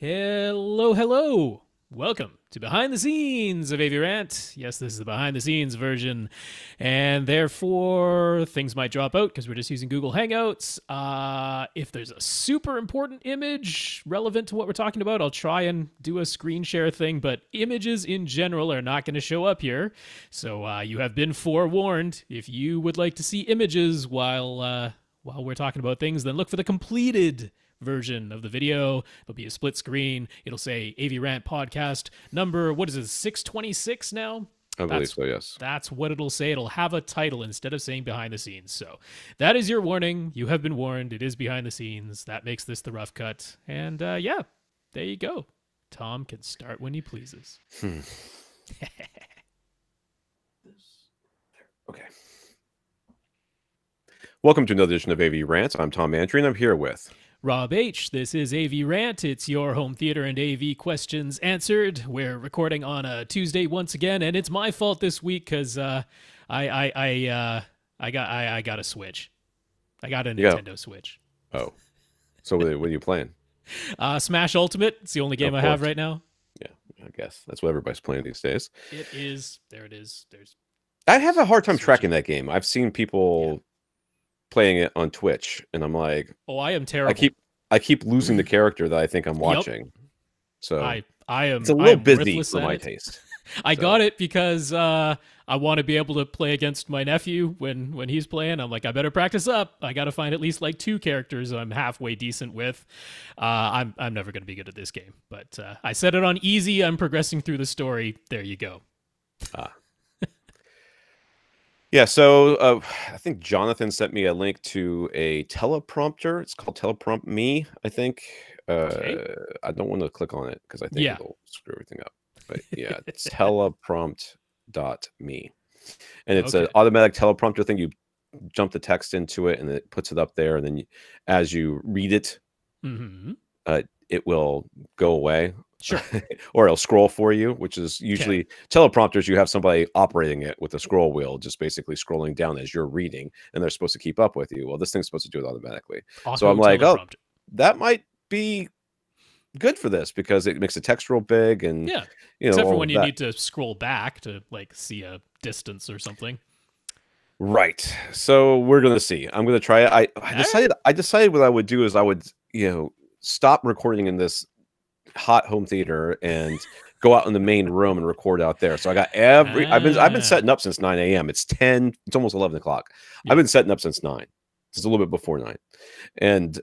Hello, hello. Welcome to Behind the Scenes of AV Rant. Yes, this is the behind the scenes version, and therefore things might drop out because we're just using Google Hangouts. If there's a super important image relevant to what we're talking about, I'll try and do a screen share thing, but images in general are not going to show up here. So you have been forewarned. If you would like to see images while we're talking about things, then look for the completed version of the video. There'll be a split screen. It'll say AV Rant Podcast number, what is it, 626 now? I believe so, yes. That's what it'll say. It'll have a title instead of saying behind the scenes. So that is your warning. You have been warned. It is behind the scenes. That makes this the rough cut. And yeah, there you go. Tom can start when he pleases. Okay. Welcome to another edition of AV Rant. I'm Tom Andry, and I'm here with Rob H. This is AV Rant. It's your home theater and AV questions answered. We're recording on a Tuesday once again, and it's my fault this week because I got a Switch. I got a Nintendo Switch. Oh, so what are you playing? Smash Ultimate. It's the only game I have right now. Yeah, I guess that's what everybody's playing these days. It is. There it is. I have a hard time tracking that game. I've seen people playing it on Twitch, and I'm like, oh, I am terrible. I keep losing the character that I think I'm watching. So I am. It's a little busy for my taste. I got it because I want to be able to play against my nephew when he's playing. I'm like, I better practice up. I got to find at least like 2 characters I'm halfway decent with. I'm never going to be good at this game, but I set it on easy. I'm progressing through the story. There you go. Yeah, so I think Jonathan sent me a link to a teleprompter. It's called Teleprompt Me, I think. Okay. I don't want to click on it because I think it'll screw everything up. But yeah, it's teleprompt.me. And it's an automatic teleprompter thing. You jump the text into it, and it puts it up there. And then as you read it, it will go away. Sure. Or it'll scroll for you, which is usually teleprompters. You have somebody operating it with a scroll wheel, just basically scrolling down as you're reading, and they're supposed to keep up with you. Well, this thing's supposed to do it automatically. So I'm like, oh, that might be good for this because it makes the text real big. And except for when you need to scroll back to like see a distance or something. Right. So we're gonna see. I'm gonna try it. I decided what I would do is I would stop recording in this hot home theater and go out in the main room and record out there. So I got I've been setting up since 9 a.m. It's almost 11 o'clock. I've been setting up since 9. It's a little bit before 9. And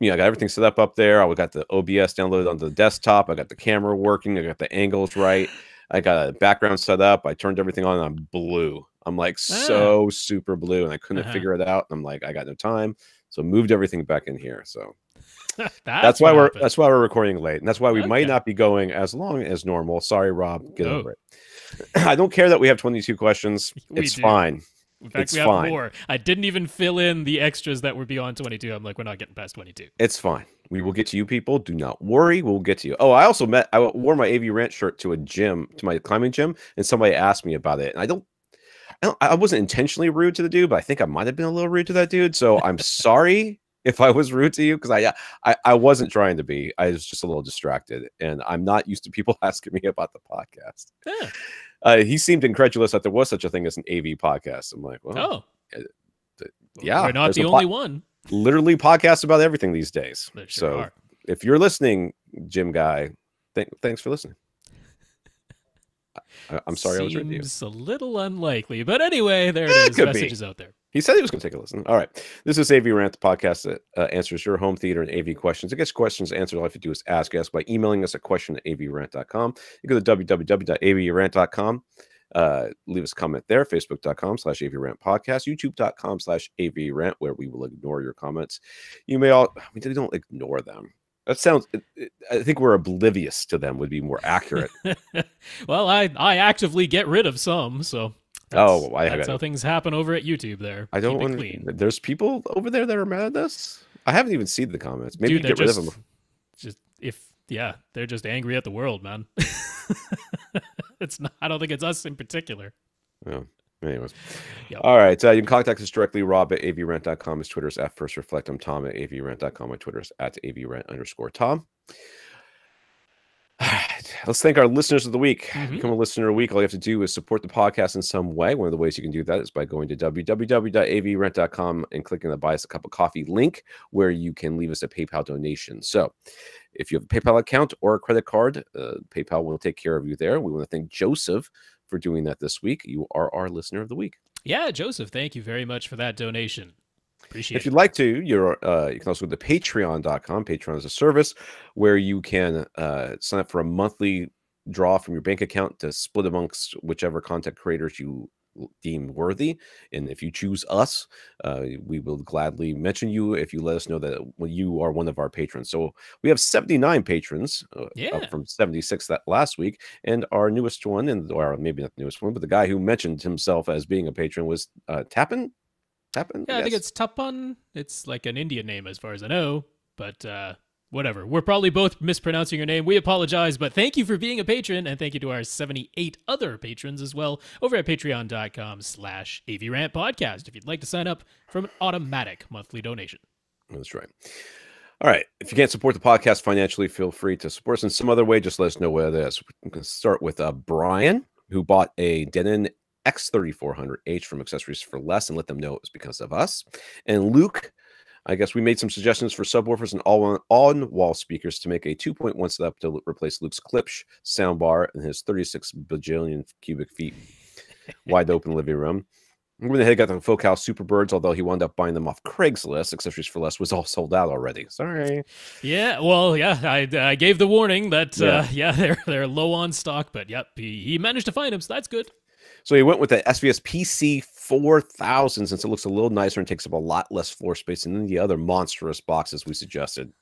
I got everything set up there. I got the OBS downloaded onto the desktop. I got the camera working. I got the angles right. I got a background set up. I turned everything on, and I'm blue. I'm like so super blue, and I couldn't figure it out. And I'm like, I got no time. So moved everything back in here. So that's why we're recording late, and that's why we might not be going as long as normal. Sorry, Rob, get over it. I don't care that we have 22 questions. It's fine. In fact, we have more. I didn't even fill in the extras that were beyond 22. I'm like, we're not getting past 22. It's fine. We will get to you people. Do not worry. We'll get to you. Oh, I wore my AV Rant shirt to a gym, to my climbing gym, and somebody asked me about it, and I wasn't intentionally rude to the dude, but I think I might have been a little rude to that dude. So I'm sorry if I was rude to you, because I wasn't trying to be. I was just a little distracted, and I'm not used to people asking me about the podcast. He seemed incredulous that there was such a thing as an AV podcast. I'm like, well, we're not the only one. Literally podcasts about everything these days. Sure are. If you're listening, Jim guy, thanks for listening. I'm sorry I was rude to you. Seems a little unlikely, but anyway, there it is. Messages out there. He said he was going to take a listen. All right. This is AV Rant, the podcast that answers your home theater and AV questions. It gets questions answered. All you have to do is ask us by emailing us at question@avrant.com. You go to www.avrant.com. Leave us a comment there. Facebook.com/AVRant Podcast. YouTube.com/AVRant, where we will ignore your comments. You may we don't ignore them. That sounds. I think we're oblivious to them would be more accurate. Well, I actively get rid of some, so that's how things happen over at YouTube. There, I don't want clean. There's people over there that are mad at us. I haven't even seen the comments. Maybe get rid of them. They're just angry at the world, man. It's not. I don't think it's us in particular. Yeah. Anyways. All right. You can contact us directly. Rob at avrant.com. His Twitter is @FirstReflect. I'm Tom at avrant.com. My Twitter is @avrant_Tom. All right, let's thank our listeners of the week. Mhm. Become a listener of the week. All you have to do is support the podcast in some way. One of the ways you can do that is by going to www.avrant.com and clicking the Buy Us a Cup of Coffee link, where you can leave us a PayPal donation. So if you have a PayPal account or a credit card, PayPal will take care of you there. We want to thank Joseph for doing that this week. You are our listener of the week. Yeah, Joseph, thank you very much for that donation. Appreciate If it. you'd like to, you can also go to patreon.com. Patreon is a service where you can sign up for a monthly draw from your bank account to split amongst whichever content creators you deem worthy. And if you choose us, we will gladly mention you if you let us know that you are one of our patrons. So we have 79 patrons, Yeah. up from 76 that last week. And our newest one, or maybe not the newest one, but the guy who mentioned himself as being a patron was Tappan. Yeah, I think it's Tapan. It's like an Indian name as far as I know, but whatever. We're probably both mispronouncing your name. We apologize, but thank you for being a patron, and thank you to our 78 other patrons as well over at patreon.com/AVRant Podcast if you'd like to sign up for an automatic monthly donation. That's right. All right. If you can't support the podcast financially, feel free to support us in some other way. Just let us know what it is. We can start with Brian, who bought a Denon X3400H from Accessories for Less, and let them know it was because of us. And Luke, I guess we made some suggestions for subwoofers and on-wall speakers to make a 2.1 setup to replace Luke's Klipsch soundbar in his 36 bajillion cubic feet wide open living room. We went ahead and got the Focal Superbirds, although he wound up buying them off Craigslist. Accessories for Less was all sold out already. Sorry. Yeah, well, yeah, I gave the warning that they're low on stock, but yep, he managed to find them, so that's good. So he went with the SVS PC 4000 since it looks a little nicer and takes up a lot less floor space than the other monstrous boxes we suggested.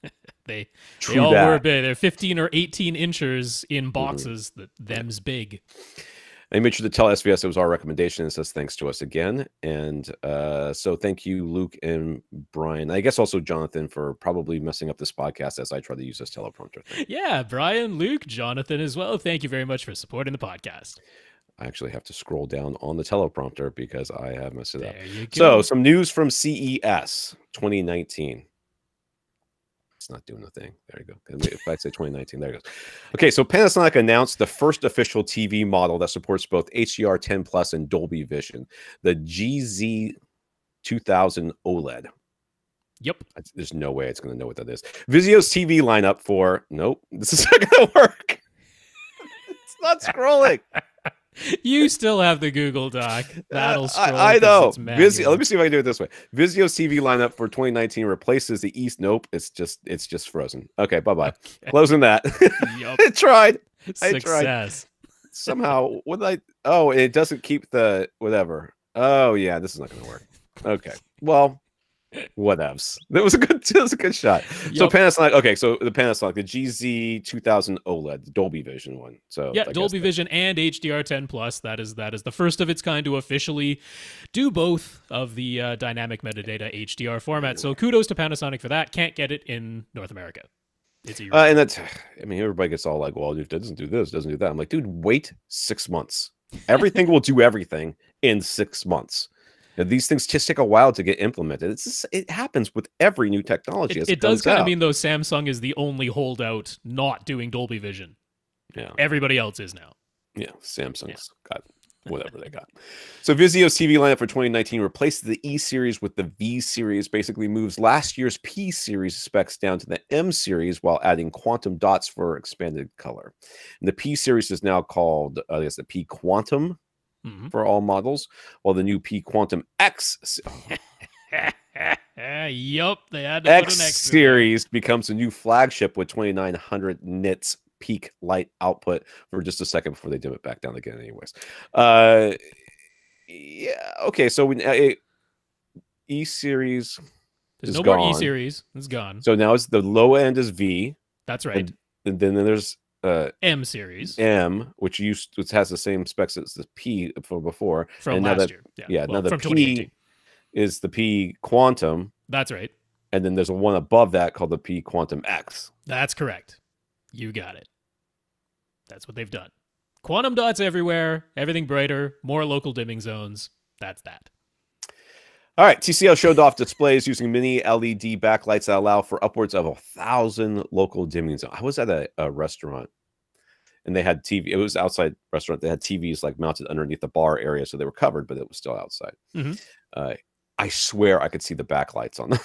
They all were big. They're 15 or 18 inches in boxes. Them's big. And he made sure to tell SVS it was our recommendation and says thanks to us again. And so thank you, Luke and Brian. I guess also Jonathan for probably messing up this podcast as I try to use this teleprompter thing. Yeah, Brian, Luke, Jonathan as well. Thank you very much for supporting the podcast. I actually have to scroll down on the teleprompter because I have messed it up. There you go. So some news from CES 2019. It's not doing the thing. There you go. If I say 2019, there it goes. Okay, so Panasonic announced the first official TV model that supports both HDR10 Plus and Dolby Vision, the GZ2000 OLED. Yep. There's no way it's going to know what that is. Vizio's TV lineup for... Nope, this is not going to work. It's not scrolling. You still have the Google Doc. That'll scroll. I know. Vizio, let me see if I can do it this way. Vizio's TV lineup for 2019 replaces the East. Nope, it's just frozen. Okay, bye-bye. Okay. Closing that. Yep. I tried. Success. Somehow, what did I... Oh, it doesn't keep the whatever. Oh, yeah, this is not going to work. Okay, well... Whatevs. That was a good shot. Yep. So Panasonic, okay, so the Panasonic, the GZ2000 OLED, the Dolby Vision one. So yeah, Dolby Vision and HDR10 Plus. That is the first of its kind to officially do both of the dynamic metadata HDR format. So kudos to Panasonic for that. Can't get it in North America. It's and that's, I mean, everybody gets all like, well, it doesn't do this, doesn't do that. I'm like, dude, wait 6 months. Everything will do everything in 6 months. Now, these things just take a while to get implemented. It happens with every new technology. It does kind of mean, though, Samsung is the only holdout not doing Dolby Vision. Yeah. Everybody else is now. Yeah, Samsung's got whatever they got. So Vizio's TV lineup for 2019 replaces the E series with the V series, basically moves last year's P series specs down to the M series while adding quantum dots for expanded color. And the P series is now called, I guess, the P Quantum. Mm-hmm. For all models, while the new P Quantum X yup, they had to X put an X series becomes a new flagship with 2900 nits peak light output for just a second before they dim it back down again anyways. Yeah, okay, so E series there's no more E series. It's gone. So now it's the low end is V. That's right. And then there's M series, which has the same specs as the P from before. From last year. Yeah, well, now the P is the P Quantum. That's right. And then there's a one above that called the P Quantum X. That's correct. You got it. That's what they've done. Quantum dots everywhere, everything brighter, more local dimming zones. That's that. All right, TCL showed off displays using mini LED backlights that allow for upwards of 1,000 local dimming zones. I was at a restaurant and they had TV. It was outside restaurant. They had TVs like mounted underneath the bar area, so they were covered, but it was still outside. I swear I could see the backlights on them.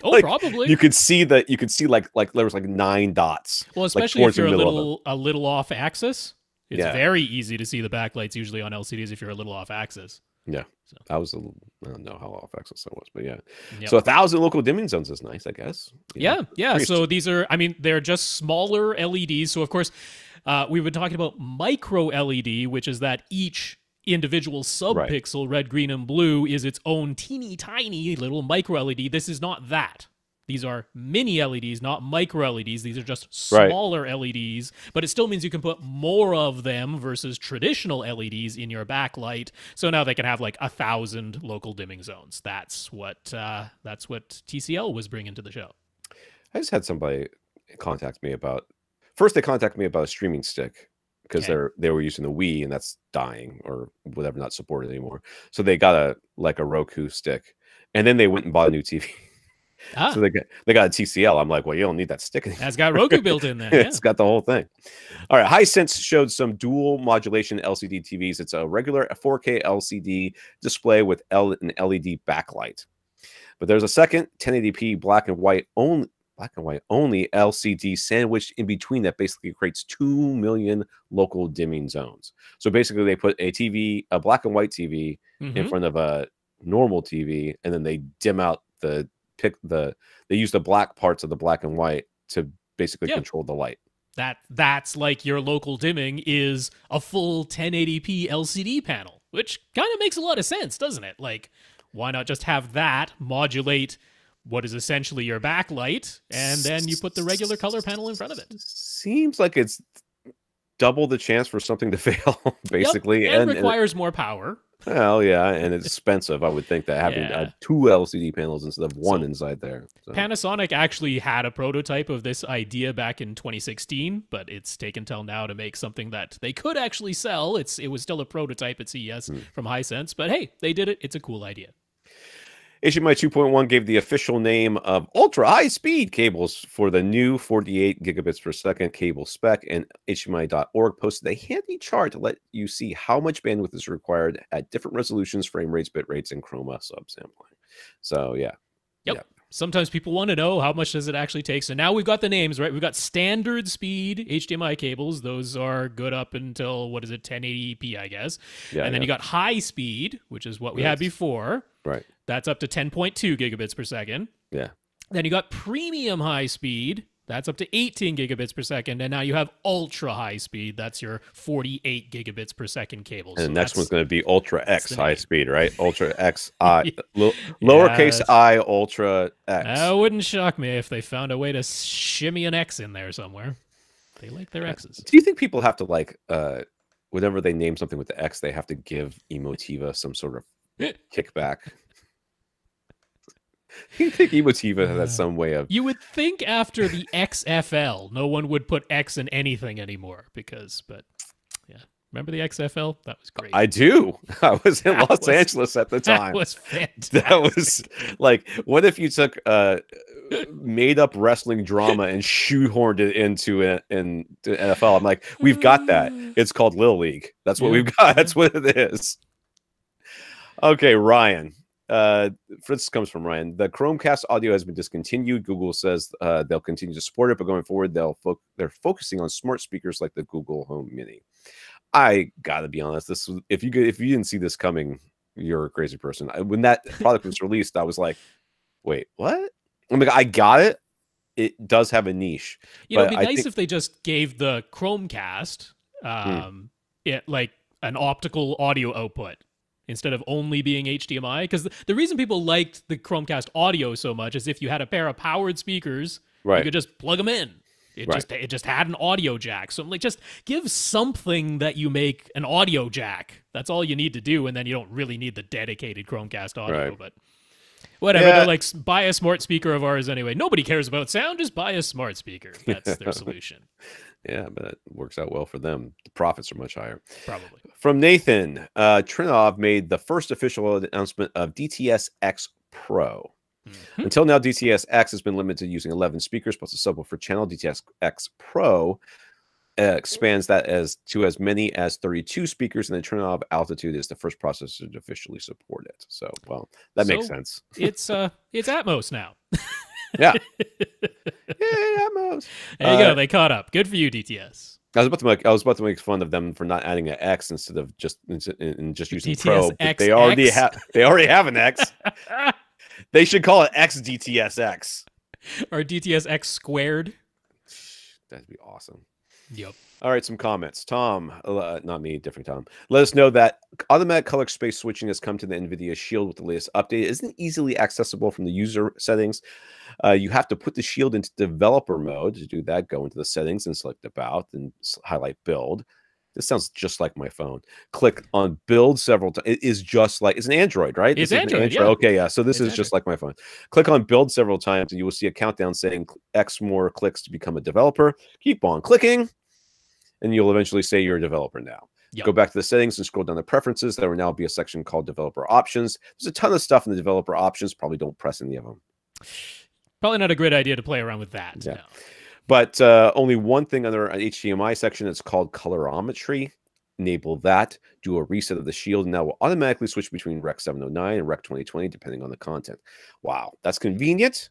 Oh, like, probably. You could see like there was like 9 dots. Well, especially like, if you're a little off axis. It's very easy to see the backlights usually on LCDs if you're a little off axis. Yeah, so. I don't know how off axis I was, but yeah. Yep. So 1,000 local dimming zones is nice, I guess. Yeah. So these are, I mean, they're just smaller LEDs. So of course, we've been talking about micro LED, which is that each individual subpixel, red, green, and blue, is its own teeny tiny little micro LED. This is not that. These are mini LEDs, not micro LEDs. These are just smaller LEDs, but it still means you can put more of them versus traditional LEDs in your backlight. So now they can have like 1,000 local dimming zones. That's what TCL was bringing to the show. I just had somebody contact me about. First, they contacted me about a streaming stick because they were using the Wii and that's dying or whatever, not supported anymore. So they got a Roku stick, and then they went and bought a new TV. So they got a TCL. I'm like, well, you don't need that stick anymore. It's got Roku built in there. It's got the whole thing. All right. Hisense showed some dual modulation LCD TVs. It's a regular 4K LCD display with an LED backlight. But there's a second 1080p black and white only LCD sandwiched in between that basically creates 2 million local dimming zones. So basically they put a black and white TV in front of a normal TV, and then they dim out they use the black parts of the black and white to basically control the light. That's like your local dimming is a full 1080p LCD panel, which kind of makes a lot of sense, doesn't it? Like, why not just have that modulate what is essentially your backlight, and then you put the regular color panel in front of it? Seems like it's double the chance for something to fail, basically. Yep, and requires more power. Well, yeah, and it's expensive. I would think that having 2 LCD panels instead of 1 inside there. So. Panasonic actually had a prototype of this idea back in 2016, but it's taken till now to make something that they could actually sell. It was still a prototype at CES from Hisense, but hey, they did it. It's a cool idea. HDMI 2.1 gave the official name of ultra-high-speed cables for the new 48 gigabits per second cable spec, and HDMI.org posted a handy chart to let you see how much bandwidth is required at different resolutions, frame rates, bit rates, and chroma subsampling. So, yeah. Yep. Sometimes people want to know how much does it actually take. So now we've got the names, right? We've got standard speed HDMI cables. Those are good up until, 1080p, I guess. Yeah, and then you got high speed, which is what we had before. Right. That's up to 10.2 gigabits per second. Yeah. Then you got premium high speed. That's up to 18 gigabits per second. And now you have ultra high speed. That's your 48 gigabits per second cable. And the next one's going to be ultra X high speed, right? Ultra X I, lowercase I, ultra X. That wouldn't shock me if they found a way to shimmy an X in there somewhere. They like their X's. Do you think people have to whenever they name something with the X, they have to give Emotiva some sort of kickback? You think Emotiva has some way of... You would think after the XFL, no one would put X in anything anymore but yeah. Remember the XFL? That was great. I do. I was in Los Angeles at the time. That was fantastic. That was like, what if you took made-up wrestling drama and shoehorned it into NFL? I'm like, we've got that. It's called Little League. That's what we've got. That's what it is. Okay, Ryan. This comes from Ryan. The Chromecast audio has been discontinued. Google says they'll continue to support it, but going forward, they're focusing on smart speakers like the Google Home Mini. I gotta be honest. If you didn't see this coming, you're a crazy person. When that product was released, I was like, "Wait, what?" I'm like, I got it. It does have a niche. It'd be nice if they just gave the Chromecast it like an optical audio output, instead of only being HDMI. Because the reason people liked the Chromecast audio so much is if you had a pair of powered speakers, you could just plug them in. It just had an audio jack. So I'm like, just give something that you make an audio jack. That's all you need to do, and then you don't really need the dedicated Chromecast audio. But whatever. They're like, buy a smart speaker of ours anyway. Nobody cares about sound. Just buy a smart speaker. That's their solution. Yeah, but it works out well for them. The profits are much higher. Probably. From Nathan, Trinov made the first official announcement of DTS X Pro. Until now, DTS X has been limited to using 11 speakers plus a subwoofer channel. DTS X Pro expands that as many as 32 speakers, and the turn off altitude is the first processor to officially support it. So, well, that makes sense. It's Atmos now. Yeah. Yeah, Atmos. There you go. They caught up. Good for you, DTS. I was about to make fun of them for not adding an X instead of just using DTS Pro. But they already have an X. They should call it XDTSX or DTSX squared. That'd be awesome. Yep. All right, some comments. Tom, not me, different Tom. Let us know that automatic color space switching has come to the NVIDIA Shield with the latest update. It isn't easily accessible from the user settings. You have to put the Shield into developer mode. To do that, go into the settings and select About and highlight Build. This sounds just like my phone. Click on Build several times. It is just like, it's an Android, right? It's Android, yeah. Okay, yeah. So this is just like my phone. Click on Build several times, and you will see a countdown saying X more clicks to become a developer. Keep on clicking, and you'll eventually say you're a developer now. Yep. Go back to the settings and scroll down to preferences. There will now be a section called Developer Options. There's a ton of stuff in the Developer Options. Probably don't press any of them. Probably not a great idea to play around with that. Yeah. No. But only one thing under an HDMI section. It's called colorimetry. Enable that. Do a reset of the Shield. And that will automatically switch between Rec 709 and Rec 2020, depending on the content. Wow, that's convenient.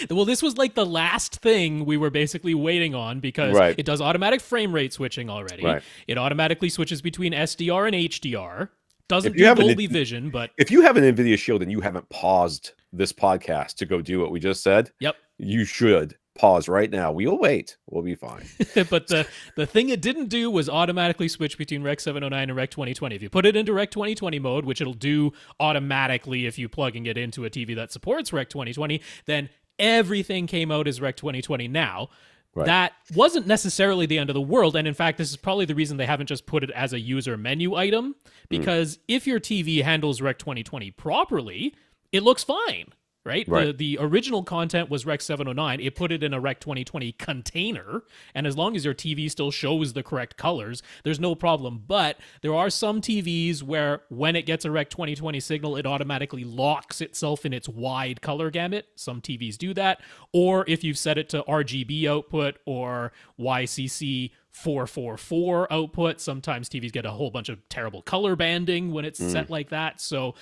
Well, this was like the last thing we were basically waiting on because it does automatic frame rate switching already. Right. It automatically switches between SDR and HDR. Doesn't do Dolby Vision, but if you have an NVIDIA Shield and you haven't paused this podcast to go do what we just said, you should pause right now. We'll wait. We'll be fine. But the thing it didn't do was automatically switch between Rec 709 and Rec 2020. If you put it into Rec 2020 mode, which it'll do automatically if you're plugging it into a TV that supports Rec 2020, then everything came out as Rec 2020 now. Right. That wasn't necessarily the end of the world. And in fact, this is probably the reason they haven't just put it as a user menu item, because if your TV handles Rec 2020 properly, it looks fine. Right? The original content was Rec 709. It put it in a Rec 2020 container, and as long as your TV still shows the correct colors, there's no problem. But there are some TVs where when it gets a Rec 2020 signal, it automatically locks itself in its wide color gamut. Some TVs do that. Or if you've set it to RGB output or YCC 444 output. Sometimes TVs get a whole bunch of terrible color banding when it's set like that. So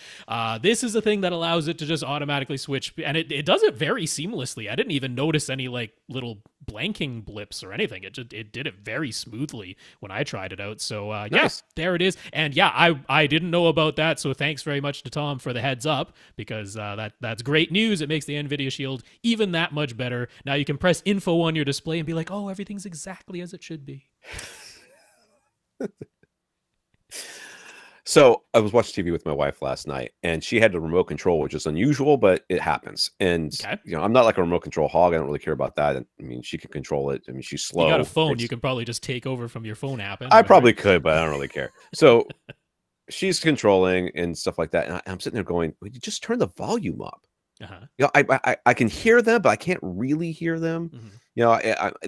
this is a thing that allows it to just automatically switch, and it does it very seamlessly. I didn't even notice any like little blanking blips or anything. It did it very smoothly when I tried it out. So nice. There it is. And yeah, I didn't know about that. So thanks very much to Tom for the heads up, because that's great news. It makes the NVIDIA Shield even that much better. Now you can press info on your display and be like, oh, everything's exactly as it should be. So I was watching TV with my wife last night, and she had the remote control, which is unusual, but it happens. And you know, I'm not like a remote control hog. I don't really care about that. I mean, she can control it. I mean, she's slow. You got a phone. You can probably just take over from your phone app. I probably could, but I don't really care. So she's controlling and stuff like that. And I'm sitting there going, would you just turn the volume up? You know, I can hear them, but I can't really hear them. You know,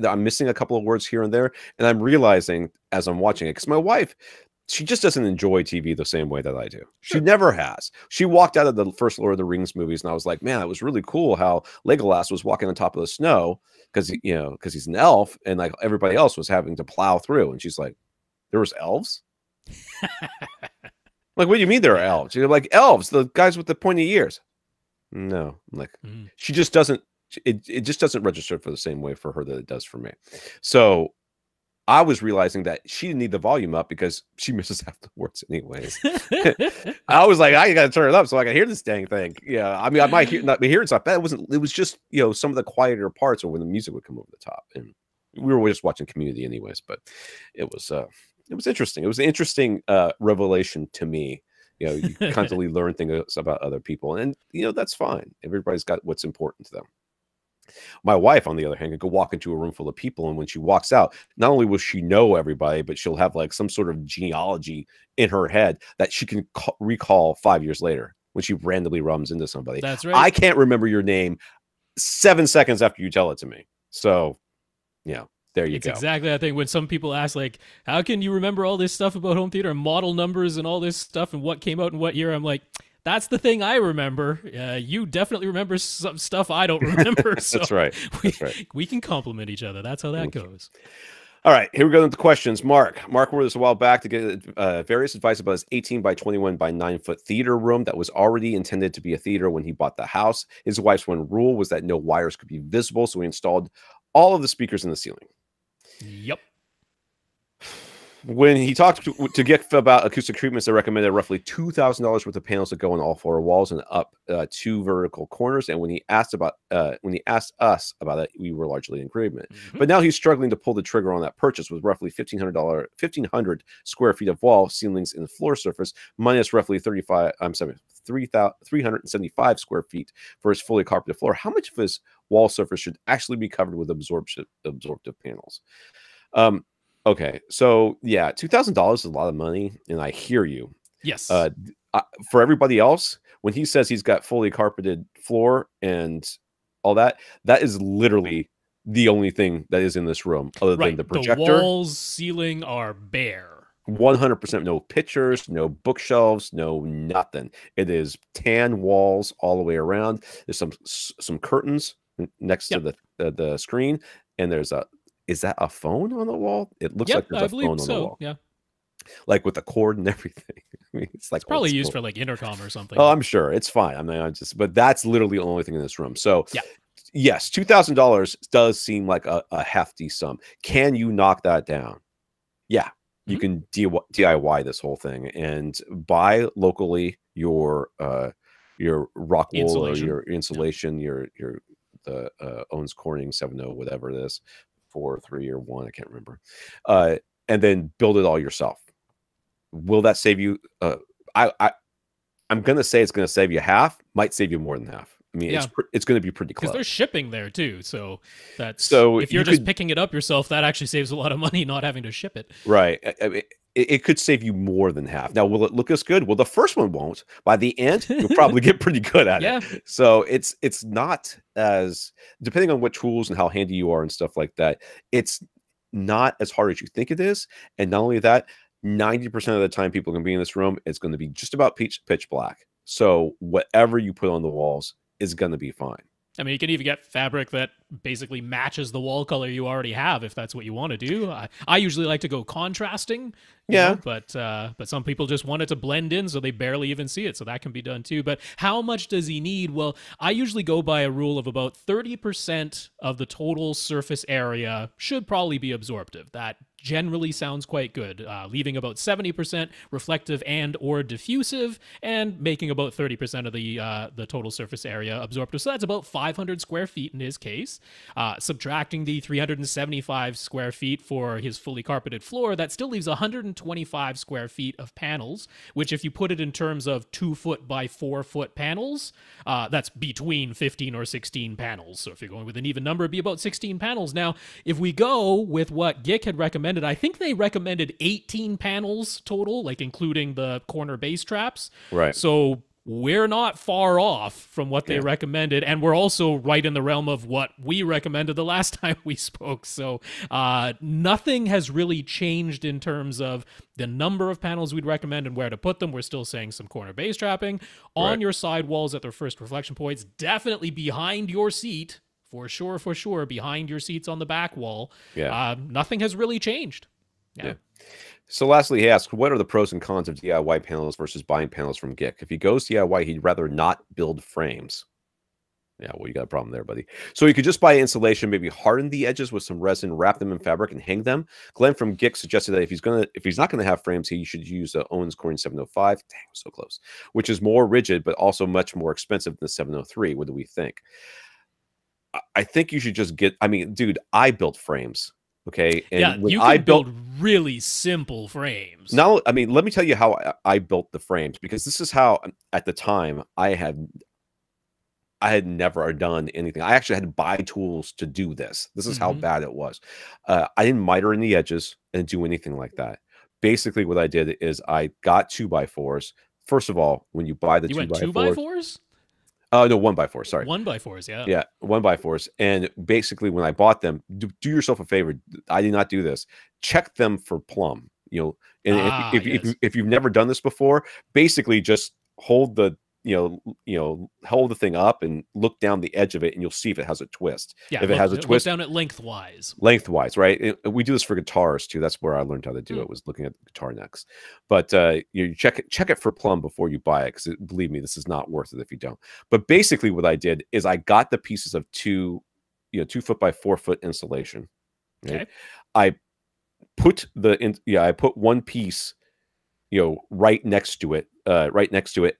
I'm missing a couple of words here and there, and I'm realizing as I'm watching it, because my wife, she just doesn't enjoy TV the same way that I do. She never has. She walked out of the first Lord of the Rings movies, and I was like, man, it was really cool how Legolas was walking on top of the snow because he's an elf, and like everybody else was having to plow through. And she's like, there was elves. Like, what do you mean there are elves? You're like, elves, the guys with the pointy ears. No, I'm like, she just doesn't. It just doesn't register for the same way for her that it does for me. So I was realizing that she didn't need the volume up because she misses half the words anyways. I was like, I got to turn it up so I can hear this dang thing. Yeah, I mean, I might not be hearing stuff. But it was just, you know, some of the quieter parts or when the music would come over the top. And we were just watching Community anyways. But it was interesting. It was an interesting revelation to me. You know, you constantly learn things about other people, and you know that's fine. Everybody's got what's important to them. My wife, on the other hand, could go walk into a room full of people, and when she walks out, not only will she know everybody, but she'll have like some sort of genealogy in her head that she can recall 5 years later when she randomly runs into somebody. That's right. I can't remember your name 7 seconds after you tell it to me. So, yeah. There you go. It's exactly that thing when some people ask, like, how can you remember all this stuff about home theater and model numbers and all this stuff and what came out in what year? I'm like, that's the thing I remember. You definitely remember some stuff I don't remember. So That's right. We can compliment each other. That's how that goes. All right, here we go into questions. Mark wrote us a while back to get various advice about his 18 by 21 by 9 foot theater room that was already intended to be a theater when he bought the house. His wife's one rule was that no wires could be visible, so he installed all of the speakers in the ceiling. Yep. When he talked to Gick about acoustic treatments, they recommended roughly $2,000 worth of panels that go on all 4 walls and up 2 vertical corners. And when he asked us about it, we were largely in agreement. But now he's struggling to pull the trigger on that purchase with roughly $1,500 square feet of wall, ceilings, and floor surface, minus roughly 375 square feet for his fully carpeted floor. How much of his wall surface should actually be covered with absorptive panels? Okay, so yeah, $2,000 is a lot of money, and I hear you. Yes. For everybody else, when he says he's got fully carpeted floor and all that, that is literally the only thing that is in this room, other than the projector. The walls, ceiling are bare. 100%, no pictures, no bookshelves, no nothing. It is tan walls all the way around. There's some curtains next to the screen, and there's a. Is that a phone on the wall? It looks like there's a phone on the wall. Yeah. Like with a cord and everything. I mean, it's probably used for like intercom or something. Oh, I'm sure. It's fine. I mean, but that's literally the only thing in this room. So yes, $2,000 does seem like a hefty sum. Can you knock that down? Yeah. You can DIY this whole thing and buy locally your rock wool or your insulation, the Owens Corning 7.0, whatever it is. 4, 3, or 1, I can't remember, and then build it all yourself. Will that save you? I'm gonna say it's gonna save you half. Might save you more than half. I mean, it's going to be pretty close. Because there's shipping there too, so if you're just picking it up yourself, that actually saves a lot of money not having to ship it. Right. I mean, it could save you more than half. Now, will it look as good? Well, the first one won't. By the end, you'll probably get pretty good at it. So it's not as, depending on what tools and how handy you are and stuff like that, it's not as hard as you think it is. And not only that, 90% of the time people can be in this room, it's going to be just about pitch black. So whatever you put on the walls is going to be fine. I mean, you can even get fabric that basically matches the wall color you already have if that's what you want to do. I usually like to go contrasting, you know, but some people just want it to blend in so they barely even see it, so that can be done too. But how much does he need? Well, I usually go by a rule of about 30% of the total surface area should probably be absorptive. That generally sounds quite good, leaving about 70% reflective and or diffusive, and making about 30% of the total surface area absorptive. So that's about 500 square feet in his case. Subtracting the 375 square feet for his fully carpeted floor, that still leaves 125 square feet of panels, which if you put it in terms of 2 foot by 4 foot panels, that's between 15 or 16 panels. So if you're going with an even number, it'd be about 16 panels. Now, if we go with what Gick had recommended, I think they recommended 18 panels total, like including the corner base traps. Right. So we're not far off from what they recommended, and we're also right in the realm of what we recommended the last time we spoke. So nothing has really changed in terms of the number of panels we'd recommend and where to put them. We're still saying some corner base trapping on your side walls at their first reflection points, definitely behind your seat. For sure, behind your seats on the back wall. Nothing has really changed. Yeah. So lastly, he asked, what are the pros and cons of DIY panels versus buying panels from Gick? If he goes DIY, he'd rather not build frames. Yeah, well, you got a problem there, buddy. So you could just buy insulation, maybe harden the edges with some resin, wrap them in fabric, and hang them. Glenn from Gick suggested that if he's not gonna have frames, he should use the Owens Corning 705. Dang, so close. Which is more rigid, but also much more expensive than the 703. What do we think? I think you should just get. I mean, dude, I built frames. Okay, and you can build really simple frames. Now, I mean, let me tell you how I built the frames, because this is how at the time I had never done anything. I actually had to buy tools to do this. This is how bad it was. I didn't miter in the edges and do anything like that. Basically, what I did is I got 2x4s. First of all, when you buy the 2x4s. Oh, no, 1x4. Sorry. 1x4s, yeah. Yeah, 1x4s. And basically, when I bought them, do yourself a favor. I did not do this. Check them for plumb. You know, and if you've never done this before, basically just hold the hold the thing up and look down the edge of it, and you'll see if it has a twist. Yeah, if it has a twist, look down it lengthwise, right? We do this for guitars too. That's where I learned how to do it, was looking at guitar necks. But you check it for plumb before you buy it, because believe me, this is not worth it if you don't. But basically what I did is I got the pieces of 2 foot by 4 foot insulation. Right? Okay. I put one piece right next to it,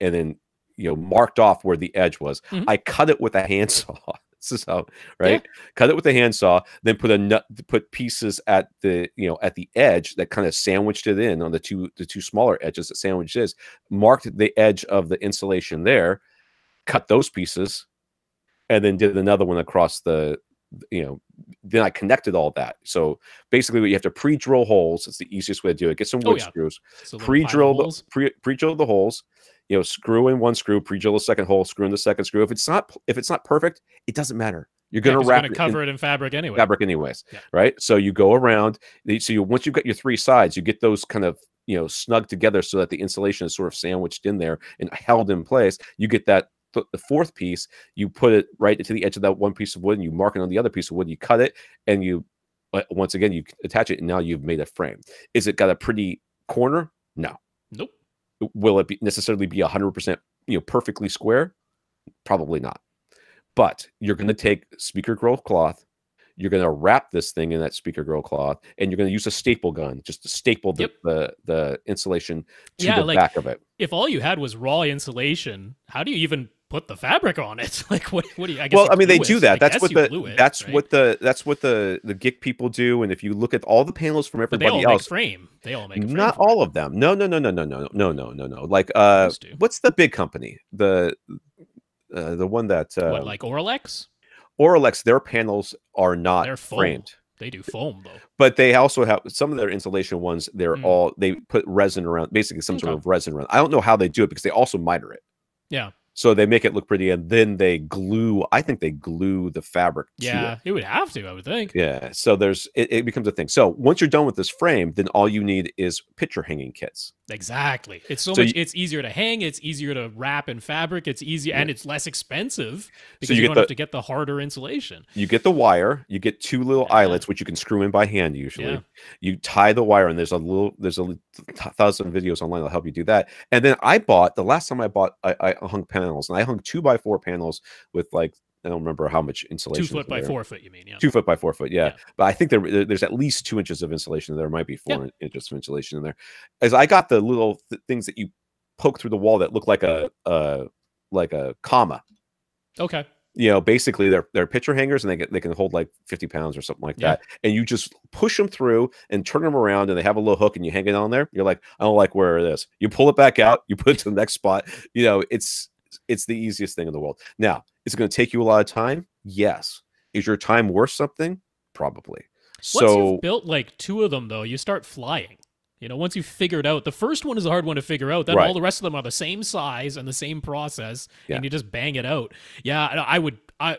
and then marked off where the edge was. I cut it with a handsaw. This is how, right? Yeah. Cut it with a handsaw, then put pieces at the edge that kind of sandwiched it in on the two smaller edges that sandwiched is, marked the edge of the insulation there, cut those pieces, and then did another one across the then I connected all that. So basically what you have to pre-drill holes. It's the easiest way to do it. Get some wood screws, pre-drill the holes, screw in one screw, pre-drill the second hole, screw in the second screw. If it's not perfect, it doesn't matter. You're going to cover it in fabric anyway. Yeah. Right? So you go around. Once you've got your 3 sides, you get those kind of snug together so that the insulation is sort of sandwiched in there and held in place. You get that. The 4th piece, you put it right to the edge of that one piece of wood, and you mark it on the other piece of wood. You cut it, and you once again you attach it, and now you've made a frame. Is it got a pretty corner? No. Nope. Will it necessarily be 100% perfectly square? Probably not. But you're going to take speaker grill cloth. You're going to wrap this thing in that speaker grill cloth, and you're going to use a staple gun just to staple the insulation to the back of it. If all you had was raw insulation, how do you even put the fabric on it? Like what do you? I guess well, I mean, they do that. That's what the the geek people do. And if you look at all the panels from everybody else, they all make a frame. Not all of them. No. Like what's the big company? The one that like Oralex? Oralex, their panels are not framed. They do foam though. But they also have some of their insulation ones. They put resin around, basically some sort of resin around. I don't know how they do it because they also miter it. Yeah. So they make it look pretty, and then they glue. I think they glue the fabric to it. It would have to, I would think. Yeah. So it becomes a thing. So once you're done with this frame, then all you need is picture hanging kits. Exactly. It's it's easier to hang. It's easier to wrap in fabric. It's easier, and it's less expensive because you don't have to get the harder insulation. You get the wire. You get 2 little eyelets, which you can screw in by hand usually. Yeah. You tie the wire, and there's a 1,000 videos online that'll help you do that. And then the last time I hung panels, and I hung 2x4 panels with I don't remember how much insulation. 2 foot by 4 foot, you mean? Yeah. 2 foot by 4 foot, yeah. But I think there's at least 2 inches of insulation. There might be 4 inches of insulation in there. As I got the little things that you poke through the wall that look like a comma. Okay. Basically they're picture hangers, and they can hold like 50 pounds or something like that. And you just push them through and turn them around, and they have a little hook, and you hang it on there. You're like, I don't like where it is. You pull it back out. You put it to the next spot. It's the easiest thing in the world. Now, is it going to take you a lot of time? Yes. Is your time worth something? Probably. Once you've built like 2 of them, though, you start flying. Once you've figured out, the first one is a hard one to figure out. Then all the rest of them are the same size and the same process, and you just bang it out. Yeah,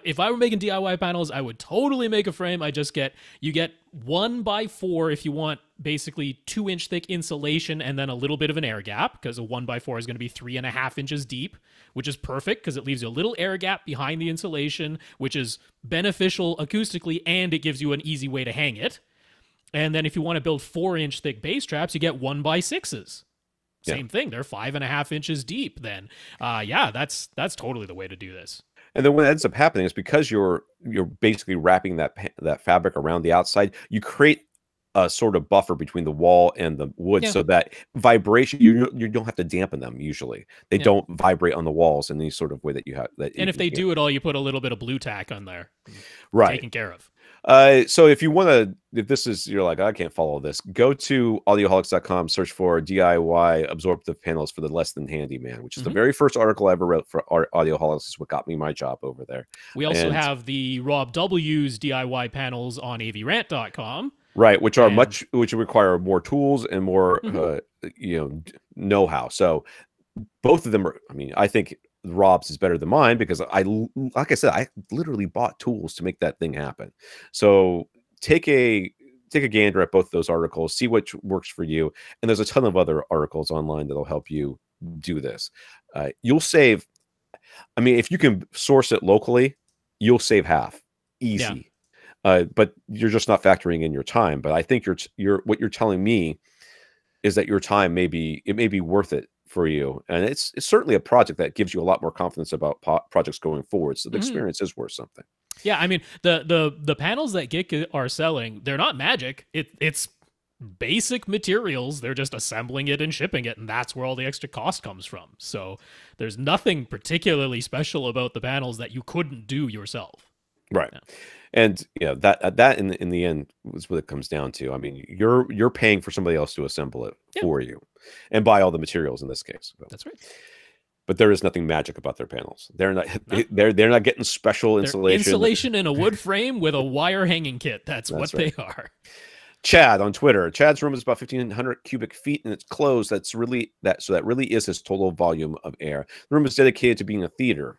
if I were making DIY panels, I would totally make a frame. You get 1x4 if you want basically 2-inch thick insulation and then a little bit of an air gap, because a 1x4 is going to be 3.5 inches deep, which is perfect because it leaves you a little air gap behind the insulation, which is beneficial acoustically, and it gives you an easy way to hang it. And then if you want to build 4-inch thick bass traps, you get 1x6s. Same thing. They're 5.5 inches deep then. That's totally the way to do this. And then what ends up happening is, because you're basically wrapping that fabric around the outside, you create a sort of buffer between the wall and the wood, so that vibration, you don't have to dampen them. Usually they don't vibrate on the walls in any sort of way that you have. And if they do it all, you put a little bit of blue tack on there. Right. Taken care of. So if you're like, I can't follow this, go to audioholics.com, search for DIY absorptive panels for the less than handyman, which is the very first article I ever wrote for Audioholics. Is what got me my job over there. We also have the Rob W's DIY panels on AVRant.com. Right, which require more tools and more know-how. So both of them are, I think Rob's is better than mine, because like I said, I literally bought tools to make that thing happen. So take a gander at both those articles, see what works for you. And there's a ton of other articles online that'll help you do this. You'll save I mean, if you can source it locally, you'll save half. Easy. But you're just not factoring in your time. But I think what you're telling me is that your time may be worth it for you, and it's certainly a project that gives you a lot more confidence about projects going forward. So the experience is worth something. Yeah, I mean the panels that Gik are selling, they're not magic. It's basic materials. They're just assembling it and shipping it, and that's where all the extra cost comes from. So there's nothing particularly special about the panels that you couldn't do yourself. Right. Yeah. And that in the end is what it comes down to. I mean, you're paying for somebody else to assemble it for you and buy all the materials in this case. That's right. But there is nothing magic about their panels. They're not they're not getting special insulation. Insulation in a wood frame with a wire hanging kit. That's what right. They are. Chad on Twitter. Chad's room is about 1,500 cubic feet and it's closed. So that really is his total volume of air. The room is dedicated to being a theater.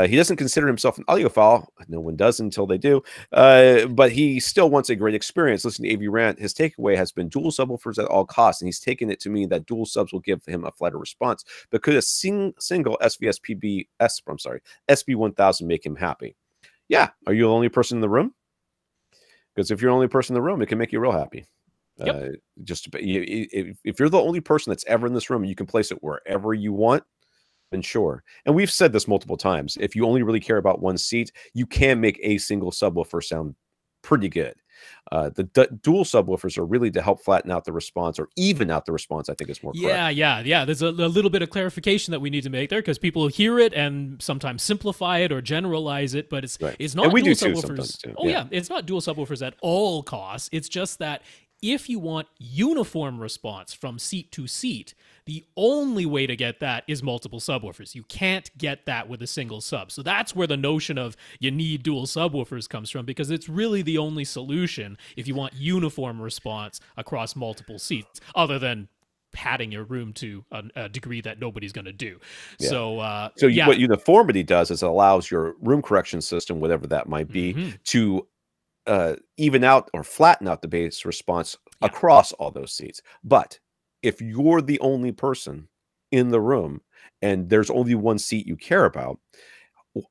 He doesn't consider himself an audiophile. No one does until they do. But he still wants a great experience. Listening to AV Rant, his takeaway has been dual subwoofers at all costs, and he's taken it to mean that dual subs will give him a flatter response. But could a single SB1000 make him happy? Yeah. Are you the only person in the room? Because if you're the only person in the room, it can make you real happy. Yep. If you're the only person that's ever in this room, you can place it wherever you want. And sure. And we've said this multiple times. If you only really care about one seat, you can make a single subwoofer sound pretty good. The dual subwoofers are really to help flatten out the response or even out the response, I think is more correct. Yeah. There's a little bit of clarification that we need to make there because people hear it and sometimes simplify it or generalize it, but it's not dual subwoofers. It's not dual subwoofers at all costs. It's just that if you want uniform response from seat to seat, the only way to get that is multiple subwoofers. You can't get that with a single sub. So that's where the notion of you need dual subwoofers comes from, because it's really the only solution if you want uniform response across multiple seats, other than padding your room to a degree that nobody's going to do. Yeah. What uniformity does is it allows your room correction system, whatever that might be, to even out or flatten out the bass response across all those seats. But if you're the only person in the room and there's only one seat you care about,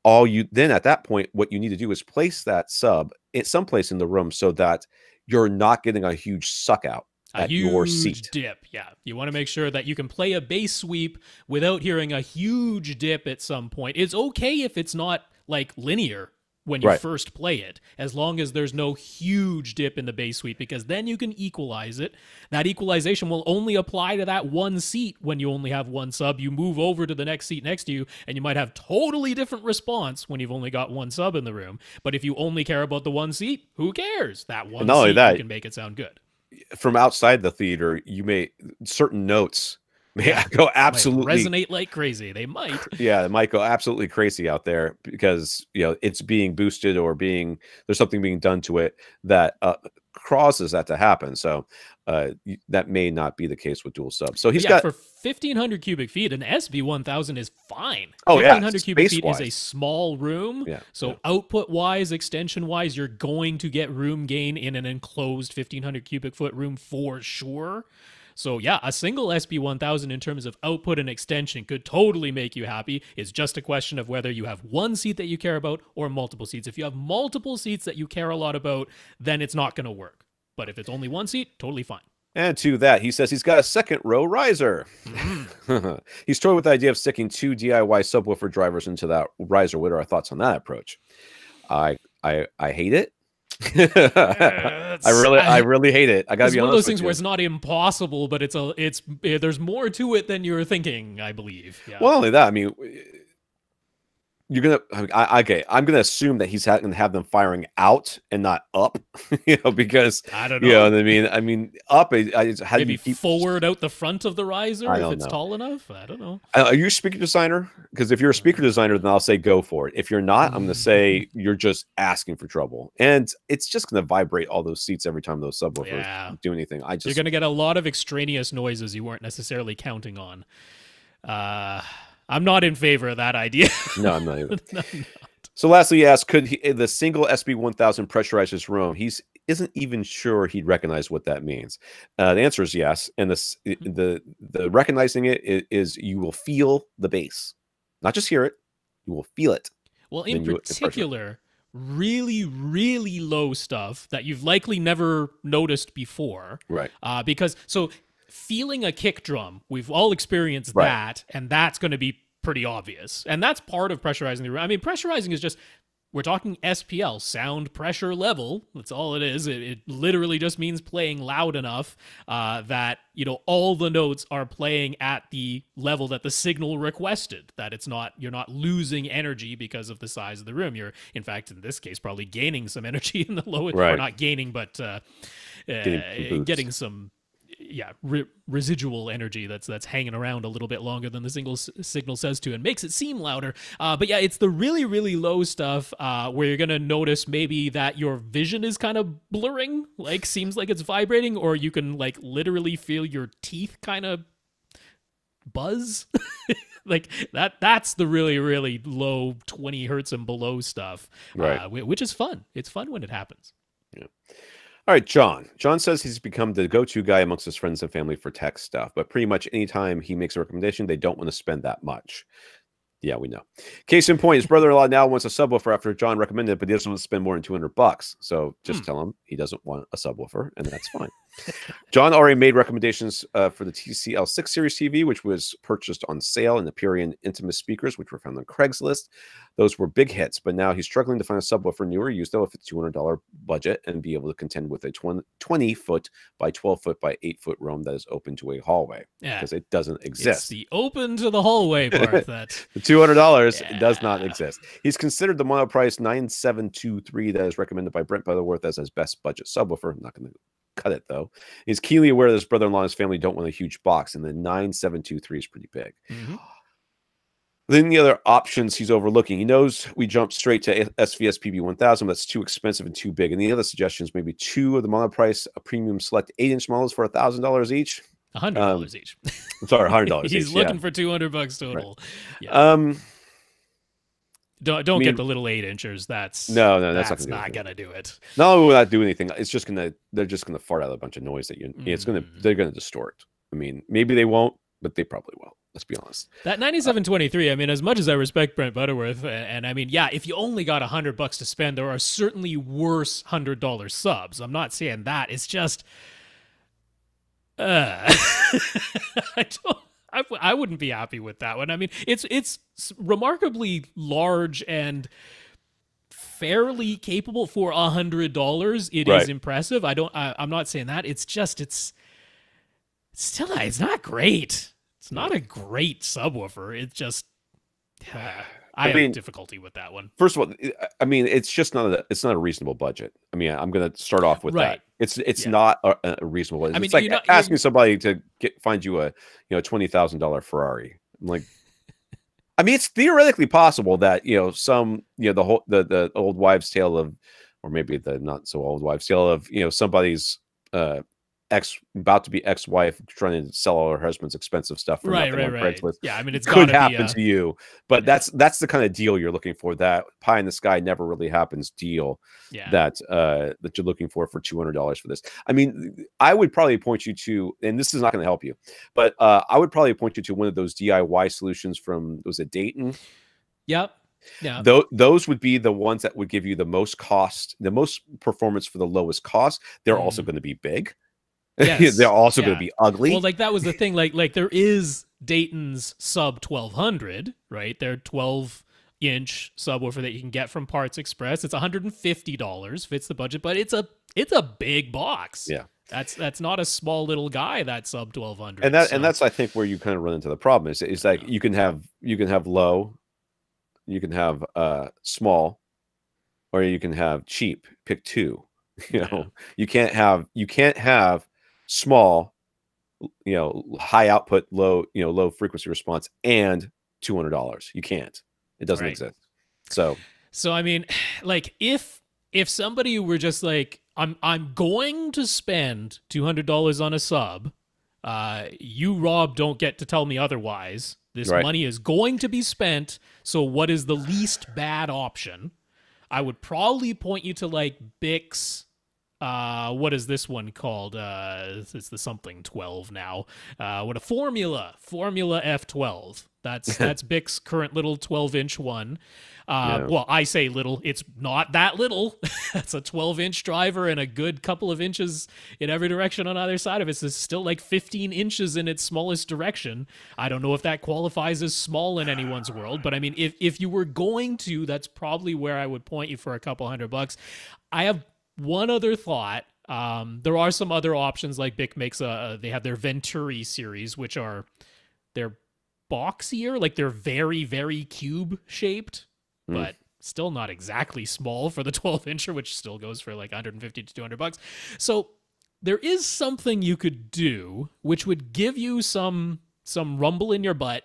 then at that point, what you need to do is place that sub at some place in the room so that you're not getting a huge suck out at your seat. Dip. Yeah. You want to make sure that you can play a bass sweep without hearing a huge dip at some point. It's okay if it's not like linear when you first play it, as long as there's no huge dip in the bass sweep, because then you can equalize it. That equalization will only apply to that one seat when you only have one sub. You move over to the next seat next to you, and you might have totally different response when you've only got one sub in the room. But if you only care about the one seat, who cares? That one seat, you can make it sound good. From outside the theater, certain notes may go absolutely resonate like crazy. They might. Yeah, it might go absolutely crazy out there because it's being boosted or there's something being done to it that causes that to happen. So that may not be the case with dual subs. So he's got for 1,500 cubic feet, an SB1000 is fine. Oh 1,500 cubic feet is a small room. Yeah. So output wise, extension wise, you're going to get room gain in an enclosed 1,500 cubic foot room for sure. So yeah, a single SB1000 in terms of output and extension could totally make you happy. It's just a question of whether you have one seat that you care about or multiple seats. If you have multiple seats that you care a lot about, then it's not going to work. But if it's only one seat, totally fine. And to that, he says he's got a second row riser. He's toyed with the idea of sticking 2 DIY subwoofer drivers into that riser. What are our thoughts on that approach? I hate it. I really hate it. I gotta be honest. It's one of those things where it's not impossible, but there's more to it than you're thinking, I believe. Yeah. Well, only that. I mean, I'm gonna assume that he's gonna have them firing out and not up, because I don't know. You know what I mean? I mean, up. How maybe forward out the front of the riser if it's tall enough. I don't know. Are you a speaker designer? Because if you're a speaker designer, then I'll say go for it. If you're not, I'm gonna say you're just asking for trouble, and it's just gonna vibrate all those seats every time those subwoofers do anything. You're gonna get a lot of extraneous noises you weren't necessarily counting on. I'm not in favor of that idea. No, I'm not either. No, I'm not. So lastly, he asked, could the single SB1000 pressurize his room? He isn't even sure he'd recognize what that means. The answer is yes. And the recognizing it is you will feel the bass. Not just hear it, you will feel it. Well, in particular, really, really low stuff that you've likely never noticed before. Right. Because feeling a kick drum, we've all experienced that, and that's going to be pretty obvious. And that's part of pressurizing the room. I mean, pressurizing is just, we're talking SPL, sound pressure level. That's all it is. It literally just means playing loud enough that, all the notes are playing at the level that the signal requested, that you're not losing energy because of the size of the room. You're, in fact, in this case, probably gaining some energy in the low, or not gaining, but getting some residual energy that's hanging around a little bit longer than the signal says to, and makes it seem louder. But yeah, it's the really, really low stuff where you're gonna notice maybe that your vision is kind of blurring, like seems like it's vibrating, or you can like literally feel your teeth kind of buzz. Like that's the really, really low 20 hertz and below stuff, which is fun. It's fun when it happens. Yeah. All right, John. John says he's become the go-to guy amongst his friends and family for tech stuff, but pretty much anytime he makes a recommendation, they don't want to spend that much. Yeah, we know. Case in point, his brother-in-law now wants a subwoofer after John recommended it, but he doesn't want to spend more than $200. So just tell him he doesn't want a subwoofer, and that's fine. John already made recommendations for the TCL6 Series TV, which was purchased on sale, and the Purion Intimus speakers, which were found on Craigslist. Those were big hits, but now he's struggling to find a subwoofer newer used, though, if it's $200 budget, and be able to contend with a 20-foot by 12-foot by 8-foot room that is open to a hallway, because it doesn't exist. It's the open to the hallway part that the $200 does not exist. He's considered the monoprice 9723 that is recommended by Brent Butterworth as his best budget subwoofer. I'm not going to cut it though. He's keenly aware that his brother-in-law and his family don't want a huge box, and the 9723 is pretty big. Then the other options he's overlooking. He knows we jumped straight to SVS PB1000. That's too expensive and too big. And the other suggestions, maybe two of the monoprice premium select 8-inch models for $1,000 each. $100 each. I'm sorry, $100 each. He's looking for $200 total. Right. Yeah. Don't get the little 8-inchers. That's not gonna do it. No, we're not doing anything. It's just they're just gonna fart out a bunch of noise that they're gonna distort. I mean, maybe they won't, but they probably will. Let's be honest. That 9723, I mean, as much as I respect Brent Butterworth, and I mean, yeah, if you only got $100 to spend, there are certainly worse $100 subs. I'm not saying that. It's just, I wouldn't be happy with that one. I mean, it's remarkably large and fairly capable for $100. It is impressive. I'm not saying that. It's just, it's not great. It's not a great subwoofer. It's just, I have difficulty with that one. First of all, I mean, it's just not a reasonable budget. I mean, I'm going to start off with that. It's not a reasonable budget. I mean, it's like asking somebody to find you a $20,000 Ferrari. I'm like, I mean, it's theoretically possible that the old wives' tale of, or maybe the not so old wives' tale of somebody's about to be ex-wife trying to sell all her husband's expensive stuff for nothing on Craigslist. Yeah, I mean, it could happen to you, but that's the kind of deal you're looking for. That pie in the sky never really happens deal. That you're looking for $200 for this. I mean, I would probably point you to, and this is not going to help you, but I would probably point you to one of those DIY solutions from, was it Dayton? Yep. Yeah. Those would be the ones that would give you the most cost, the most performance for the lowest cost. They're also going to be big. Yes. They're also going to be ugly. Well, like that was the thing. Like there is Dayton's sub 1200, right? They're 12-inch subwoofer that you can get from Parts Express. It's $150, fits the budget, but it's a big box. Yeah, that's not a small little guy. That sub 1200, and that's I think where you kind of run into the problem is like you can have low, you can have small, or you can have cheap. Pick two. You can't have small, high output, low frequency response and $200. You can't. It doesn't exist. So I mean, like if somebody were just like, I'm going to spend $200 on a sub, you, Rob, don't get to tell me otherwise. This money is going to be spent. So what is the least bad option? I would probably point you to like Bix what is this one called? It's the something 12 now. What a Formula F12. That's Bic's current little 12-inch one. Well, I say little. It's not that little. That's a 12-inch driver and a good couple of inches in every direction on either side of it. It's still like 15 inches in its smallest direction. I don't know if that qualifies as small in anyone's world, but I mean, if you were going to, that's probably where I would point you for a couple $100. I have one other thought. There are some other options, like Bic makes they have their Venturi series, which they're boxier, like they're very, very cube shaped, but still not exactly small for the 12-incher, which still goes for like $150 to $200. So there is something you could do which would give you some rumble in your butt,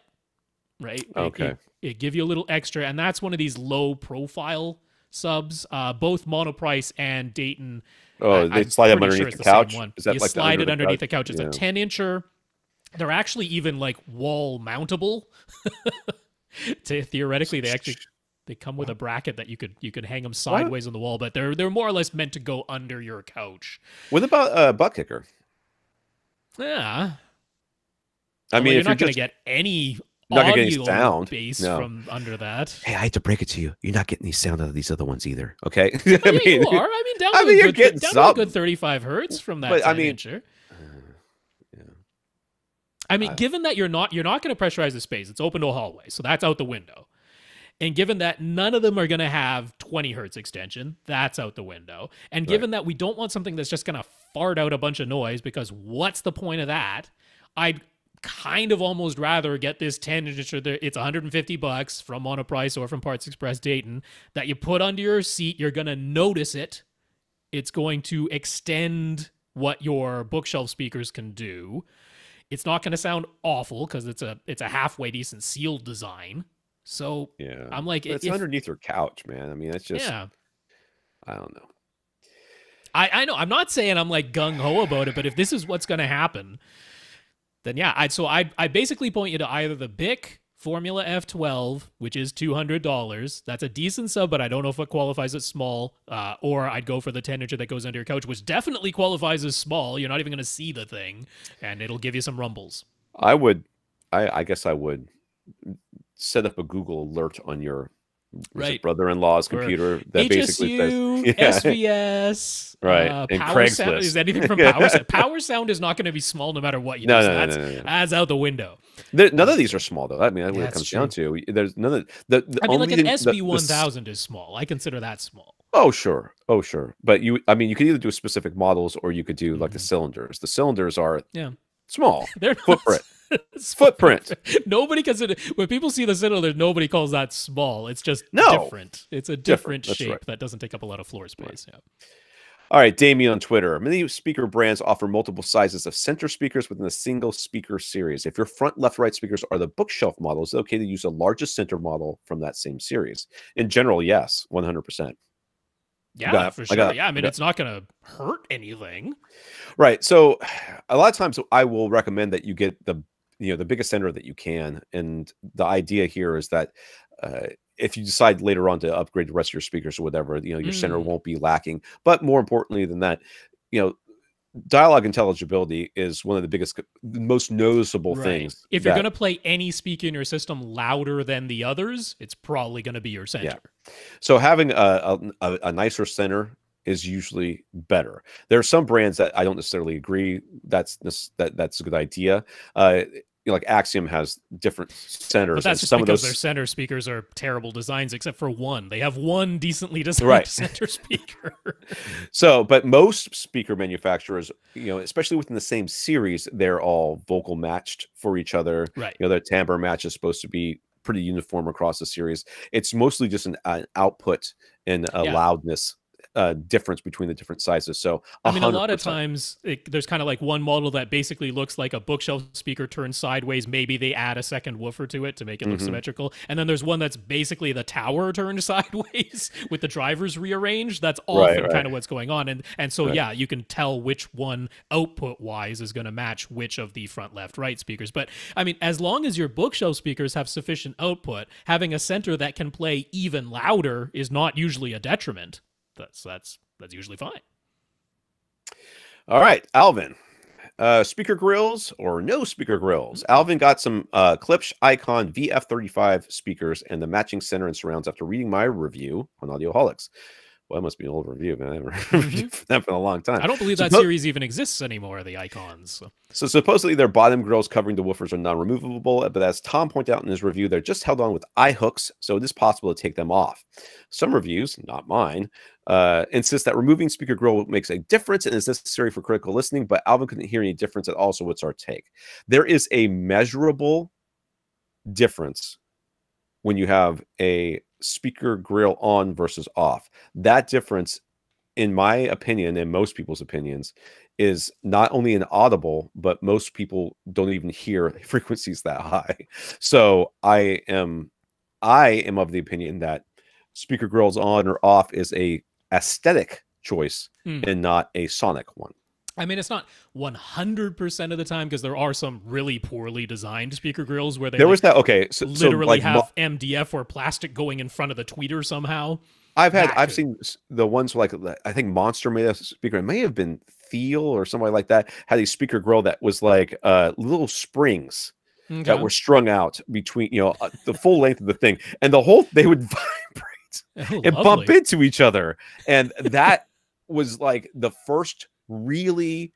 right? Okay. It give you a little extra, and that's one of these low profile subs, both Monoprice and Dayton. Oh, they slide them underneath the couch? Is that you like slide it underneath the couch. It's a 10-incher. They're actually even like wall mountable. Theoretically, they come with a bracket that you could hang them sideways on the wall, but they're more or less meant to go under your couch. What about butt kicker? Yeah, I mean, you're not going to get any audio sound bass from under that. Hey, I hate to break it to you. You're not getting any sound out of these other ones either. Okay, You are. I mean, down to a good 35 hertz from that 10-incher. I mean, given that you're not going to pressurize the space, it's open to a hallway, so that's out the window. And given that none of them are going to have 20 hertz extension, that's out the window. And given that we don't want something that's just going to fart out a bunch of noise, because what's the point of that? I'd kind of almost rather get this 10-inch, it's $150 from Monoprice or from Parts Express Dayton, that you put under your seat. You're going to notice it. It's going to extend what your bookshelf speakers can do. It's not going to sound awful because it's a halfway decent sealed design. So I'm like, it's underneath your couch, man. I mean, it's just, I don't know. I know. I'm not saying I'm like gung ho about it, but if this is what's going to happen, then I basically point you to either the Bic Formula F12, which is $200. That's a decent sub, but I don't know if it qualifies as small. Or I'd go for the 10-incher that goes under your couch, which definitely qualifies as small. You're not even going to see the thing, and it'll give you some rumbles. I guess I would set up a Google alert on your brother-in-law's computer that HSU, basically says SVS, and Power Craigslist. Sound. Is anything from Power Sound? Power Sound is not going to be small no matter what you do. No. That's out the window. None of these are small, though. I mean, that's what it comes down to. There's none of I mean, like an SB1000 is small. I consider that small. Oh, sure. But you could either do specific models or you could do like the cylinders. The cylinders are small. They're footprint. Nobody consider when people see the cylinder, nobody calls that small. It's just different. It's a different shape that doesn't take up a lot of floor space. Right. All right, Damien on Twitter. Many speaker brands offer multiple sizes of center speakers within a single speaker series. If your front, left, right speakers are the bookshelf models, it's okay to use the largest center model from that same series. In general, yes, 100%. Yeah, for sure. I mean, it's not going to hurt anything. Right. So a lot of times I will recommend that you get the biggest center that you can. And the idea here is that if you decide later on to upgrade the rest of your speakers or whatever, your center won't be lacking. But more importantly than that, dialogue intelligibility is one of the most noticeable things. If you're going to play any speaker in your system louder than the others, it's probably going to be your center. Yeah. So having a nicer center is usually better. There are some brands that I don't necessarily agree that's a good idea. Like Axiom has different centers. But that's just because their center speakers are terrible designs, except for one. They have one decently designed center speaker. But most speaker manufacturers, especially within the same series, they're all vocal matched for each other. Right. Their timbre match is supposed to be pretty uniform across the series. It's mostly just an output and a loudness difference between the different sizes. So 100%. I mean, a lot of times there's kind of like one model that basically looks like a bookshelf speaker turned sideways. Maybe they add a second woofer to it to make it look symmetrical. And then there's one that's basically the tower turned sideways with the drivers rearranged. That's often kind of what's going on. And so, you can tell which one output wise is going to match which of the front, left, right speakers. But I mean, as long as your bookshelf speakers have sufficient output, having a center that can play even louder is not usually a detriment. That's usually fine. All right, Alvin. Speaker grills or no speaker grills? Alvin got some Klipsch Icon VF35 speakers and the matching center and surrounds after reading my review on Audioholics. Well, that must be an old review, man. I haven't reviewed that for a long time. I don't believe that series even exists anymore, the Icons. So supposedly their bottom grills covering the woofers are non-removable, but as Tom pointed out in his review, they're just held on with eye hooks, so it is possible to take them off. Some reviews, not mine, insist that removing speaker grill makes a difference and is necessary for critical listening, but Alvin couldn't hear any difference at all, so what's our take? There is a measurable difference when you have a speaker grill on versus off. That difference, in my opinion, and most people's opinions, is not only inaudible, but most people don't even hear frequencies that high. So I am of the opinion that speaker grills on or off is a aesthetic choice and not a sonic one. I mean, it's not 100% of the time because there are some really poorly designed speaker grills where they was that okay, so literally like have MDF or plastic going in front of the tweeter somehow. I've seen the ones like I think Monster made a speaker. It may have been Thiel or somebody like that had a speaker grill that was like little springs that were strung out between the full length of the thing, and they would vibrate and bump into each other, and that was like the first really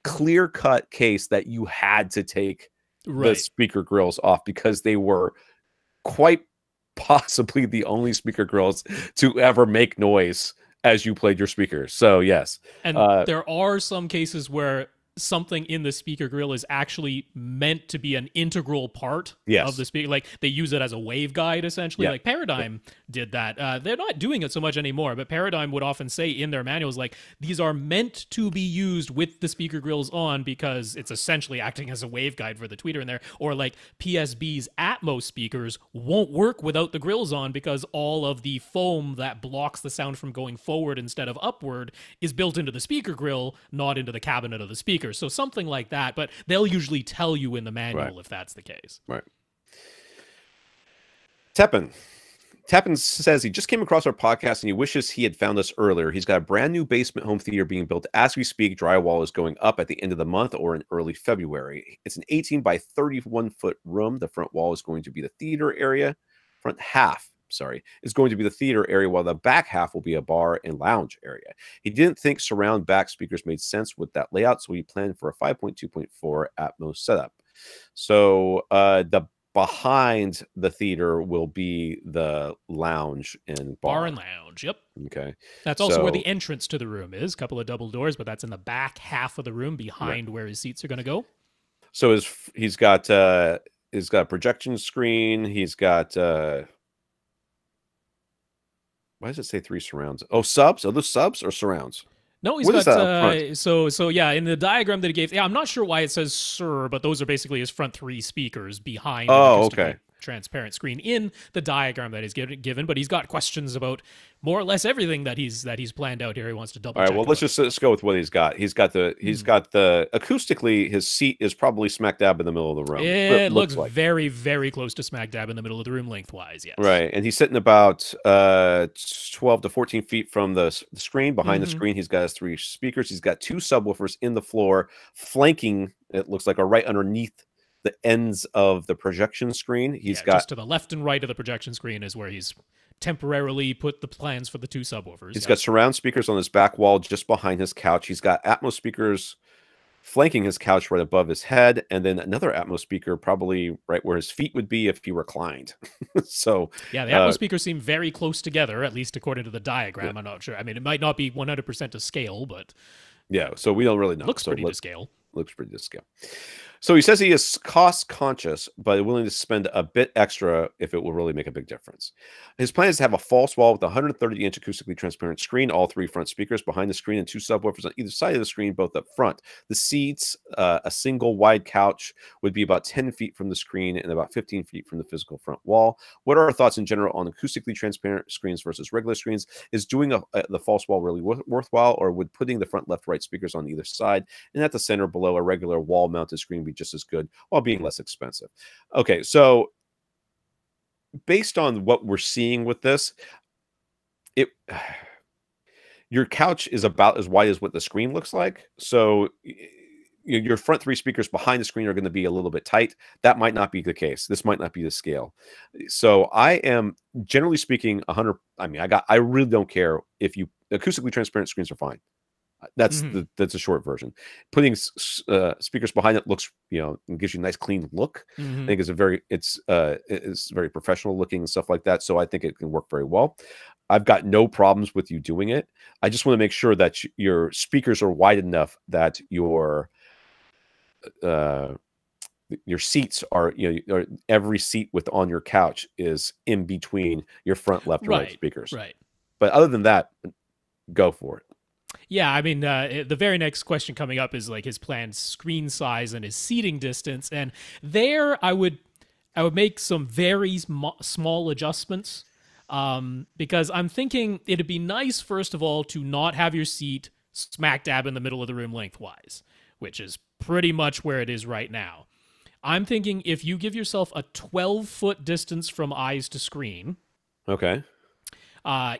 clear-cut case that you had to take the speaker grills off because they were quite possibly the only speaker grills to ever make noise as you played your speakers. So yes. And there are some cases where something in the speaker grill is actually meant to be an integral part of the speaker. Like they use it as a waveguide, essentially. Like Paradigm did that. They're not doing it so much anymore, but Paradigm would often say in their manuals, like, these are meant to be used with the speaker grills on because it's essentially acting as a waveguide for the tweeter in there. Or like PSB's Atmos speakers won't work without the grills on because all of the foam that blocks the sound from going forward instead of upward is built into the speaker grill, not into the cabinet of the speaker. So something like that, but they'll usually tell you in the manual if that's the case. Right. Teppin says he just came across our podcast and he wishes he had found us earlier. He's got a brand new basement home theater being built as we speak. Drywall is going up at the end of the month or in early February. It's an 18 by 31 foot room. The front wall is going to be the theater area. Front half is going to be the theater area, while the back half will be a bar and lounge area. He didn't think surround back speakers made sense with that layout, so he planned for a 5.2.4 Atmos setup. So the behind the theater will be the lounge and bar and lounge. Yep. Okay. That's also where the entrance to the room is. A couple of double doors, but that's in the back half of the room behind where his seats are going to go. So he's got a projection screen. He's got why does it say 3 surrounds? Oh, subs? Are those subs or surrounds? No, he's got so yeah, in the diagram that he gave, I'm not sure why it says Sir, but those are basically his front 3 speakers behind transparent screen in the diagram that he's given, but he's got questions about more or less everything that he's planned out here. He wants to double check. All right, well, let's go with what he's got. He's got the acoustically, his seat is probably smack dab in the middle of the room. It looks like very, very close to smack dab in the middle of the room lengthwise, yes. Right, and he's sitting about 12 to 14 feet from the screen. Behind the screen, he's got his 3 speakers. He's got 2 subwoofers in the floor, flanking, it looks like, or right underneath the ends of the projection screen. He's got just to the left and right of the projection screen is where he's temporarily put the plans for the 2 subwoofers. He's got surround speakers on his back wall just behind his couch. He's got Atmos speakers flanking his couch right above his head, and then another Atmos speaker probably right where his feet would be if he reclined. So yeah, the Atmos speakers seem very close together, at least according to the diagram. I'm not sure. I mean, it might not be 100% to scale, but yeah, so we don't really know. Looks pretty to scale. Looks pretty to scale. So he says he is cost conscious, but willing to spend a bit extra if it will really make a big difference. His plan is to have a false wall with a 130-inch acoustically transparent screen, all 3 front speakers behind the screen, and 2 subwoofers on either side of the screen, both up front. The seats, a single wide couch, would be about 10 feet from the screen and about 15 feet from the physical front wall. What are our thoughts in general on acoustically transparent screens versus regular screens? Is doing the false wall really worthwhile, or would putting the front, left, right speakers on either side and at the center below a regular wall-mounted screen be just as good while being less expensive? Okay, so based on what we're seeing with this, your couch is about as wide as what the screen looks like. So your front three speakers behind the screen are going to be a little bit tight. That might not be the case. This might not be the scale. So I am, generally speaking, 100. I mean, I really don't care if you acoustically transparent screens are fine. That's that's a short version. Putting speakers behind it looks, gives you a nice clean look. I think it's very professional looking and stuff like that. So I think it can work very well. I've got no problems with you doing it. I just want to make sure that your speakers are wide enough that your seats are, every seat on your couch is in between your front left and right speakers. Right. But other than that, go for it. Yeah, I mean, the very next question coming up is like his planned screen size and his seating distance, and there I would make some very small adjustments, because I'm thinking it'd be nice, first of all, to not have your seat smack dab in the middle of the room lengthwise, which is pretty much where it is right now. I'm thinking if you give yourself a 12-foot distance from eyes to screen. Okay.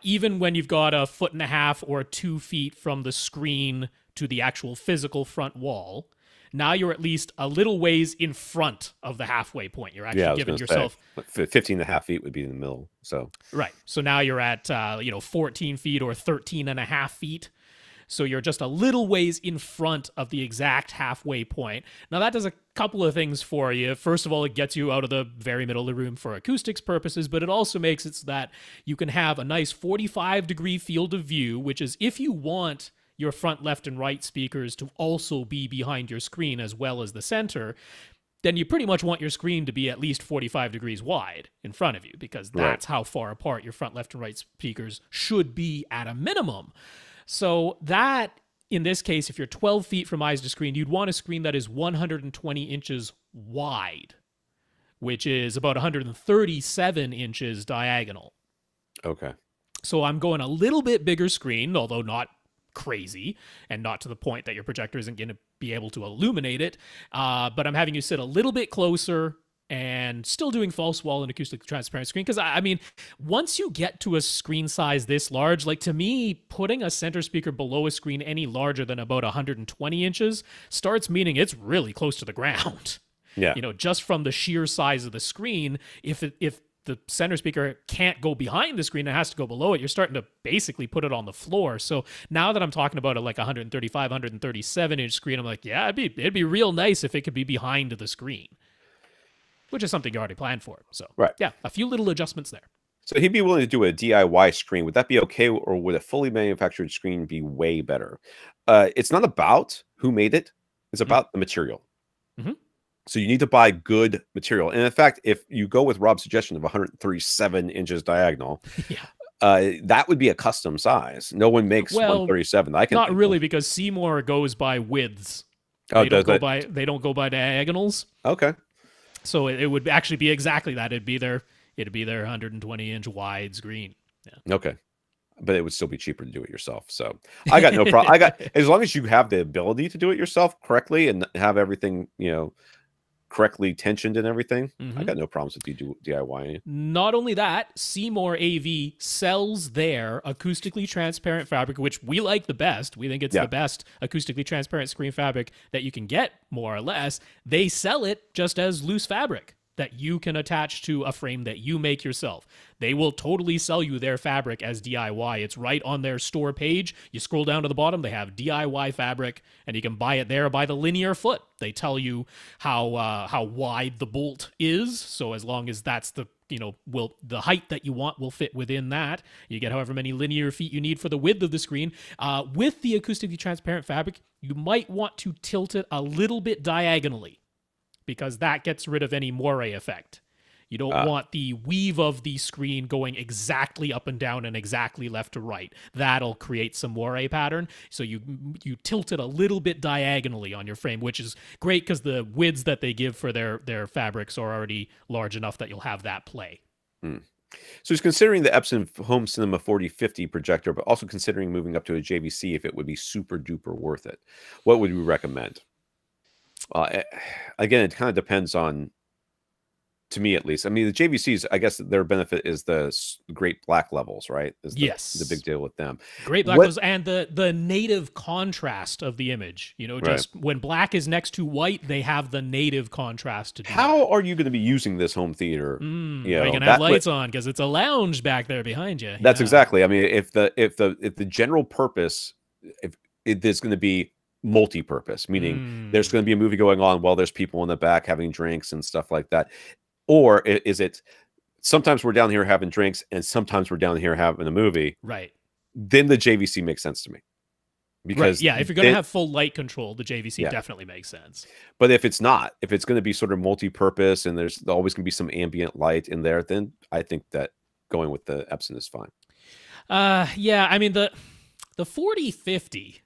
Even when you've got a 1.5 or 2 feet from the screen to the actual physical front wall, now you're at least a little ways in front of the halfway point. You're actually giving yourself 15.5 feet would be in the middle. So right. So now you're at 14 feet or 13.5 feet. So you're just a little ways in front of the exact halfway point. Now that does a couple of things for you. First of all, it gets you out of the very middle of the room for acoustics purposes, but it also makes it so that you can have a nice 45-degree field of view, which is if you want your front left and right speakers to also be behind your screen as well as the center, then you pretty much want your screen to be at least 45 degrees wide in front of you, because that's how far apart your front left and right speakers should be at a minimum. So that, in this case, if you're 12 feet from eyes to screen, you'd want a screen that is 120 inches wide, which is about 137 inches diagonal. Okay. So I'm going a little bit bigger screen, although not crazy, and not to the point that your projector isn't going to be able to illuminate it. But I'm having you sit a little bit closer and still doing false wall and acoustic transparent screen. Because, I mean, once you get to a screen size this large, like to me, putting a center speaker below a screen any larger than about 120 inches starts meaning it's really close to the ground. Yeah. Just from the sheer size of the screen, if the center speaker can't go behind the screen, it has to go below it, you're starting to basically put it on the floor. So now that I'm talking about a 135, 137 inch screen, I'm like, yeah, it'd be real nice if it could be behind the screen, which is something you already planned for. So, yeah, a few little adjustments there. So he'd be willing to do a DIY screen. Would that be okay, or would a fully manufactured screen be way better? It's not about who made it. It's about the material. Mm-hmm. So you need to buy good material. And in fact, if you go with Rob's suggestion of 137 inches diagonal, that would be a custom size. No one makes 137. Not really, because Seymour goes by widths. Oh, they don't go by diagonals. Okay. So it would actually be exactly that. It'd be their 120 inch wide screen. Yeah. Okay. But it would still be cheaper to do it yourself. So I got no problem. As long as you have the ability to do it yourself correctly and have everything, correctly tensioned and everything, I got no problems with you do DIY. Not only that, Seymour AV sells their acoustically transparent fabric, which we like the best. We think it's the best acoustically transparent screen fabric that you can get, more or less. They sell it just as loose fabric that you can attach to a frame that you make yourself. They will totally sell you their fabric as DIY. It's right on their store page. You scroll down to the bottom, they have DIY fabric, and you can buy it there by the linear foot. They tell you how wide the bolt is, so as long as that's the height that you want will fit within that. You get however many linear feet you need for the width of the screen. With the acoustically transparent fabric, you might want to tilt it a little bit diagonally, because that gets rid of any moire effect. You don't want the weave of the screen going exactly up and down and exactly left to right. That'll create some moire pattern. So you tilt it a little bit diagonally on your frame, which is great because the widths that they give for their fabrics are already large enough that you'll have that play. So he's considering the Epson Home Cinema 4050 projector, but also considering moving up to a JVC if it would be super duper worth it. What would we recommend? Again, it kind of depends on to me at least. I mean, the JVCs, I guess their benefit is the great black levels, right? Is the big deal with them. Great black levels and the native contrast of the image. You know, just when black is next to white, they have the native contrast to do How are you going to be using this home theater? You know, you can have lights on because it's a lounge back there behind you. That's exactly. I mean, if the general purpose, if it is going to be multi-purpose, meaning there's going to be a movie going on while there's people in the back having drinks and stuff like that. Or is it sometimes we're down here having drinks and sometimes we're down here having a movie? Right. Then the JVC makes sense to me. Because if you're going to have full light control, the JVC definitely makes sense. But if it's not, if it's going to be sort of multi-purpose and there's always going to be some ambient light in there, then I think that going with the Epson is fine. Yeah, I mean the 4050,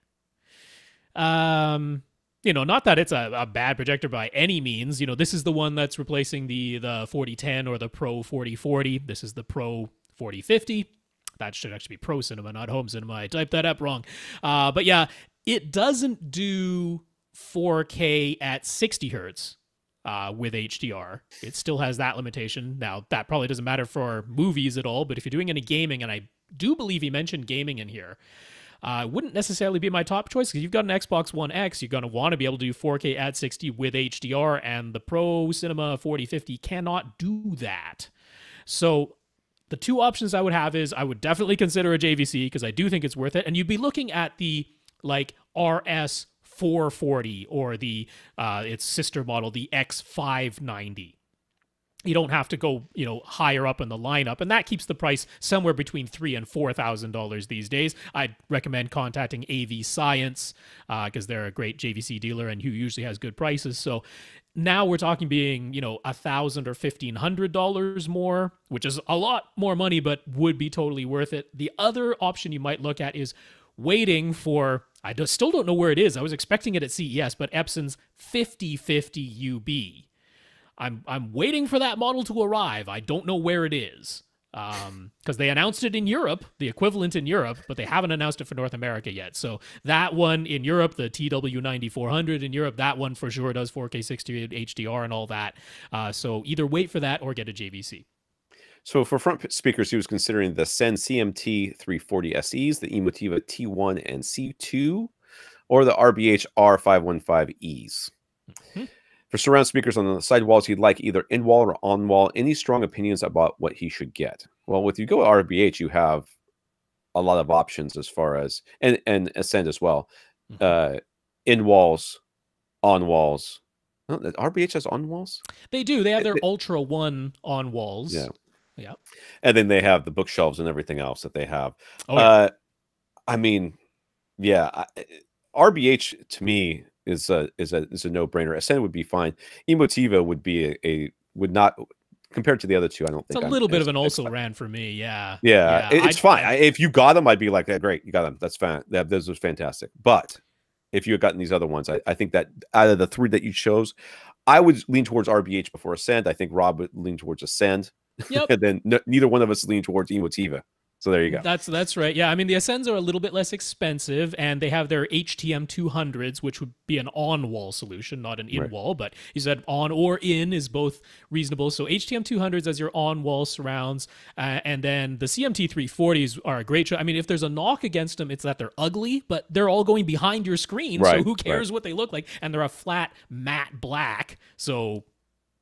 you know, not that it's a bad projector by any means. You know, this is the one that's replacing the 4010 or the Pro 4040. This is the Pro 4050. That should actually be Pro Cinema, not Home Cinema. I typed that up wrong. But yeah, it doesn't do 4K at 60 hertz with HDR. It still has that limitation. Now, that probably doesn't matter for movies at all, but if you're doing any gaming, and I do believe he mentioned gaming in here, wouldn't necessarily be my top choice because you've got an Xbox One X. You're going to want to be able to do 4K at 60 with HDR, and the Pro Cinema 4050 cannot do that. So the two options I would have is I would definitely consider a JVC because I do think it's worth it, and you'd be looking at the like RS 440 or the its sister model, the X590. You don't have to go, you know, higher up in the lineup, and that keeps the price somewhere between $3,000 and $4,000 these days. I'd recommend contacting AV Science because they're a great JVC dealer and who usually has good prices. So now we're talking being, you know, $1,000 or $1,500 more, which is a lot more money, but would be totally worth it. The other option you might look at is waiting for, still don't know where it is. I was expecting it at CES, but Epson's 5050 UB. I'm waiting for that model to arrive. I don't know where it is because they announced it in Europe, the equivalent in Europe, but they haven't announced it for North America yet. So that one in Europe, the TW9400 in Europe, that one for sure does 4K 60 HDR and all that. So either wait for that or get a JVC. So for front speakers, he was considering the Sen CMT 340 SEs, the Emotiva T1 and C2, or the RBH R515Es. Mm-hmm. For surround speakers on the side walls, he'd like either in-wall or on-wall. Any strong opinions about what he should get? Well, with you go RBH, you have a lot of options as far as, and Ascend as well. Mm-hmm. In-walls, on-walls. Oh, RBH has on-walls? They do. They have their Ultra One on-walls. Yeah. Yeah. And then they have the bookshelves and everything else that they have. Oh, yeah. I mean, yeah, RBH to me is a no-brainer. Ascend would be fine. Emotiva would be would not, compared to the other two, I don't think it's a little bit of an also ran for me. Yeah. Yeah. It's fine. If you got them, I'd be like, great, you got them. That's fine. Those are fantastic. But if you had gotten these other ones, I think that out of the three that you chose, I would lean towards RBH before Ascend. I think Rob would lean towards Ascend. Yep. And then neither one of us lean towards Emotiva. So there you go. That's right. Yeah, I mean, the Ascends are a little bit less expensive, and they have their HTM 200s, which would be an on-wall solution, not an in-wall. Right. But you said on or in is both reasonable. So HTM 200s as your on-wall surrounds, and then the CMT 340s are a great choice. I mean, if there's a knock against them, it's that they're ugly, but they're all going behind your screen, right. So who cares what they look like? And they're a flat matte black, so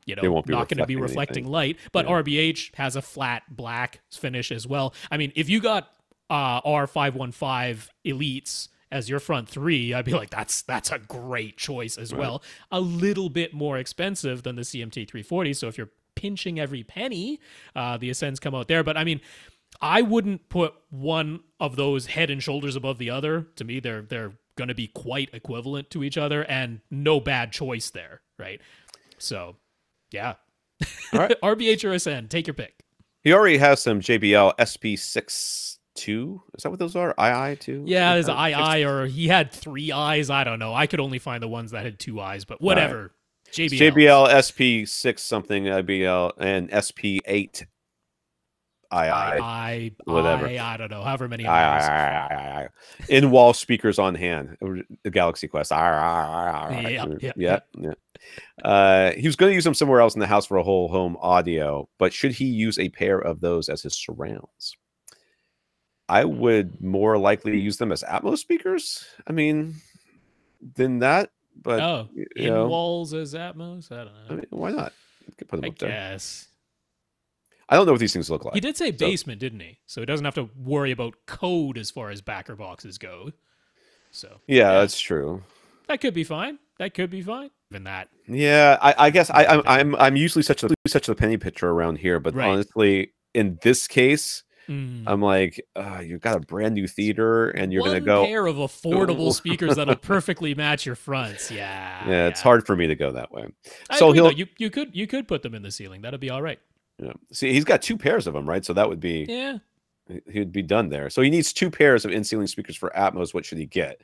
you know, not going to be reflecting light, but yeah. RBH has a flat black finish as well. I mean, if you got R515 Elites as your front three, I'd be like, that's a great choice as well. A little bit more expensive than the CMT 340. So if you're pinching every penny, the Ascends come out there. But I mean, I wouldn't put one of those head and shoulders above the other. To me, they're going to be quite equivalent to each other, and no bad choice there, right? So. Yeah. All right. RBH or Ascend, take your pick. He already has some JBL SP62. Is that what those are? II2? Yeah, there's an II, or he had 3 eyes. I don't know. I could only find the ones that had 2 eyes, but whatever. Right. JBL SP6 something, IBL, and SP8 whatever. I don't know, however many in-wall speakers on hand, the Galaxy Quest. Yeah. He was going to use them somewhere else in the house for a whole home audio, but should he use a pair of those as his surrounds? I would more likely use them as Atmos speakers. I mean, than that. But in walls as Atmos. I don't know. I mean, why not? You could put them up there. Guess. I don't know what these things look like. He did say basement, didn't he? So he doesn't have to worry about code as far as backer boxes go. So yeah, that's true. That could be fine. Even that. Yeah, I guess I'm usually such a penny pitcher around here, but honestly, in this case, I'm like, you've got a brand new theater, and you're gonna go pair of affordable speakers that'll perfectly match your fronts. Yeah, it's hard for me to go that way. So you could put them in the ceiling. That'd be all right. Yeah. See, he's got 2 pairs of them, right? So that would be he'd be done there. So he needs 2 pairs of in-ceiling speakers for Atmos. What should he get?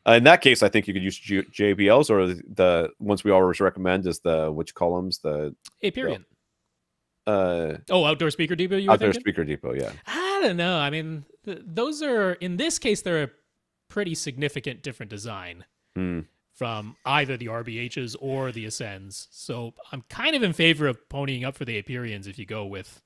In that case, I think you could use JBLs, or the ones we always recommend is which columns? The AVRant. Outdoor Speaker Depot. Outdoor Speaker Depot. Yeah. I don't know. I mean, those are, in this case, they're a pretty significant different design from either the RBHs or the Ascends. So I'm kind of in favor of ponying up for the AVRians if you go with.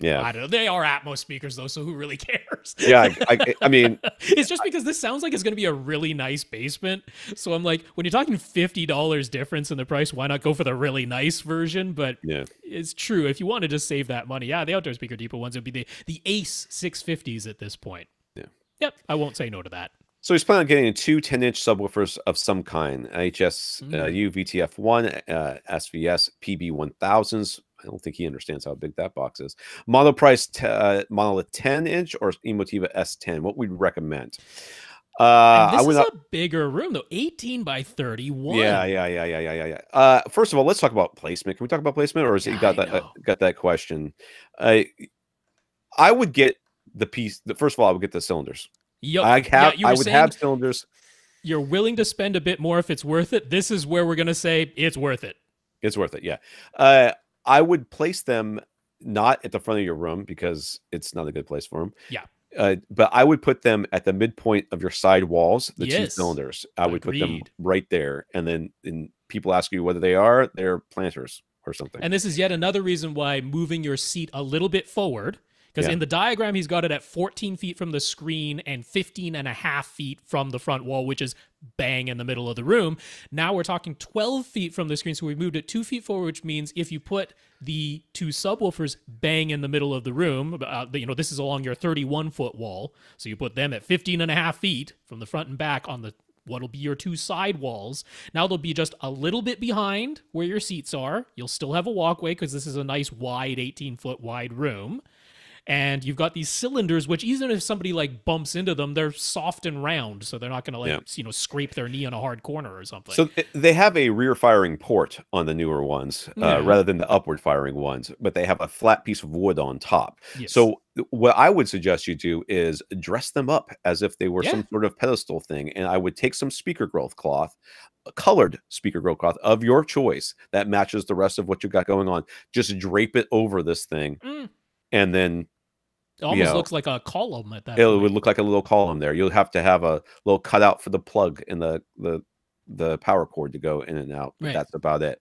Yeah, I don't know. They are Atmos speakers though, so who really cares? Yeah, I mean, it's just because this sounds like it's going to be a really nice basement. So I'm like, when you're talking $50 difference in the price, why not go for the really nice version? But it's true. If you want to just save that money, the Outdoor Speaker Depot ones would be the Ace 650s at this point. Yeah. Yep. I won't say no to that. So he's planning on getting 2 10-inch subwoofers of some kind: IHS VTF1, SVS PB1000s. I don't think he understands how big that box is. Monolith 10-inch or Emotiva S10. What we'd recommend? This is a bigger room though, 18 by 31. Yeah. First of all, let's talk about placement. Can we talk about placement, or has he got that question? I would get the piece. First of all, I would get the cylinders. Yep. I would have cylinders. You're willing to spend a bit more if it's worth it. This is where we're going to say it's worth it. It's worth it, yeah. I would place them not at the front of your room because it's not a good place for them. Yeah. But I would put them at the midpoint of your side walls, the 2 cylinders. I would put them right there. And then people ask you whether they're planters or something. And this is yet another reason why moving your seat a little bit forward. Because in the diagram, he's got it at 14 feet from the screen and 15 and a half feet from the front wall, which is bang in the middle of the room. Now we're talking 12 feet from the screen, so we moved it 2 feet forward, which means if you put the 2 subwoofers bang in the middle of the room, this is along your 31-foot wall, so you put them at 15 and a half feet from the front and back on what'll be your 2 side walls. Now they'll be just a little bit behind where your seats are. You'll still have a walkway because this is a nice wide 18-foot wide room. And you've got these cylinders, which even if somebody bumps into them, they're soft and round, so they're not going to scrape their knee on a hard corner or something. So they have a rear firing port on the newer ones, rather than the upward firing ones, but they have a flat piece of wood on top. Yes. So what I would suggest you do is dress them up as if they were some sort of pedestal thing, and I would take some speaker growth cloth, a colored speaker growth cloth of your choice that matches the rest of what you got going on. Just drape it over this thing. And then it almost looks like a column at that point. It would look like a little column there. You'll have to have a little cutout for the plug and the power cord to go in and out. But that's about it.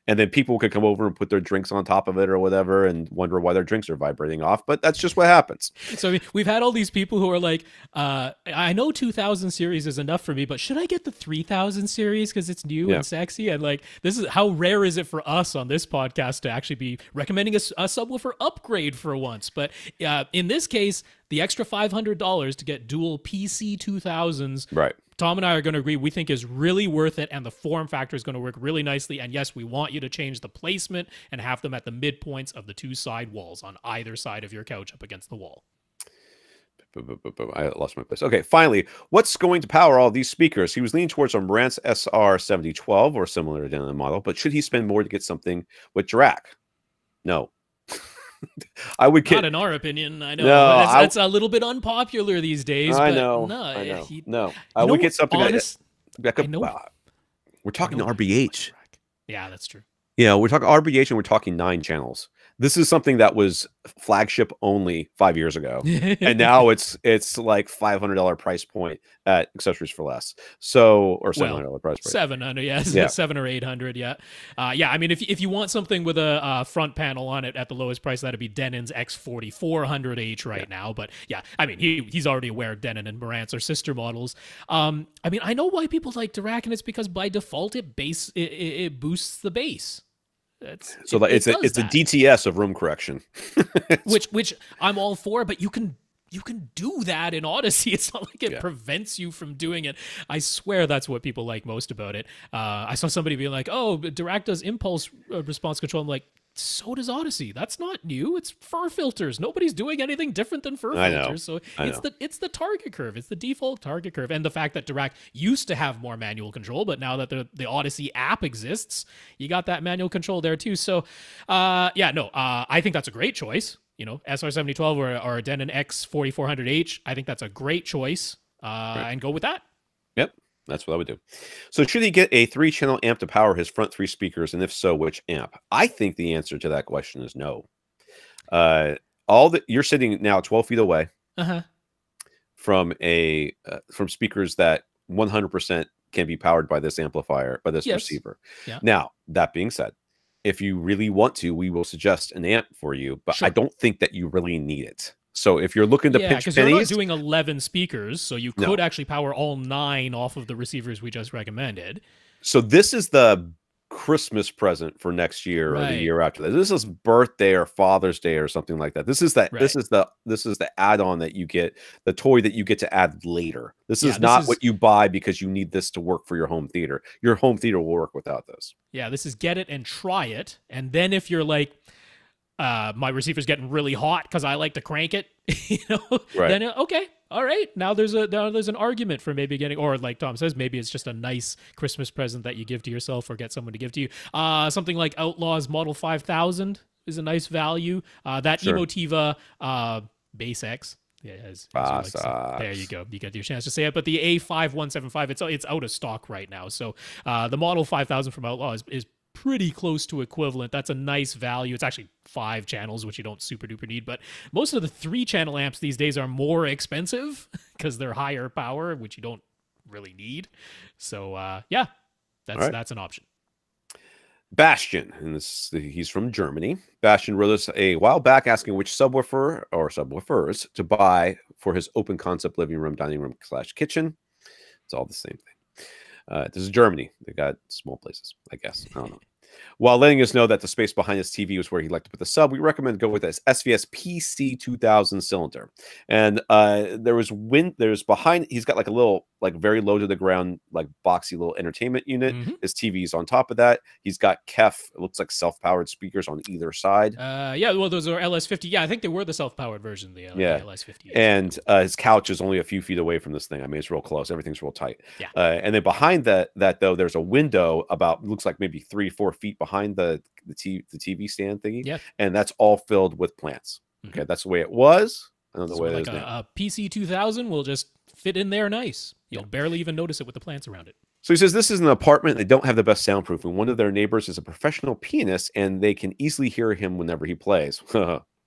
And then people could come over and put their drinks on top of it or whatever and wonder why their drinks are vibrating off. But that's just what happens. So we've had all these people who are like, I know 2000 series is enough for me, but should I get the 3000 series because it's new and sexy? And this is how rare is it for us on this podcast to actually be recommending a subwoofer upgrade for once. But in this case, the extra $500 to get dual PC 2000s. Right. Tom and I are going to agree we think is really worth it, and the form factor is going to work really nicely. And yes, we want you to change the placement and have them at the midpoints of the 2 side walls on either side of your couch up against the wall. I lost my place. Okay, finally, what's going to power all these speakers? He was leaning towards some Rance SR7012 or similar to the model, but should he spend more to get something with DRAC? No. I would not in our opinion. I know that's a little bit unpopular these days. I but know. No, I would get something. We're talking RBH. Yeah, that's true. Yeah, we're talking RBH and we're talking 9 channels. This is something that was flagship only 5 years ago, and now it's like $500 price point at Accessories for Less. So, or $700 price point. 700, yes, Yeah. 700 or 800, yeah. Yeah, I mean, if you want something with a front panel on it at the lowest price, that'd be Denon's X4400H right now. But yeah, I mean, he's already aware Denon and Marantz are sister models. I mean, I know why people like Dirac, and it's because by default it boosts the bass. It's a DTS of room correction, which I'm all for, but you can do that in Odyssey. It's not like it prevents you from doing it. I swear that's what people like most about it. I saw somebody being like, "Oh, Dirac does impulse response control." I'm like, so does Odyssey. That's not new. It's fur filters. Nobody's doing anything different than fur filters. So it's the target curve. It's the default target curve. And the fact that Dirac used to have more manual control, but now that the Odyssey app exists, you got that manual control there too. So I think that's a great choice. You know, SR7012 or Denon X4400H. I think that's a great choice. And go with that. Yep. That's what I would do. So should he get a 3-channel amp to power his front 3 speakers? And if so, which amp? I think the answer to that question is no. You're sitting now 12 feet away from speakers that 100% can be powered by this amplifier, by this receiver. Yeah. Now, that being said, if you really want to, we will suggest an amp for you, but I don't think that you really need it. So if you're looking to pinch pennies, you're not doing 11 speakers, so you could actually power all 9 off of the receivers we just recommended. So this is the Christmas present for next year or the year after that. This is birthday or Father's Day or something like that. This is this is the add-on that you get, the toy that you get to add later. This is not what you buy because you need this to work for your home theater. Your home theater will work without this. Yeah, this is get it and try it, and then if you're like, my receiver's getting really hot because I like to crank it, then okay, all right. Now there's an argument for maybe getting, or like Tom says, maybe it's just a nice Christmas present that you give to yourself or get someone to give to you. Something like Outlaw's Model 5000 is a nice value. That Emotiva Bass X. Yeah, there you go. You got your chance to say it. But the A5175, it's out of stock right now. So the Model 5000 from Outlaw is pretty close to equivalent. That's a nice value. It's actually 5 channels, which you don't super duper need, but most of the 3-channel amps these days are more expensive because they're higher power, which you don't really need. So that's an option. Bastian, and he's from Germany. Bastian wrote us a while back asking which subwoofer or subwoofers to buy for his open concept living room, dining room / kitchen. It's all the same thing. This is Germany. They got small places, I guess. I don't know. While letting us know that the space behind his TV was where he'd like to put the sub, we recommend go with this SVS PC2000 cylinder. And there's behind, he's got like a little, like very low to the ground, like boxy little entertainment unit. His TV's on top of that. He's got KEF, it looks like self-powered speakers on either side. Well, those are LS50. Yeah, I think they were the self-powered version, the LS50. And his couch is only a few feet away from this thing. I mean, it's real close. Everything's real tight. Yeah. And then behind that though, there's a window about, looks like maybe 3-4 feet behind the TV stand thingy. Yeah. And that's all filled with plants. Okay, that's the way it was. I don't know the way it is now. A PC2000 will just fit in there nice. You'll barely even notice it with the plants around it. So he says this is an apartment. They don't have the best soundproofing. One of their neighbors is a professional pianist, and they can easily hear him whenever he plays.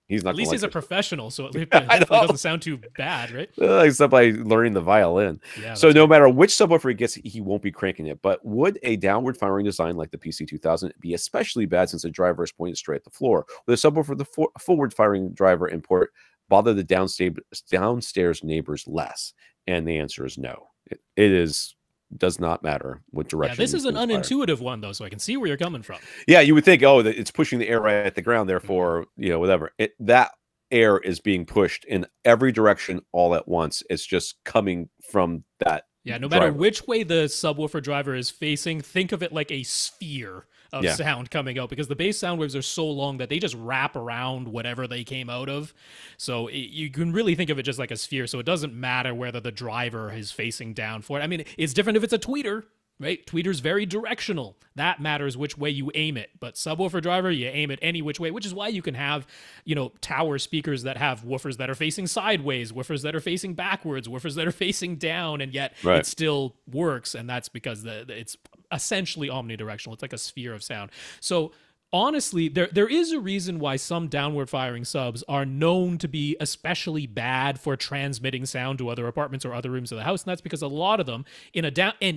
He's not. At least he's a professional, so it doesn't sound too bad, right? Except by learning the violin. Yeah, so no matter which subwoofer he gets, he won't be cranking it. But would a downward firing design like the PC2000 be especially bad since the driver is pointed straight at the floor? With a subwoofer, the forward firing driver and port bother the downstairs neighbors less? And the answer is no. It does not matter what direction. Yeah, this is an unintuitive one though, so I can see where you're coming from. Yeah, you would think, it's pushing the air right at the ground, therefore, whatever. That air is being pushed in every direction all at once. It's just coming from that. Yeah, no matter which way the subwoofer driver is facing, think of it like a sphere of sound coming out, because the bass sound waves are so long that they just wrap around whatever they came out of. So you can really think of it just like a sphere. So it doesn't matter whether the driver is facing down for it. I mean, it's different if it's a tweeter, right? Tweeter's very directional. That matters which way you aim it. But subwoofer driver, you aim it any which way, which is why you can have, tower speakers that have woofers that are facing sideways, woofers that are facing backwards, woofers that are facing down, and yet it still works. And that's because it's essentially omnidirectional. It's like a sphere of sound. So honestly, there is a reason why some downward firing subs are known to be especially bad for transmitting sound to other apartments or other rooms of the house, and that's because a lot of them in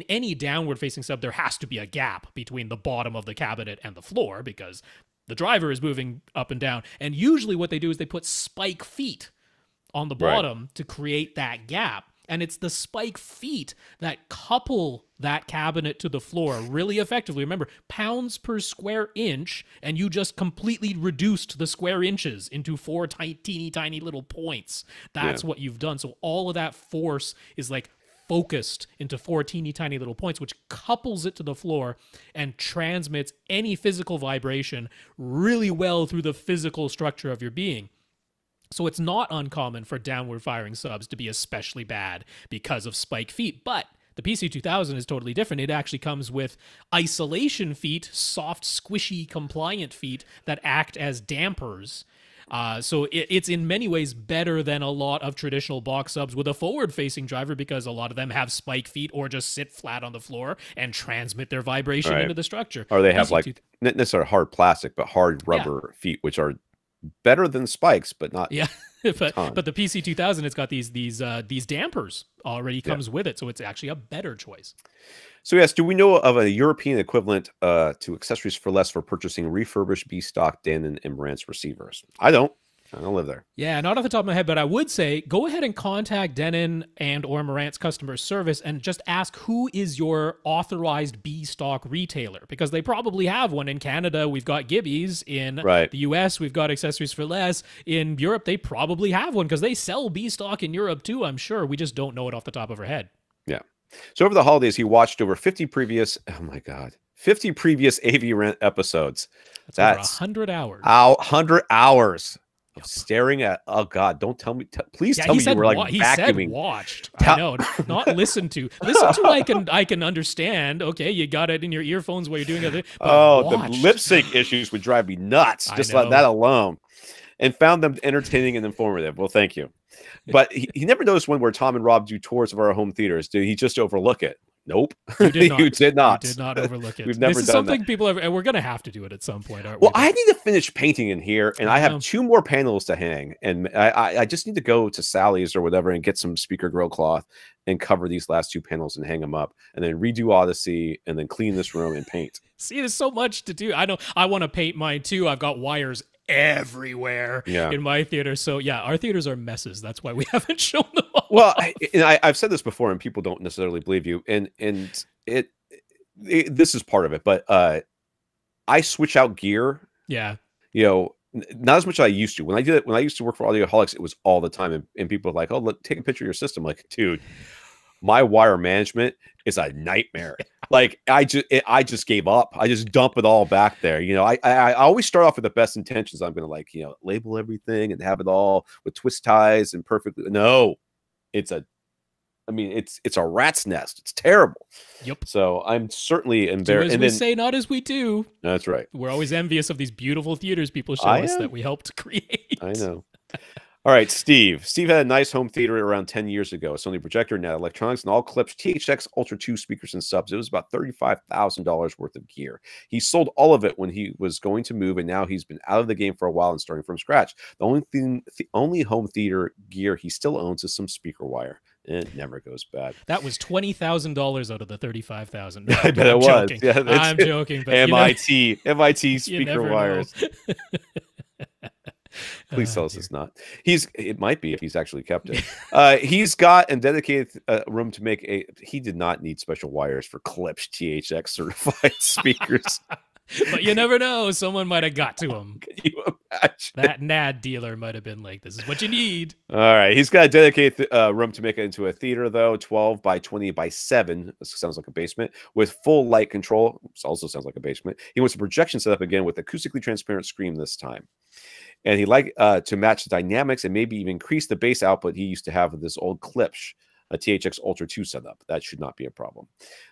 any downward facing sub, there has to be a gap between the bottom of the cabinet and the floor because the driver is moving up and down. And usually what they do is they put spike feet on the bottom to create that gap. And it's the spike feet that couple that cabinet to the floor really effectively. Remember, pounds per square inch, and you just completely reduced the square inches into 4 teeny tiny little points. That's what you've done. So all of that force is like focused into 4 teeny tiny little points, which couples it to the floor and transmits any physical vibration really well through the physical structure of your being. So it's not uncommon for downward firing subs to be especially bad because of spike feet. But the PC2000 is totally different. It actually comes with isolation feet, soft, squishy, compliant feet that act as dampers. So it's in many ways better than a lot of traditional box subs with a forward-facing driver because a lot of them have spike feet or just sit flat on the floor and transmit their vibration into the structure. Or they have like, not necessarily hard plastic, but hard rubber feet, which are better than spikes, but not but the PC2000, it's got these dampers already comes with it, so it's actually a better choice. So yes, do we know of a European equivalent to Accessories for Less for purchasing refurbished B stock Denon and Marantz receivers? I don't live there. Yeah, not off the top of my head, but I would say go ahead and contact Denon and or Marantz customer service and just ask who is your authorized B stock retailer, because they probably have one. In Canada, we've got Gibby's. In the US, we've got Accessories for Less. In Europe, they probably have one because they sell B stock in Europe too, I'm sure. We just don't know it off the top of our head. Yeah. So over the holidays, he watched over 50 previous AV Rant episodes. That's over 100 hours. 100 hours. Staring at, oh God, don't tell me, please tell me you were like he vacuuming. Said watched. I know, not listen to. Listen to, I can understand. Okay, you got it in your earphones while you're doing it. The lip sync issues would drive me nuts. Just let that alone. And found them entertaining and informative. Well, thank you. But he never noticed one where Tom and Rob do tours of our home theaters. Did he just overlook it? Nope. You did not. You did not. You did not overlook it. We've never this is done something that. People and we're going to have to do it at some point, aren't we? Well, I need to finish painting in here, and I have 2 more panels to hang, and I just need to go to Sally's or whatever and get some speaker grill cloth and cover these last 2 panels and hang them up, and then redo Odyssey, and then clean this room and paint. See, there's so much to do. I know I want to paint mine too. I've got wires everywhere in my theater. So yeah, our theaters are messes. That's why we haven't shown them all. Well, I've said this before, and people don't necessarily believe you, and this is part of it, but I switch out gear. Yeah. Not as much as I used to. When I used to work for Audioholics, it was all the time, and people are like, "Oh, look, take a picture of your system." I'm like, dude, my wire management is a nightmare. Like I just gave up. I just dump it all back there. I always start off with the best intentions. I'm going to label everything and have it all with twist ties and perfectly. No, it's a rat's nest. It's terrible. Yep. So I'm certainly embarrassed. Do as we say, not as we do. That's right. We're always envious of these beautiful theaters people show us that we helped create. I know. All right, Steve. Steve had a nice home theater around 10 years ago. A Sony projector, net electronics, and all clips, THX Ultra 2 speakers and subs. It was about $35,000 worth of gear. He sold all of it when he was going to move, and now he's been out of the game for a while and starting from scratch. The only home theater gear he still owns is some speaker wire. It never goes bad. That was $20,000 out of the $35,000. I bet it was. Yeah, I'm joking. But MIT speaker wires. Please tell us it's not. It might be if he's actually kept it. He's got a dedicated room to make he did not need special wires for Klipsch THX certified speakers. But you never know. Someone might have got to him. Can you imagine? That NAD dealer might have been like, this is what you need. All right. He's got a dedicated room to make it into a theater, though. 12 by 20 by 7. This sounds like a basement. With full light control. This also sounds like a basement. He wants a projection set up again with acoustically transparent screen this time. And he'd like to match the dynamics and maybe even increase the bass output he used to have with this old Klipsch, a THX Ultra 2 setup. That should not be a problem.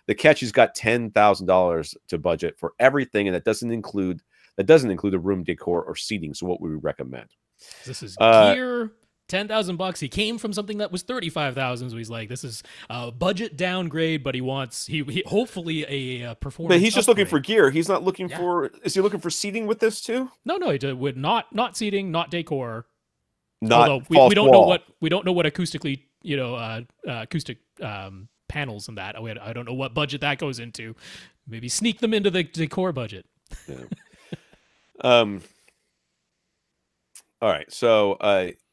The catch, he's got $10,000 to budget for everything, and that doesn't include the room decor or seating. So what would we recommend? This is gear, $10,000. He came from something that was 35,000. So he's like, this is a budget downgrade, but he wants he hopefully a performance. But he's just looking for upgrade. gear. He's not looking for. Is he looking for seating with this too? No, he did, would not seating, not decor. Not Although false we don't wall. know what acoustically, acoustic panels and that. I don't know what budget that goes into. Maybe sneak them into the decor budget. Yeah. All right, so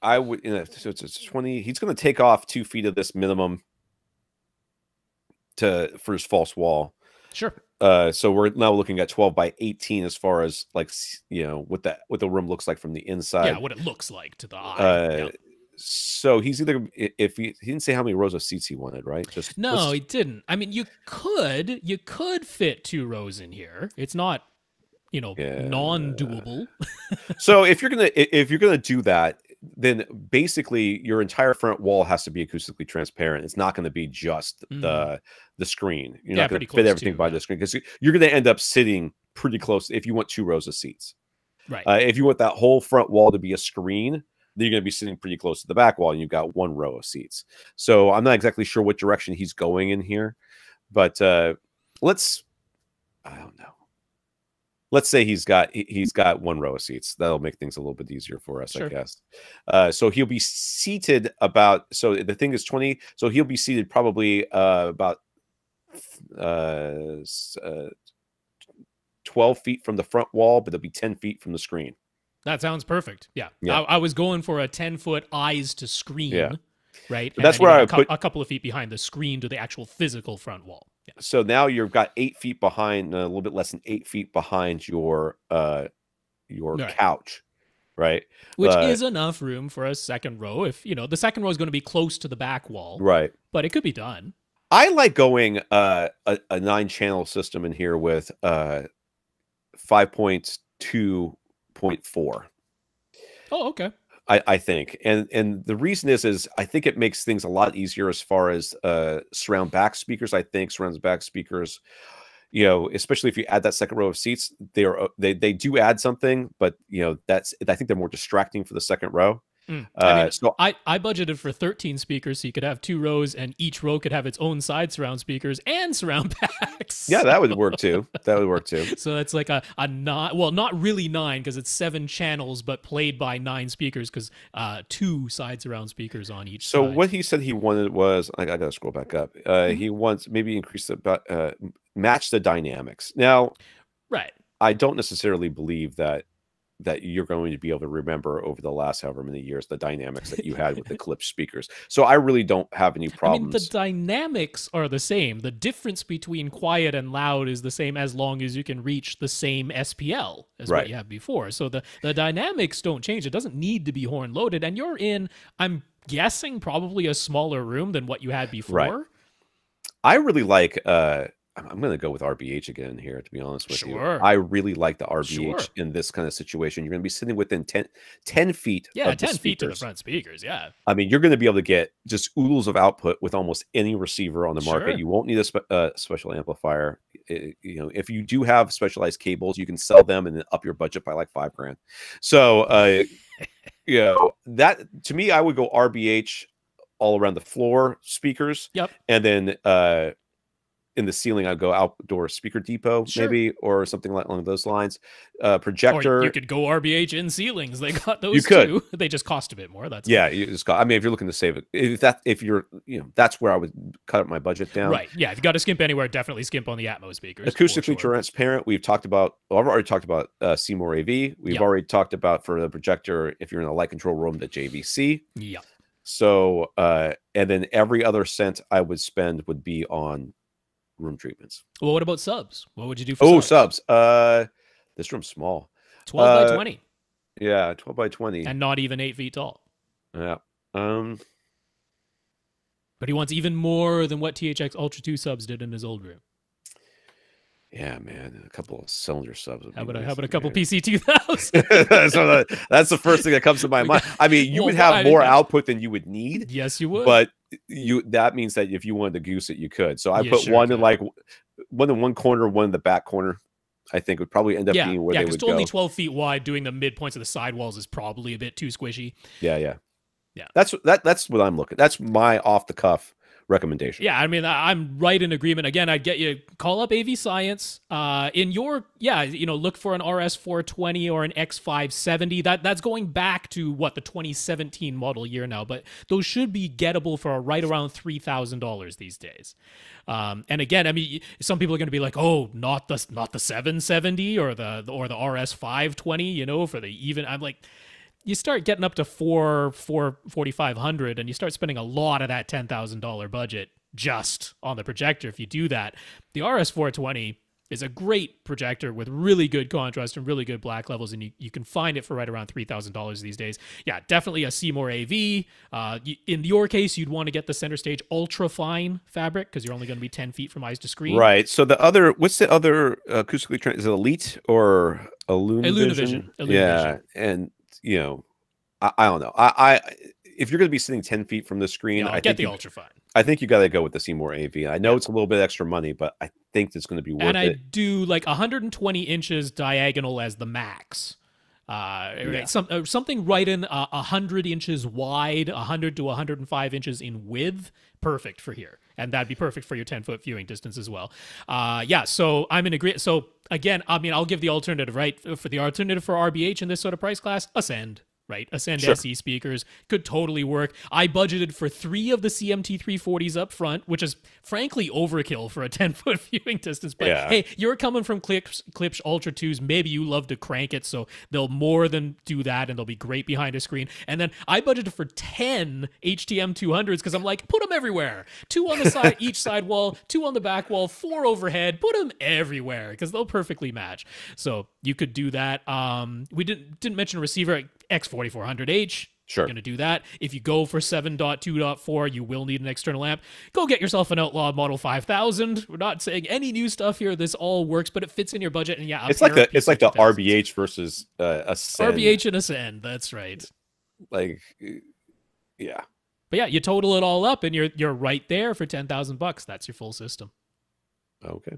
I would. So it's 20. He's going to take off 2 feet of this minimum for his false wall. Sure. So we're now looking at 12 by 18 as far as like what the room looks like from the inside. Yeah, what it looks like to the eye. So he's either if he didn't say how many rows of seats he wanted, right? No, he didn't. I mean, you could fit 2 rows in here. It's not, non-doable. So if you're gonna do that, then basically your entire front wall has to be acoustically transparent. It's not going to be just the screen. You're not going to fit everything by the screen because you're going to end up sitting pretty close if you want 2 rows of seats. Right. If you want that whole front wall to be a screen, then you're going to be sitting pretty close to the back wall, and you've got 1 row of seats. So I'm not exactly sure what direction he's going in here, but I don't know. Let's say he's got 1 row of seats. That'll make things a little bit easier for us, sure. I guess. So he'll be seated about. So the thing is 20. So he'll be seated probably about 12 feet from the front wall, but it'll be 10 feet from the screen. That sounds perfect. Yeah. I was going for a 10-foot eyes to screen. Yeah. Right. That's where I put a couple of feet behind the screen to the actual physical front wall. Yeah. So now you've got 8 feet behind, a little bit less than 8 feet behind your couch, right? Which is enough room for a second row. If the second row is going to be close to the back wall, right? But it could be done. I like going a 9-channel system in here with 5.2.4. Oh, okay. I think, and the reason is I think it makes things a lot easier as far as surround back speakers. I think surround back speakers, especially if you add that second row of seats, they do add something, but I think they're more distracting for the second row. I budgeted for 13 speakers, so you could have 2 rows, and each row could have its own side surround speakers and surround backs. Yeah, that would work too. So it's like a not really 9 because it's 7 channels, but played by 9 speakers because 2 side surround speakers on each. So side. what he said he wanted was I gotta scroll back up. He wants maybe increase the match the dynamics. Now, right? I don't necessarily believe that you're going to be able to remember over the last however many years the dynamics that you had with the clip speakers. So I really don't have any problems. I mean, the dynamics are the same. The difference between quiet and loud is the same as long as you can reach the same SPL as what you had before. So the dynamics don't change. It doesn't need to be horn loaded. And you're in, I'm guessing, probably a smaller room than what you had before. Right. I really like I'm going to go with RBH again here, to be honest with you. I really like the RBH in this kind of situation. You're going to be sitting within 10 feet. Yeah, 10 feet to the front speakers. Yeah. I mean, you're going to be able to get just oodles of output with almost any receiver on the market. You won't need a special amplifier. If you do have specialized cables, you can sell them and then up your budget by like $5,000. So, that to me, I would go RBH all around the floor speakers. Yep. And then, in the ceiling, I'd go outdoor speaker depot, maybe, or something along those lines. Projector. Or you could go RBH in ceilings. They got those you could. too. They just cost a bit more. That's you just got. I mean, if you're looking to save it, if you're, that's where I would cut my budget down. Right. Yeah. If you got to skimp anywhere, definitely skimp on the Atmos speakers. Acoustically transparent. I've already talked about Seymour AV. We've already talked about for the projector. If you're in a light control room, the JVC. Yeah. So, and then every other cent I would spend would be on room treatments. Well, what about subs? What would you do for subs? This room's small. 12 by 20. Yeah, 12 by 20. And not even 8 feet tall. Yeah. But he wants even more than what THX Ultra 2 subs did in his old room. Yeah, man. A couple of cylinder subs. How about a couple PC 2000? So that's the first thing that comes to my mind. I mean, you would have more output than you would need. Yes, you would. But that means that if you wanted to goose it, you could. So I put one in one corner, one in the back corner. I think would probably end up being where they would go. Only 12 feet wide, doing the midpoints of the sidewalls is probably a bit too squishy. Yeah. Yeah. That's what I'm looking. That's my off the cuff recommendation. Yeah, I mean, I'm right in agreement. Again, I'd get you call up AV Science. In your look for an RS420 or an X570. That's going back to what, the 2017 model year now, but those should be gettable for right around $3,000 these days. And again, I mean, some people are going to be like, oh, not the 770 or the RS520, for the even. I'm like, you start getting up to 4,500 and you start spending a lot of that $10,000 budget just on the projector. If you do that, the RS420 is a great projector with really good contrast and really good black levels, and you can find it for right around $3,000 these days. Yeah, definitely a Seymour AV. In your case, you'd want to get the center stage ultra fine fabric because you're only going to be 10 feet from eyes to screen. Right. So what's the other acoustically trained? Is it Elite or Illunavision? Yeah, and I don't know. If you're going to be sitting 10 feet from the screen, I get the ultra fine. I think you got to go with the Seymour AV. I know it's a little bit extra money, but I think it's going to be worth it. And I do like 120 inches diagonal as the max. Something right in 100 inches wide, 100 to 105 inches in width. Perfect for here. And that'd be perfect for your 10-foot viewing distance as well. So I'm in agreement. So again, I mean, I'll give the alternative, right? For the alternative for RBH in this sort of price class, Ascend. Right, Ascend Sure. SE speakers could totally work. I budgeted for 3 of the CMT 340s up front, which is frankly overkill for a 10-foot viewing distance. But hey, you're coming from Klipsch Ultra 2s. Maybe you love to crank it, so they'll more than do that, and they'll be great behind a screen. And then I budgeted for 10 HTM 200s because I'm like, put them everywhere. 2 on the side, each side wall, 2 on the back wall, 4 overhead. Put them everywhere because they'll perfectly match. So you could do that. We didn't mention a receiver. X4400H. Sure. You're going to do that. If you go for 7.2.4, you will need an external amp. Go get yourself an Outlaw Model 5000. We're not saying any new stuff here. This all works, but it fits in your budget. And yeah, it's like the RBH versus Ascend. RBH and Ascend. That's right. Like, yeah. But yeah, you total it all up, and you're right there for $10,000. That's your full system. Okay.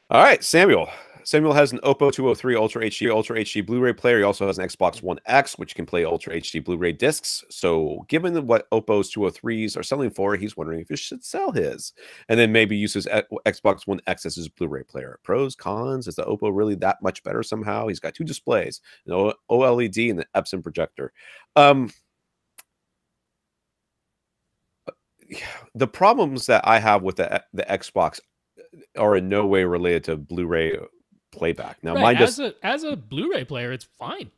All right, Samuel. Samuel has an Oppo 203 Ultra HD Blu-ray player. He also has an Xbox One X, which can play Ultra HD Blu-ray discs. So given what Oppo's 203s are selling for, he's wondering if he should sell his. And then maybe use his Xbox One X as his Blu-ray player. Pros, cons, is the Oppo really that much better somehow? He's got 2 displays, an OLED and an Epson projector. The problems that I have with the Xbox are in no way related to Blu-ray playback. Now, mine just as a Blu-ray player, it's fine.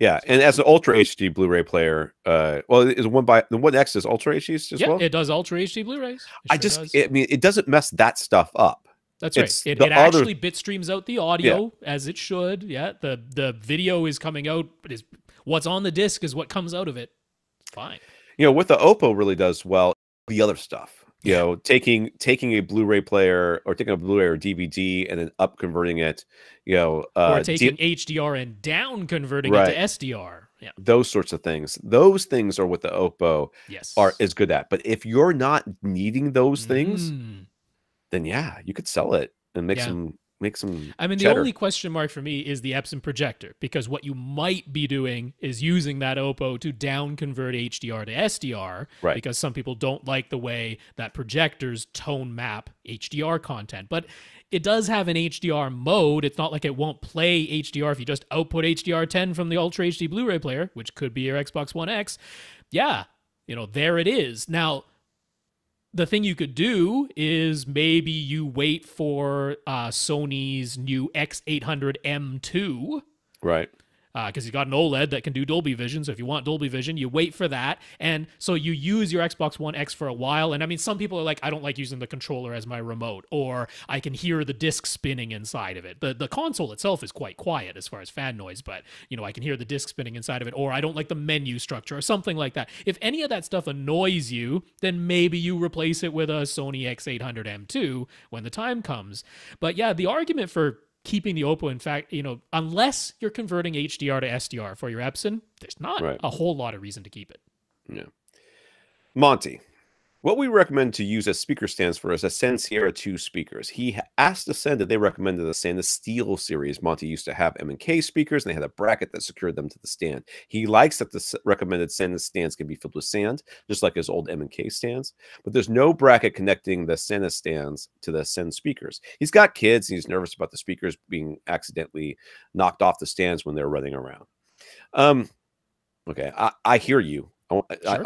Yeah, and as an Ultra HD Blu-ray player, the One X is Ultra HD as well. It does Ultra HD Blu-rays. It doesn't mess that stuff up. That's right. It actually bit streams out the audio as it should. Yeah, the video is coming out, but what's on the disc is what comes out of it. It's fine. What the Oppo really does well, the other stuff. Taking a Blu-ray player or taking a Blu-ray or DVD and then up converting it, or taking HDR and down converting it to SDR. Yeah, those sorts of things. Those things are what the Oppo is good at. But if you're not needing those things, then you could sell it and make some. I mean, the only question mark for me is the Epson projector, because what you might be doing is using that Oppo to down convert HDR to SDR, right? Because some people don't like the way that projectors tone map HDR content, but it does have an HDR mode. It's not like it won't play HDR if you just output HDR10 from the Ultra HD Blu-ray player, which could be your Xbox One X. Yeah, there it is. Now, the thing you could do is maybe you wait for Sony's new X800M2. Right. Because you got an OLED that can do Dolby Vision. So if you want Dolby Vision, you wait for that. And so you use your Xbox One X for a while. And I mean, some people are like, I don't like using the controller as my remote, or I can hear the disc spinning inside of it. The console itself is quite quiet as far as fan noise, but I can hear the disc spinning inside of it, or I don't like the menu structure or something like that. If any of that stuff annoys you, then maybe you replace it with a Sony X800M2 when the time comes. But yeah, the argument for keeping the Oppo, in fact, unless you're converting HDR to SDR for your Epson, there's not a whole lot of reason to keep it. Yeah. Monty, What we recommend to use as speaker stands for is Ascend Sierra 2 speakers. He asked Ascend that they recommended the stand, the Steel series. Monty used to have M&K speakers, and they had a bracket that secured them to the stand. He likes that the recommended Sand stands can be filled with sand, just like his old M&K stands. But there's no bracket connecting the Sand stands to the Ascend speakers. He's got kids, and he's nervous about the speakers being accidentally knocked off the stands when they're running around. Okay, I hear you. I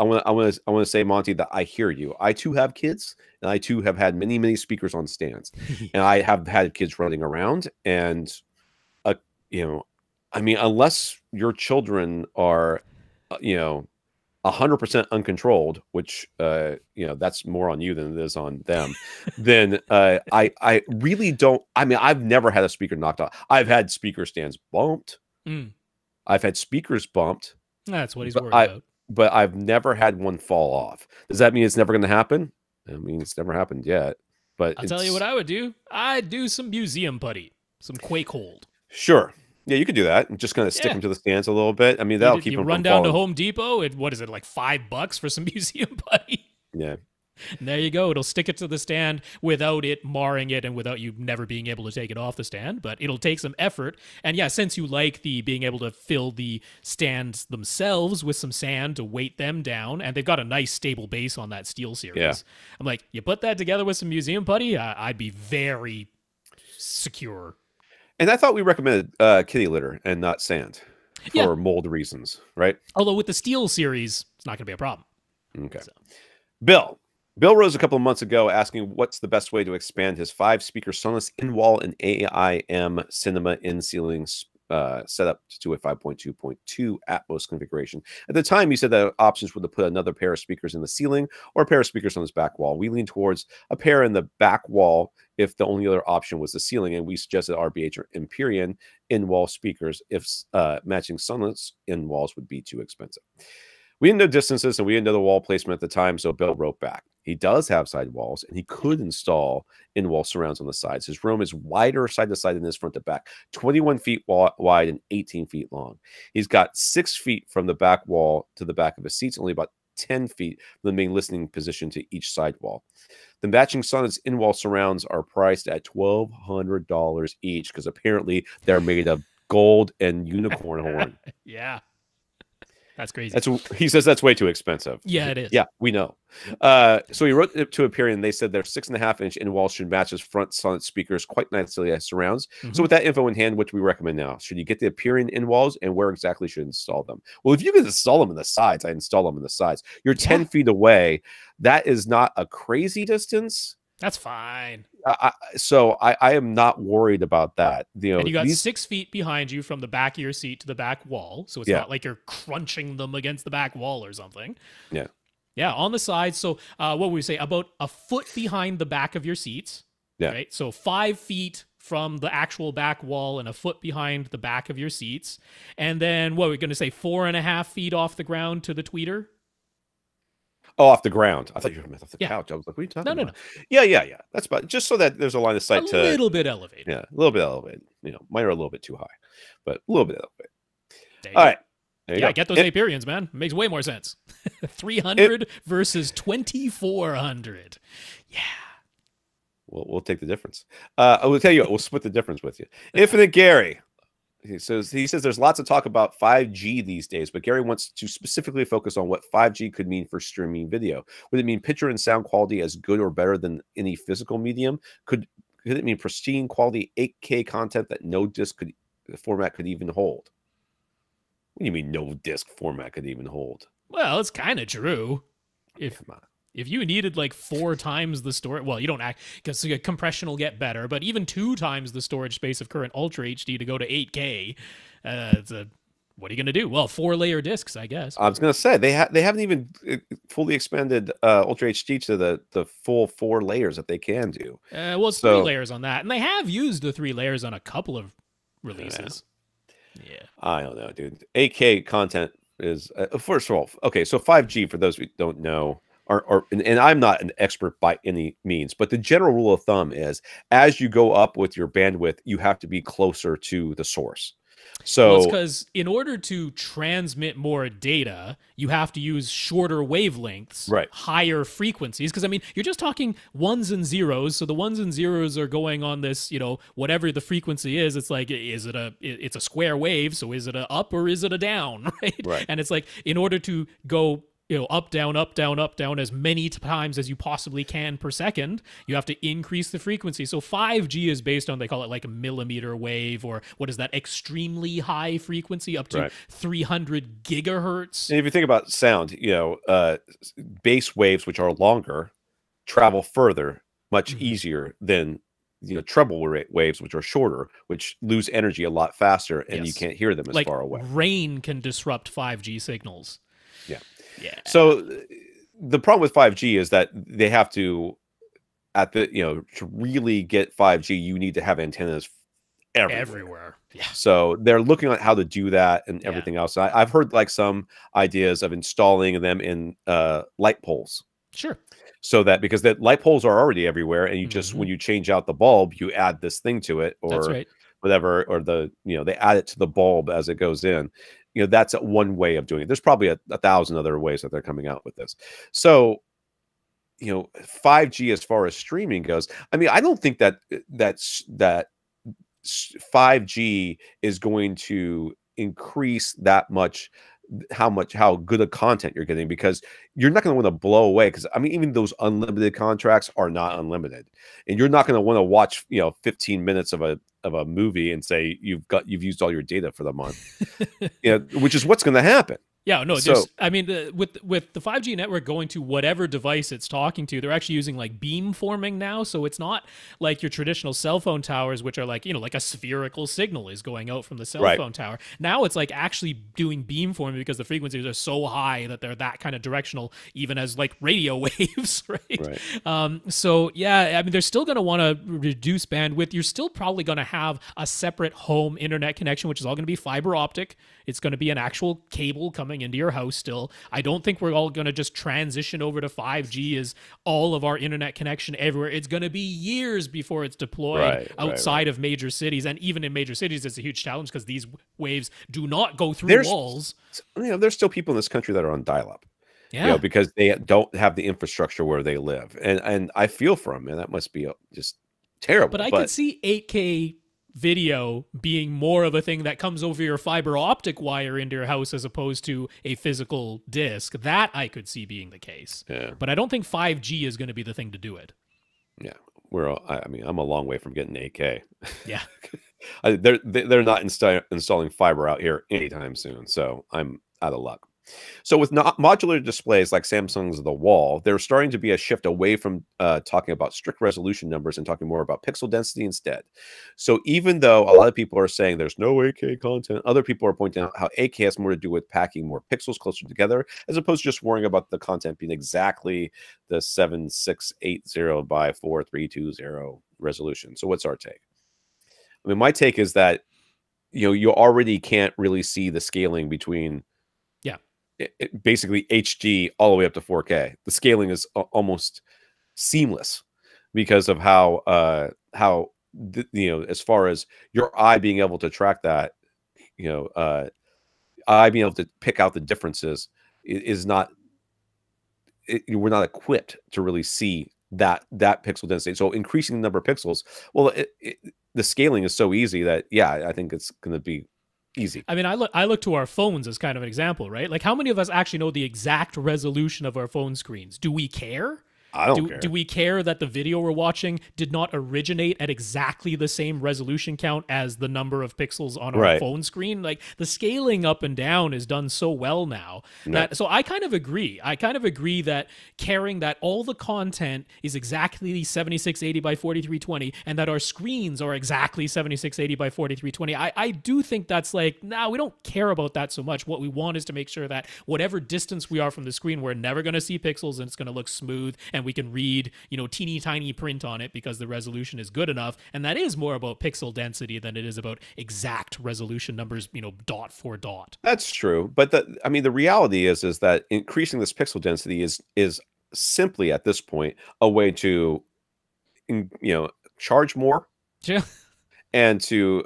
want to say, Monty, that I hear you. I too have kids, and I too have had many speakers on stands, and I have had kids running around. And you know, I mean, unless your children are, 100% uncontrolled, which that's more on you than it is on them, then I really don't. I mean, I've never had a speaker knocked off. I've had speaker stands bumped. I've had speakers bumped. That's what he's worried about. But I've never had one fall off. Does that mean it's never going to happen? I mean, it's never happened yet. But I'll tell you what I would do. I'd do some museum putty, some quake hold. Sure. Yeah, you could do that and just kind of stick them to the stands a little bit. I mean, that'll keep them from falling. You run down to Home Depot. What is it, like $5 for some museum putty? Yeah. And there you go. It'll stick it to the stand without it marring it and without you never being able to take it off the stand. But it'll take some effort. And yeah, since you like the being able to fill the stands themselves with some sand to weight them down, and they've got a nice stable base on that Steel series. Yeah. I'm like, you put that together with some museum putty, I'd be very secure. And I thought we recommended kitty litter and not sand for mold reasons, right? Although with the Steel series, it's not going to be a problem. Okay. So. Bill rose a couple of months ago asking what's the best way to expand his 5-speaker Sonos in-wall and AIM cinema in-ceiling setup to a 5.2.2 Atmos configuration. At the time, he said that options were to put another pair of speakers in the ceiling or a pair of speakers on his back wall. We leaned towards a pair in the back wall if the only other option was the ceiling, and we suggested RBH or Empyrean in-wall speakers if matching Sonos in-walls would be too expensive. We didn't know distances, and we didn't know the wall placement at the time, so Bill wrote back. He does have side walls, and he could install in-wall surrounds on the sides. His room is wider side to side than his front to back, 21 feet wide and 18 feet long. He's got 6 feet from the back wall to the back of his seats, only about 10 feet from the main listening position to each side wall. The matching Sonos in-wall surrounds are priced at $1,200 each because apparently they're made of gold and unicorn horn. Yeah. That's crazy. He says that's way too expensive. Yeah, it is. Yeah, we know. So he wrote it to Empyrean. They said their 6.5-inch in-wall should match his front Sonos speakers quite nicely as surrounds. So with that info in hand, what do we recommend now? Should you get the Empyrean in-walls, and where exactly should you install them? Well, if you can install them in the sides, I install them in the sides. You're 10 feet away. That is not a crazy distance. That's fine. So I am not worried about that. And you got 6 feet behind you from the back of your seat to the back wall. So it's not like you're crunching them against the back wall or something. Yeah. Yeah, on the sides. So what would we say? About a foot behind the back of your seats. Yeah. Right? So 5 feet from the actual back wall and a foot behind the back of your seats. And then what are we going to say? 4.5 feet off the ground to the tweeter? Oh, off the ground. I thought you were off the couch. I was like, what are you talking about? No. Yeah. That's about just so that there's a line of sight a little bit elevated. Yeah, a little bit elevated. Mine are a little bit too high, but a little bit elevated. All right. Yeah, get those Aperions, man. It makes way more sense. 300 versus 2,400. Yeah. We'll take the difference. I will tell you what, we'll split the difference with you. Infinite Gary. He says there's lots of talk about 5G these days, but Gary wants to specifically focus on what 5G could mean for streaming video. Would it mean picture and sound quality as good or better than any physical medium? Could it mean pristine quality 8K content that no disc format could even hold? What do you mean no disc format could even hold? Well, it's kind of true. If you needed like 4 times the storage, well, you don't act because compression will get better, but even 2 times the storage space of current Ultra HD to go to 8K, what are you going to do? Well, 4-layer discs, I guess. I was going to say they haven't even fully expanded Ultra HD to the full 4 layers that they can do. Well, it's 3 layers on that, and they have used the 3 layers on a couple of releases. Yeah. I don't know, dude. 8K content is first of all, okay. So 5G, for those who don't know. And I'm not an expert by any means, but the general rule of thumb is as you go up with your bandwidth, you have to be closer to the source. Well, it's So because in order to transmit more data, you have to use shorter wavelengths, right, higher frequencies. Because I mean, you're just talking ones and zeros. So the ones and zeros are going on this, whatever the frequency is. It's like, it's a square wave. So is it a up or is it a down, right? right. And it's like, in order to go up, down, up, down, up, down as many times as you possibly can per second, you have to increase the frequency. So 5G is based on, they call it like a millimeter wave, or what is that, extremely high frequency, up to Right. 300 gigahertz. And if you think about sound, bass waves, which are longer, travel further, much easier than treble waves, which are shorter, which lose energy a lot faster, and you Yes. can't hear them as Like far away. rain can disrupt 5G signals. Yeah. Yeah. So the problem with 5G is that they have to, to really get 5G, you need to have antennas everywhere. Yeah. So they're looking at how to do that and everything else. I've heard like some ideas of installing them in light poles. Sure. So that, because the light poles are already everywhere, and you just, when you change out the bulb, you add this thing to it, or That's right. whatever, or they add it to the bulb as it goes in. That's one way of doing it. There's probably a 1,000 other ways that they're coming out with this. So 5G, as far as streaming goes, I mean, I don't think that 5G is going to increase that much how good a content you're getting, because you're not going to want to blow away, because I mean, even those unlimited contracts are not unlimited, and you're not going to want to watch 15 minutes of a movie and say you've used all your data for the month. Which is what's going to happen. Yeah, no, I mean, with the 5G network going to whatever device it's talking to, they're actually using like beamforming now. So it's not like your traditional cell phone towers, which are like, like a spherical signal is going out from the cell phone tower. Now it's like actually doing beamforming, because the frequencies are so high that they're that kind of directional, even as like radio waves, right? So yeah, I mean, they're still going to want to reduce bandwidth. You're still probably going to have a separate home internet connection, which is all going to be fiber optic. It's going to be an actual cable coming into your house still. I don't think we're all going to just transition over to 5G as all of our internet connection everywhere. It's going to be years before it's deployed outside of major cities. And even in major cities, it's a huge challenge, because these waves do not go through walls. There's still people in this country that are on dial-up. Yeah. Because they don't have the infrastructure where they live. And I feel for them, and that must be just terrible. But I could see 8K video being more of a thing that comes over your fiber optic wire into your house, as opposed to a physical disc. That I could see being the case. Yeah. But I don't think 5G is going to be the thing to do it. Yeah. I'm a long way from getting 8K. Yeah. They're not installing fiber out here anytime soon, so I'm out of luck. So with modular displays like Samsung's The Wall, there's starting to be a shift away from talking about strict resolution numbers and talking more about pixel density instead. So even though a lot of people are saying there's no 8K content, other people are pointing out how 8K has more to do with packing more pixels closer together, as opposed to just worrying about the content being exactly the 7680 by 4320 resolution. So what's our take? I mean, my take is that you already can't really see the scaling between basically HD all the way up to 4K. The scaling is almost seamless, because of how as far as your eye being able to track that, eye being able to pick out the differences is not. We're not equipped to really see that pixel density. So increasing the number of pixels, well, the scaling is so easy that I think it's going to be easy. I mean, I look to our phones as kind of an example, right? Like, how many of us actually know the exact resolution of our phone screens? Do we care? I don't care. Do we care that the video we're watching did not originate at exactly the same resolution count as the number of pixels on our phone screen? Like, the scaling up and down is done so well now. So I kind of agree. I kind of agree that caring that all the content is exactly 7680 by 4320, and that our screens are exactly 7680 by 4320. I do think that's like, we don't care about that so much. What we want is to make sure that whatever distance we are from the screen, we're never going to see pixels, and it's going to look smooth, and we can read, teeny tiny print on it, because the resolution is good enough. And that is more about pixel density than it is about exact resolution numbers, dot for dot. That's true. But the reality is that increasing this pixel density is simply at this point a way to, charge more. Yeah. and to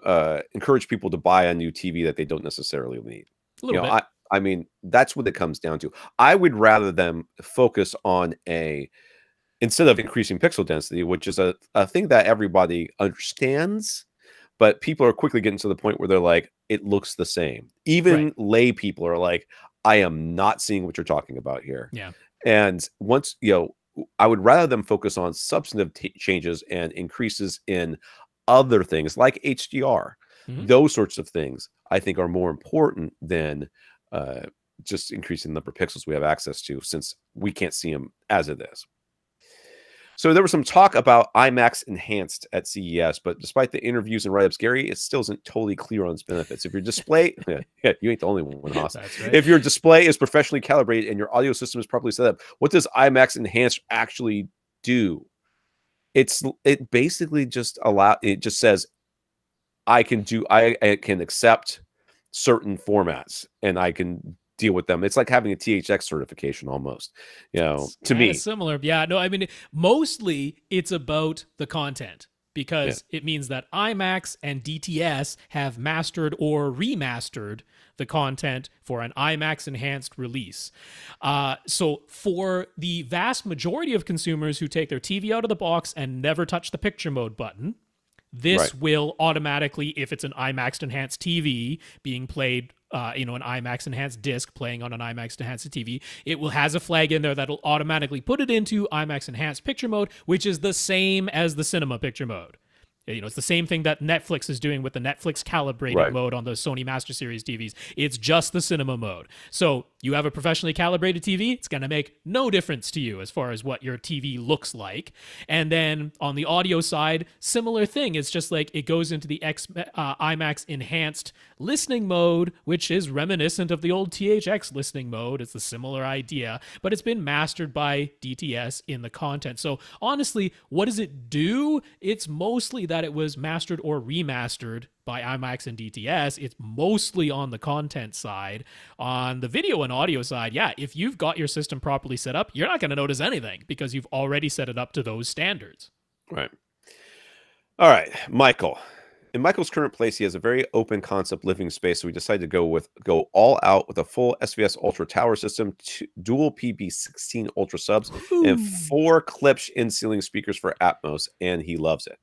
encourage people to buy a new TV that they don't necessarily need. A little bit. I mean, that's what it comes down to. I would rather them focus on instead of increasing pixel density, which is a thing that everybody understands, but people are quickly getting to the point where they're like, it looks the same. Even lay people are like, I am not seeing what you're talking about here. Yeah. And once, I would rather them focus on substantive changes and increases in other things like HDR. Those sorts of things I think are more important than just increasing the number of pixels we have access to, since we can't see them as it is. So there was some talk about IMAX Enhanced at CES, but despite the interviews and write-ups, Gary, it still isn't totally clear on its benefits. If your display, you ain't the only one, Haas. That's right. If your display is professionally calibrated and your audio system is properly set up, what does IMAX Enhanced actually do? It basically just says I can accept certain formats and I can deal with them. It's like having a THX certification almost, to me. Similar. Yeah, no, I mean, mostly it's about the content, because it means that IMAX and DTS have mastered or remastered the content for an IMAX enhanced release. So for the vast majority of consumers who take their TV out of the box and never touch the picture mode button, this will automatically, if it's an IMAX enhanced TV being played, an IMAX enhanced disc playing on an IMAX enhanced TV, it has a flag in there that'll automatically put it into IMAX enhanced picture mode, which is the same as the cinema picture mode. It's the same thing that Netflix is doing with the Netflix calibrated mode on those Sony Master Series TVs. It's just the cinema mode. So you have a professionally calibrated TV, it's going to make no difference to you as far as what your TV looks like. And then on the audio side, similar thing. It's just like it goes into the IMAX enhanced listening mode, which is reminiscent of the old THX listening mode. It's a similar idea, but it's been mastered by DTS in the content. So honestly, what does it do? It's mostly that it was mastered or remastered by IMAX and DTS. It's mostly on the content side. On the video and audio side, if you've got your system properly set up, you're not going to notice anything because you've already set it up to those standards. Right. All right, Michael. In Michael's current place, he has a very open concept living space, so we decided to go all out with a full SVS Ultra tower system, dual PB16 Ultra subs, and 4 Klipsch in-ceiling speakers for Atmos, and he loves it.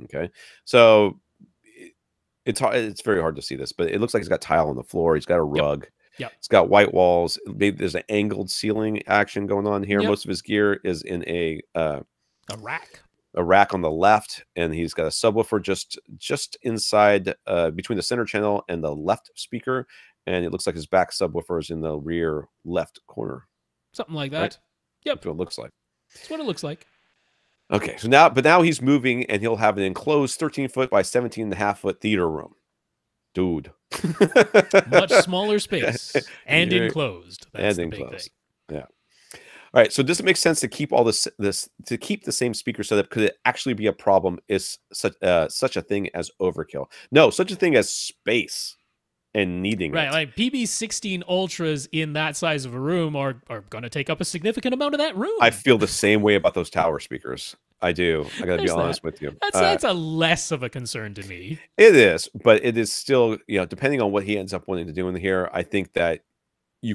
Okay, so it's very hard to see this, but it looks like he's got tile on the floor. He's got a rug. Yep. It's got white walls. Maybe there's an angled ceiling action going on here. Most of his gear is in a rack on the left, and he's got a subwoofer just inside between the center channel and the left speaker, and it looks like his back subwoofer is in the rear left corner. Something like that. Right? Yep. That's what it looks like. That's what it looks like. Okay, so now he's moving, and he'll have an enclosed 13-foot by 17.5-foot theater room. Dude. Much smaller space and enclosed. That's the big thing. Yeah. All right, so does it make sense to keep all this to keep the same speaker setup? Could it actually be a problem? Is such a thing as overkill? No, such a thing as space and needing it. Like PB16 Ultras in that size of a room are going to take up a significant amount of that room. I feel the same way about those tower speakers. I do. I got to be honest with you. That's a less of a concern to me. It is, but it is still, depending on what he ends up wanting to do in here, I think that you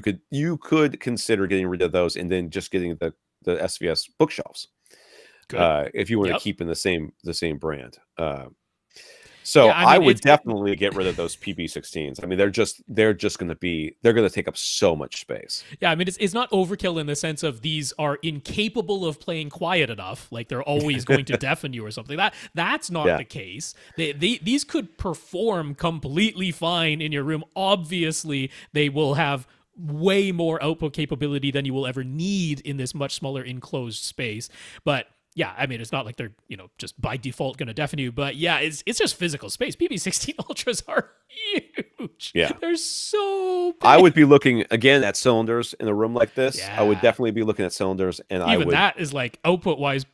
could consider getting rid of those and then just getting the SVS bookshelves. If you want to keep in the same brand. I would definitely get rid of those PB16s. I mean, they're going to take up so much space. Yeah, I mean, it's not overkill in the sense of these are incapable of playing quiet enough, like they're always going to deafen you or something. That's not the case. These could perform completely fine in your room. Obviously, they will have way more output capability than you will ever need in this much smaller enclosed space. But yeah, I mean, it's not like they're, just by default going to deafen you. But yeah, it's just physical space. PB16 Ultras are huge. Yeah. They're so big. I would be looking, again, at cylinders in a room like this. Yeah. I would definitely be looking at cylinders. And even that is like output-wise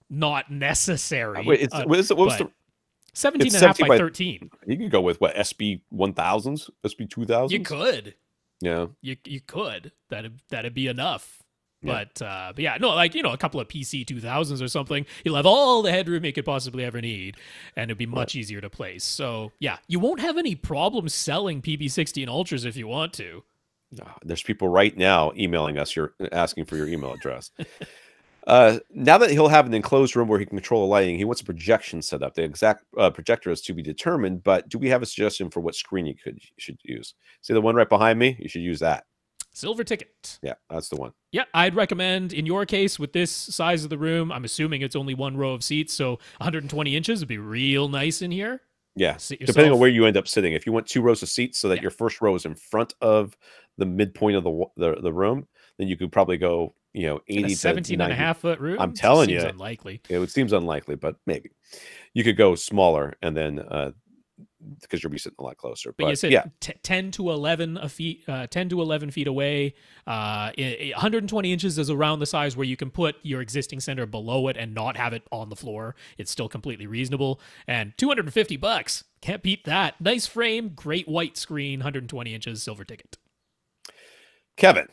not necessary. Wait, what's the 17.5 by 13. You could go with, what, SB 1000s? SB 2000s? You could. Yeah. You could. That'd be enough. But yeah, no, like, a couple of PC 2000s or something, you'll have all the headroom you could possibly ever need, and it'd be much easier to place. So yeah, you won't have any problem selling PB16 Ultras if you want to. There's people right now emailing us. You're asking for your email address. Now that he'll have an enclosed room where he can control the lighting, he wants a projection set up. The exact projector is to be determined, but do we have a suggestion for what screen you should use? See the one right behind me? You should use that. Silver ticket. Yeah, that's the one. Yeah, I'd recommend, in your case, with this size of the room, I'm assuming it's only one row of seats, so 120 inches would be real nice in here. Yeah, depending on where you end up sitting. If you want 2 rows of seats so that your first row is in front of the midpoint of the room, then you could probably go, 80 to 17 and a half foot room. I'm telling you, unlikely. It seems unlikely, but maybe you could go smaller, and then because you'll be sitting a lot closer. But you said 10 to 11 feet, 10 to 11 feet away. 120 inches is around the size where you can put your existing center below it and not have it on the floor. It's still completely reasonable. And $250, can't beat that. Nice frame, great white screen, 120 inches, silver ticket. Kevin.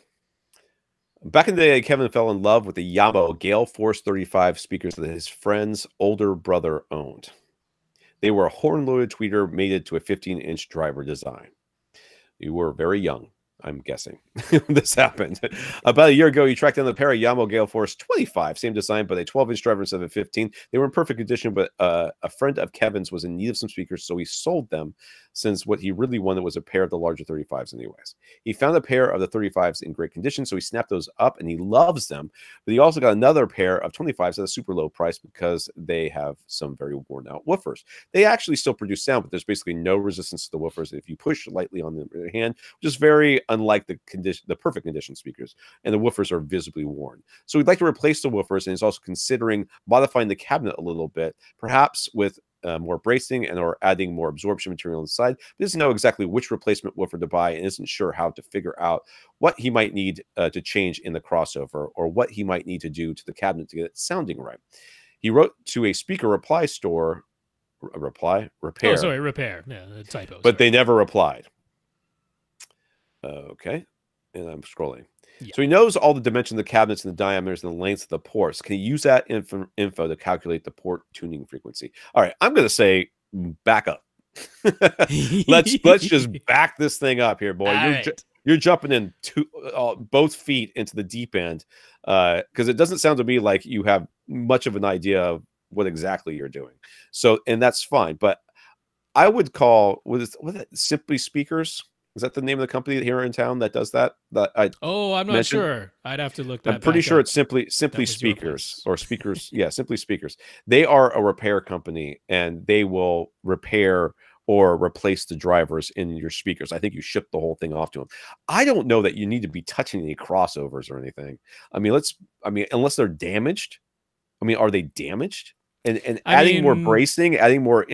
Back in the day, Kevin fell in love with the Yamaha Gale Force 35 speakers that his friend's older brother owned. They were a horn-loaded tweeter mated to a 15-inch driver design. You were very young, I'm guessing, when this happened. About a year ago, you tracked down the pair of Yamaha Gale Force 25, same design, but a 12-inch driver instead of a 15. They were in perfect condition, but a friend of Kevin's was in need of some speakers, so he sold them, since what he really wanted was a pair of the larger 35s anyways. He found a pair of the 35s in great condition, so he snapped those up, and he loves them. But he also got another pair of 25s at a super low price because they have some very worn-out woofers. They actually still produce sound, but there's basically no resistance to the woofers if you push lightly on the hand, which is very unlike the perfect condition speakers, and the woofers are visibly worn. So he'd like to replace the woofers, and he's also considering modifying the cabinet a little bit, perhaps with more bracing and or adding more absorption material inside. He doesn't know exactly which replacement woofer to buy and isn't sure how to figure out what he might need to change in the crossover or what he might need to do to the cabinet to get it sounding right. He wrote to a speaker repair. Oh, sorry, repair. Yeah, typo. But they never replied. Okay, and I'm scrolling. Yeah. So he knows all the dimensions of the cabinets and the diameters and the lengths of the ports. Can he use that info to calculate the port tuning frequency? All right, I'm going to say back up. let's just back this thing up here, boy. You're jumping in both feet into the deep end because it doesn't sound to me like you have much of an idea of what exactly you're doing. So, and that's fine. But I would call Simply Speakers. Is that the name of the company here in town that does that? I'm not sure. I'd have to look that. I'm pretty sure it's Simply Speakers or Speakers. Yeah, Simply Speakers. They are a repair company, and they will repair or replace the drivers in your speakers. I think you ship the whole thing off to them. I don't know that you need to be touching any crossovers or anything. Unless they're damaged. Are they damaged? And adding more bracing, adding more,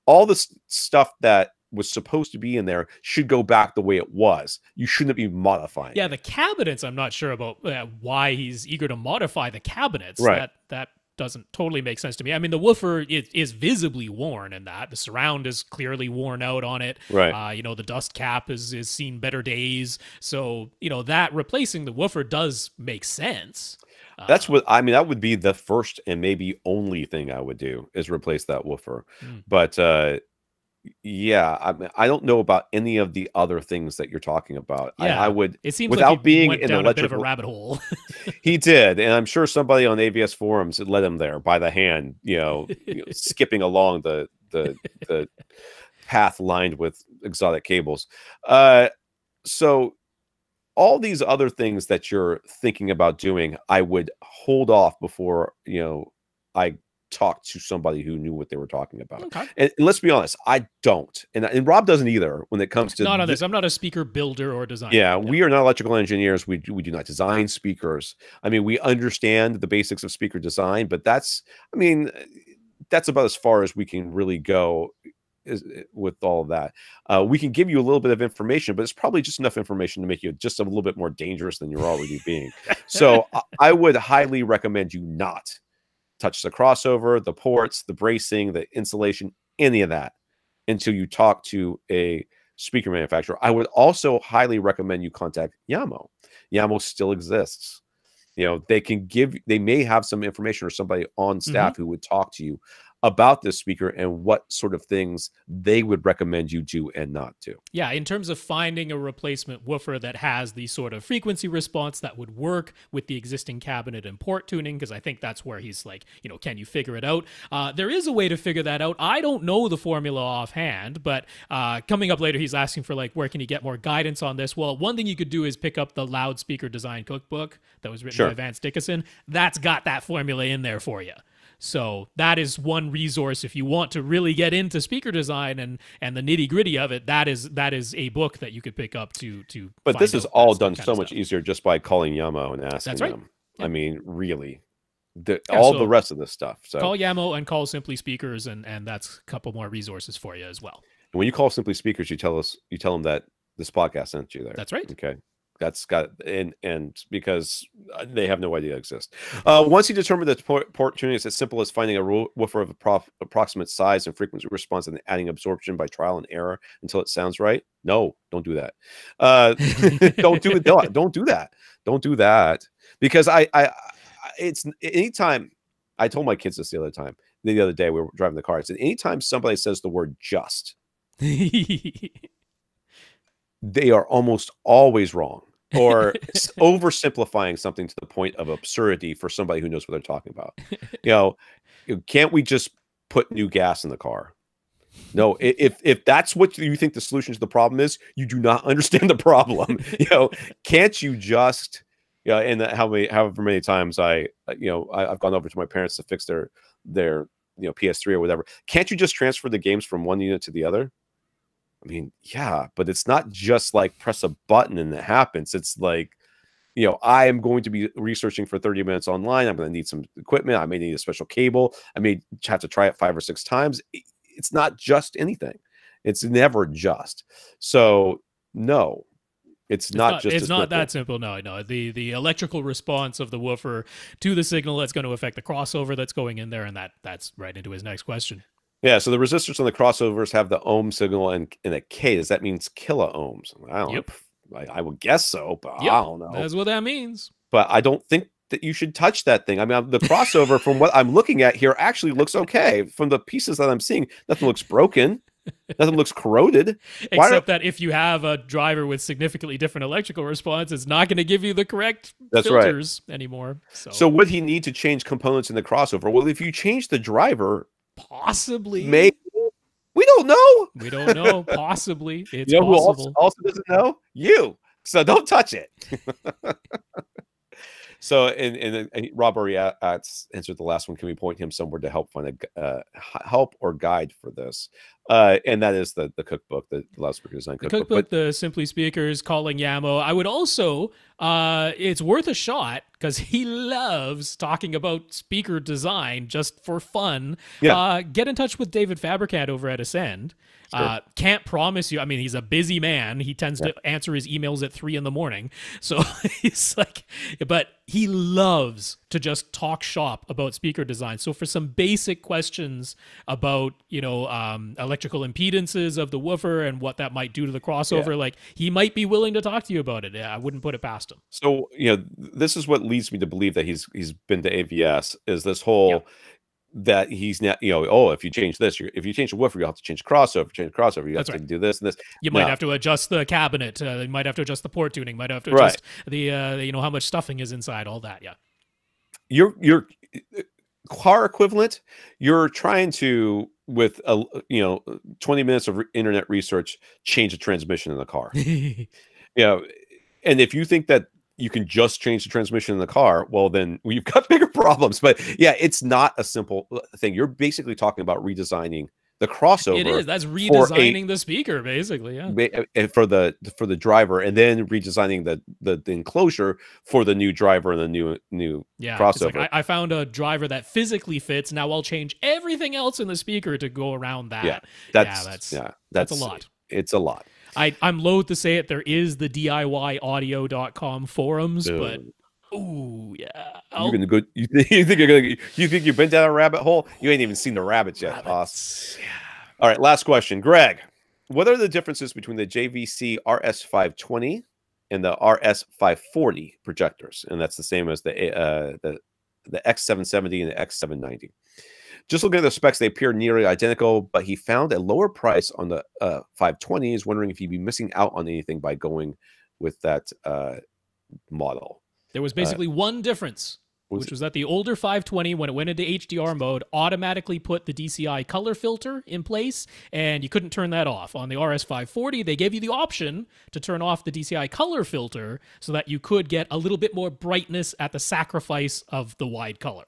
all the stuff that was supposed to be in there should go back the way it was. You shouldn't be modifying. Yeah, the cabinets, I'm not sure about why he's eager to modify the cabinets. Right. That doesn't totally make sense to me. I mean, the woofer is visibly worn in that. The surround is clearly worn out on it. Right. The dust cap is seen better days. So, that replacing the woofer does make sense. That's what that would be the first and maybe only thing I would do is replace that woofer. But yeah, I don't know about any of the other things that you're talking about. Yeah, I would. It seems without like being went an down electrical a bit of a rabbit hole. He did, and I'm sure somebody on AVS forums led him there by the hand. Skipping along the path lined with exotic cables. So all these other things that you're thinking about doing, I would hold off before I talk to somebody who knew what they were talking about. Okay. And let's be honest, I don't. And Rob doesn't either when it comes to not on this. I'm not a speaker builder or designer. Yeah, we are not electrical engineers. We do not design speakers. We understand the basics of speaker design, but that's about as far as we can really go with all of that. We can give you a little bit of information, but it's probably just enough information to make you just a little bit more dangerous than you're already being. So I would highly recommend you not touch the crossover, the ports, the bracing, the insulation, any of that until you talk to a speaker manufacturer. I would also highly recommend you contact Yamaha. Yamaha still exists. they may have some information or somebody on staff who would talk to you about this speaker and what sort of things they would recommend you do and not do. Yeah, in terms of finding a replacement woofer that has the sort of frequency response that would work with the existing cabinet and port tuning, because I think that's where he's like, can you figure it out? There is a way to figure that out. I don't know the formula offhand, but coming up later, he's asking for like, where can you get more guidance on this? Well, one thing you could do is pick up the loudspeaker design cookbook that was written by Vance Dickinson. That's got that formula in there for you. So that is one resource if you want to really get into speaker design and the nitty gritty of it. That is a book that you could pick up to. But this is all done so much easier just by calling Yamo and asking them. Yep. I mean, really, the rest of this stuff. So call Yamo and call Simply Speakers, and that's a couple more resources for you as well. And when you call Simply Speakers, you tell them that this podcast sent you there. That's right. Okay. That's got and because they have no idea it exists. Once you determine that port tuning is as simple as finding a woofer of approximate size and frequency response and adding absorption by trial and error until it sounds right. No, don't do that. Don't do it. Don't do that. Don't do that, because it's anytime. I told my kids this the other day we were driving the car. I said, anytime somebody says the word just, they are almost always wrong or oversimplifying something to the point of absurdity for somebody who knows what they're talking about. Can't we just put new gas in the car? No, if that's what you think the solution to the problem is, you do not understand the problem. Can't you just, and however many times I've gone over to my parents to fix their PS3 or whatever. Can't you just transfer the games from one unit to the other? I mean, yeah, but it's not just like press a button and it happens. It's like, I am going to be researching for 30 minutes online. I'm going to need some equipment. I may need a special cable. I may have to try it 5 or 6 times. It's not just anything. It's never just. So no, it's not that simple. No. The electrical response of the woofer to the signal that's going to affect the crossover that's going in there, and that's right into his next question. Yeah, so the resistors on the crossovers have the ohm signal and a K. Does that mean kilo ohms? I don't know. I would guess so, but I don't know. That's what that means. But I don't think that you should touch that thing. I mean, the crossover from what I'm looking at here actually looks okay. From the pieces that I'm seeing, nothing looks broken. Nothing looks corroded. Except that if you have a driver with significantly different electrical response, it's not going to give you the correct filters anymore. So would he need to change components in the crossover? Well, if you change the driver... Possibly. Maybe. We don't know. We don't know. Possibly. It's possible. Who also doesn't know? You. So don't touch it. So, and Rob already answered the last one. Can we point him somewhere to help find a help or guide for this? And that is the cookbook, the loudspeaker design cookbook. The cookbook, the Simply Speakers, calling Yamo. I would also, it's worth a shot because he loves talking about speaker design just for fun. Yeah. Get in touch with David Fabricant over at Ascend. Sure. Can't promise you. I mean, he's a busy man. He tends to answer his emails at 3 a.m. So he's like, but he loves to just talk shop about speaker design. So for some basic questions about, electrical impedances of the woofer and what that might do to the crossover, like he might be willing to talk to you about it. I wouldn't put it past him. So, this is what leads me to believe that he's been to AVS is this whole that he's not, if you change this, if you change the woofer, you'll have to change the crossover. Change the crossover, you have to do this and this. You might have to adjust the cabinet. You might have to adjust the port tuning. Might have to adjust the, how much stuffing is inside. All that, Your car equivalent. You're trying to, with 20 minutes of internet research, change the transmission in the car. And if you think that you can just change the transmission in the car, well, then you've got bigger problems. But it's not a simple thing. You're basically talking about redesigning the crossover. It is. That's redesigning the speaker, basically. Yeah. For the driver, and then redesigning the enclosure for the new driver and the new crossover. Like, I found a driver that physically fits. Now I'll change everything else in the speaker to go around that. That's a lot. It's a lot. I'm loath to say it. There is the DIYaudio.com forums, but you're gonna go. You think you've been down a rabbit hole? You ain't even seen the rabbits yet, boss. Yeah. All right, last question, Greg. What are the differences between the JVC RS520 and the RS540 projectors, and that's the same as the X770 and the X790. Just looking at the specs, they appear nearly identical, but he found a lower price on the 520. He's wondering if he'd be missing out on anything by going with that model. There was basically one difference, which was that the older 520, when it went into HDR mode, automatically put the DCI color filter in place, and you couldn't turn that off. On the RS540, they gave you the option to turn off the DCI color filter so that you could get a little bit more brightness at the sacrifice of the wide color.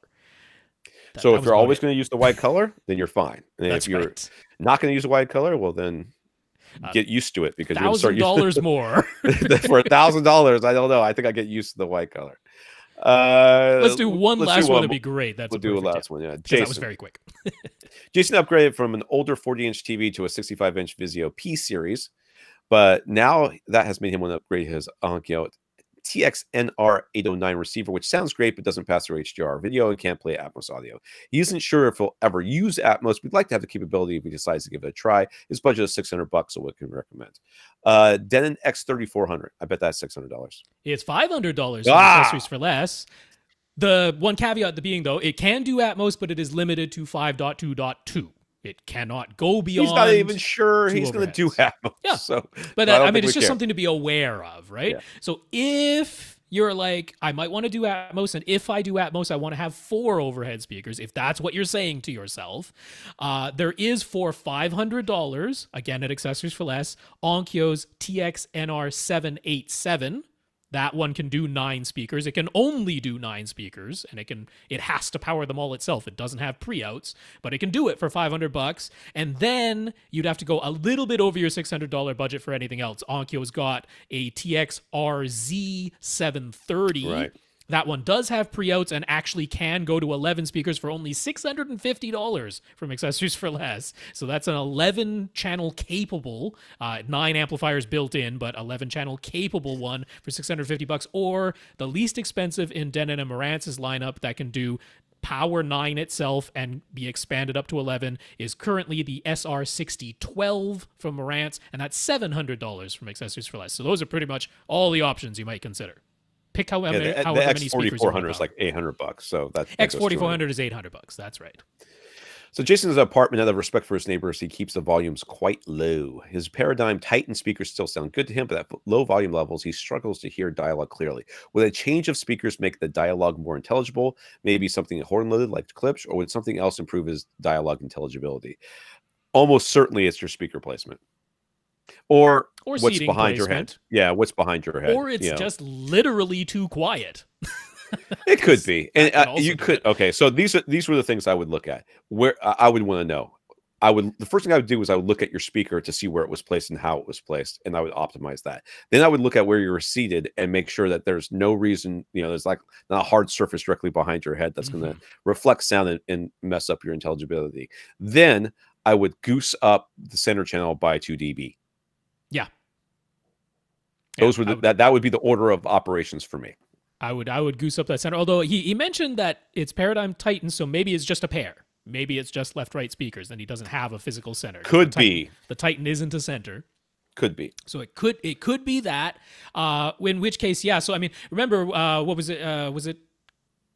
So if you're always going to use the wide color, then you're fine. And That's if you're right. not going to use the wide color, well, then get used to it, because you're going to start $1,000 more. For $1,000. I don't know. I think I get used to the white color. Let's do one last one. That'd be great. We'll do a last one. Yeah, Jason. That was very quick. Jason upgraded from an older 40-inch TV to a 65-inch Vizio P series, but now that has made him want to upgrade his Onkyo TXNR 809 receiver, which sounds great but doesn't pass through HDR video and can't play Atmos audio. He isn't sure if he'll ever use Atmos. We'd like to have the capability if he decides to give it a try. His budget is $600, so what can we recommend? Denon X3400. I bet that's $600. It's $500 accessories for less. The one caveat being, though, it can do Atmos, but it is limited to 5.2.2. It cannot go beyond. He's not even sure he's going to do Atmos. Yeah. So, but I mean, it's just something to be aware of, right? Yeah. So if you're like, I might want to do Atmos, and if I do Atmos, I want to have 4 overhead speakers, if that's what you're saying to yourself, there is for $500, again at accessories for less, Onkyo's TXNR 787. That one can do 9 speakers. It can only do 9 speakers, and it has to power them all itself. It doesn't have pre-outs, but it can do it for $500. And then you'd have to go a little bit over your $600 budget for anything else. Onkyo's got a TXRZ 730. Right. That one does have pre-outs and actually can go to 11 speakers for only $650 from accessories for less. So that's an 11-channel capable, 9 amplifiers built in, but 11-channel capable one for $650. Or the least expensive in Denon and Marantz's lineup that can do Power 9 itself and be expanded up to 11 is currently the SR6012 from Marantz, and that's $700 from accessories for less. So those are pretty much all the options you might consider. Pick however the many speakers. X4400 is like $800, so that X4400 is $800. That's right. So Jason's apartment, out of respect for his neighbors, he keeps the volumes quite low. His Paradigm Titan speakers still sound good to him, but at low volume levels, he struggles to hear dialogue clearly. Would a change of speakers make the dialogue more intelligible? Maybe something horn-loaded like Klipsch, or would something else improve his dialogue intelligibility? Almost certainly, it's your speaker placement. Or what's behind your head. Yeah, what's behind your head. Or it's just literally too quiet. It could be. And you could. Okay, so these were the things I would look at. Where I would want to know. The first thing I would do is I would look at your speaker to see where it was placed and how it was placed, and I would optimize that. Then I would look at where you're seated and make sure that there's no reason, there's like not a hard surface directly behind your head that's going to reflect sound and mess up your intelligibility. Then I would goose up the center channel by 2 dB. Yeah. Those were that would be the order of operations for me. I would goose up that center. Although he mentioned that it's Paradigm Titan, so maybe it's just a pair. Maybe it's just left-right speakers, and he doesn't have a physical center. Could be. The Titan isn't a center. Could be. So it could be that. In which case, yeah. So I mean, remember what was it? Was it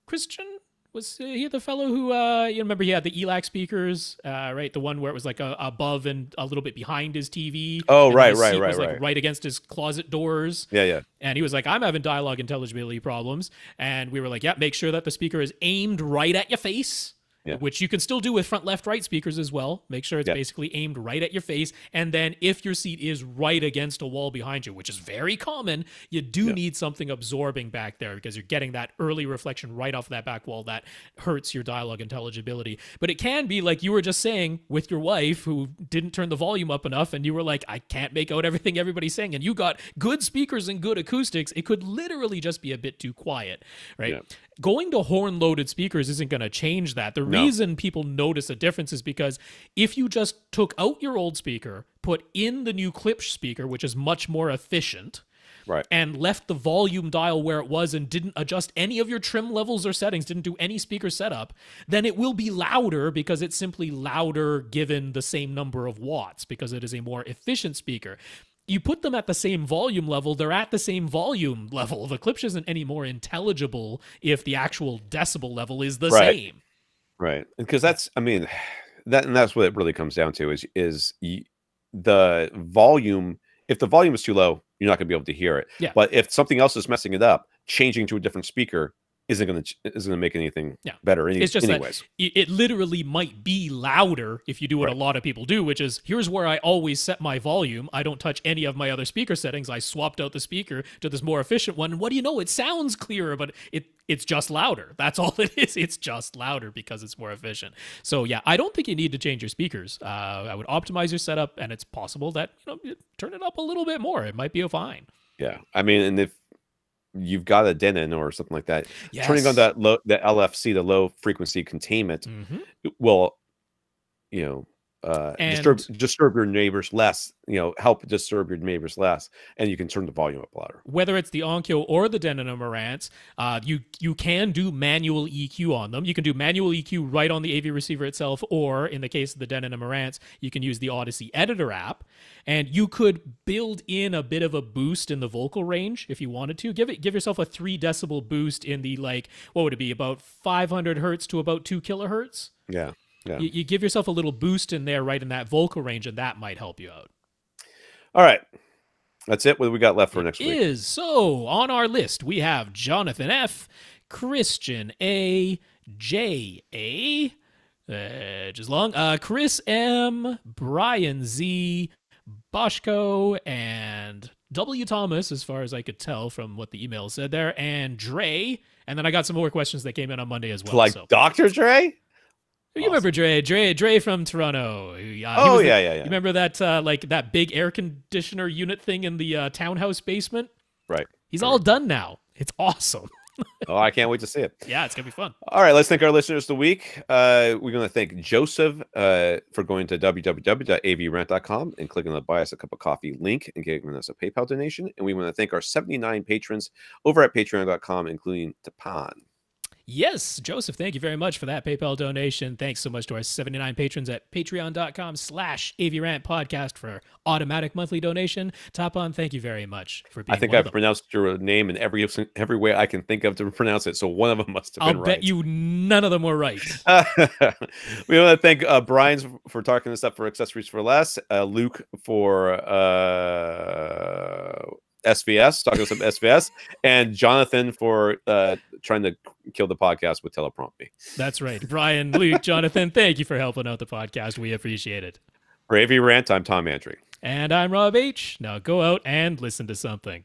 Christian? Was he the fellow who, you remember he had the ELAC speakers, right? The one where it was like above and a little bit behind his TV. Oh, right. Like right against his closet doors. Yeah. And he was like, I'm having dialogue intelligibility problems. And we were like, yeah, make sure that the speaker is aimed right at your face. Yeah. Which you can still do with front, left, right speakers as well. Make sure it's basically aimed right at your face. And then if your seat is right against a wall behind you, which is very common, you do need something absorbing back there because you're getting that early reflection right off that back wall that hurts your dialogue intelligibility. But it can be like you were just saying with your wife who didn't turn the volume up enough and you were like, I can't make out everything everybody's saying. And you got good speakers and good acoustics. It could literally just be a bit too quiet, right? Yeah. Going to horn-loaded speakers isn't going to change that. The reason people notice a difference is because if you just took out your old speaker, put in the new Klipsch speaker, which is much more efficient, right, and left the volume dial where it was and didn't adjust any of your trim levels or settings, didn't do any speaker setup, then it will be louder because it's simply louder given the same number of watts because it is a more efficient speaker. you put them at the same volume level, they're at the same volume level. The clip isn't any more intelligible if the actual decibel level is the same. Right. Because that's, I mean, that's what it really comes down to the volume. If the volume is too low, you're not going to be able to hear it. Yeah. But if something else is messing it up, changing to a different speaker isn't going to make anything better. It's just anyways. That it literally might be louder if you do what a lot of people do, which is, here's where I always set my volume. I don't touch any of my other speaker settings. I swapped out the speaker to this more efficient one. And what do you know? It sounds clearer, but it's just louder. That's all it is. It's just louder because it's more efficient. So yeah, I don't think you need to change your speakers. I would optimize your setup, and it's possible that, you turn it up a little bit more. It might be fine. Yeah. I mean, and if you've got a Denon or something like that, turning on the LFC, the low frequency containment, will, disturb your neighbors less, help disturb your neighbors less, and you can turn the volume up louder. Whether it's the Onkyo or the Denon and Marantz, you can do manual EQ on them. You can do manual EQ right on the AV receiver itself, or in the case of the Denon and Marantz, you can use the Odyssey Editor app, and you could build in a bit of a boost in the vocal range if you wanted to. Give yourself a 3 decibel boost in the, what would it be, about 500 hertz to about 2 kilohertz? Yeah. Yeah. You give yourself a little boost in there, right in that vocal range, and that might help you out. All right. That's it. What do we got left for next week? So on our list, we have Jonathan F., Christian A., J. A., just long, Chris M., Brian Z., Boschko, and W. Thomas, as far as I could tell from what the email said there, and Dre. And then I got some more questions that came in on Monday as well. Dr. Dre? You remember Dre from Toronto? Yeah. You remember that that big air conditioner unit thing in the townhouse basement? Right. He's all done now. It's awesome. Oh, I can't wait to see it. Yeah, it's gonna be fun. All right, let's thank our listeners of the week. We're going to thank Joseph for going to www.avrant.com and clicking on the Buy Us a Cup of Coffee link and giving us a PayPal donation. And we want to thank our 79 patrons over at patreon.com, including Tapan. Yes, Joseph, thank you very much for that PayPal donation. Thanks so much to our 79 patrons at patreon.com/AVRant podcast for automatic monthly donation. Tapan, thank you very much for being I think I've pronounced your name in every way I can think of to pronounce it, so one of them must have been right. I'll bet you none of them were right. We want to thank Brian for talking us up for Accessories for Less, Luke for SVS, talking some SVS, and Jonathan for trying to kill the podcast with teleprompt me. That's right. Brian, Luke, Jonathan, thank you for helping out the podcast. We appreciate it. For AV Rant, I'm Tom Andry. And I'm Rob H. Now go out and listen to something.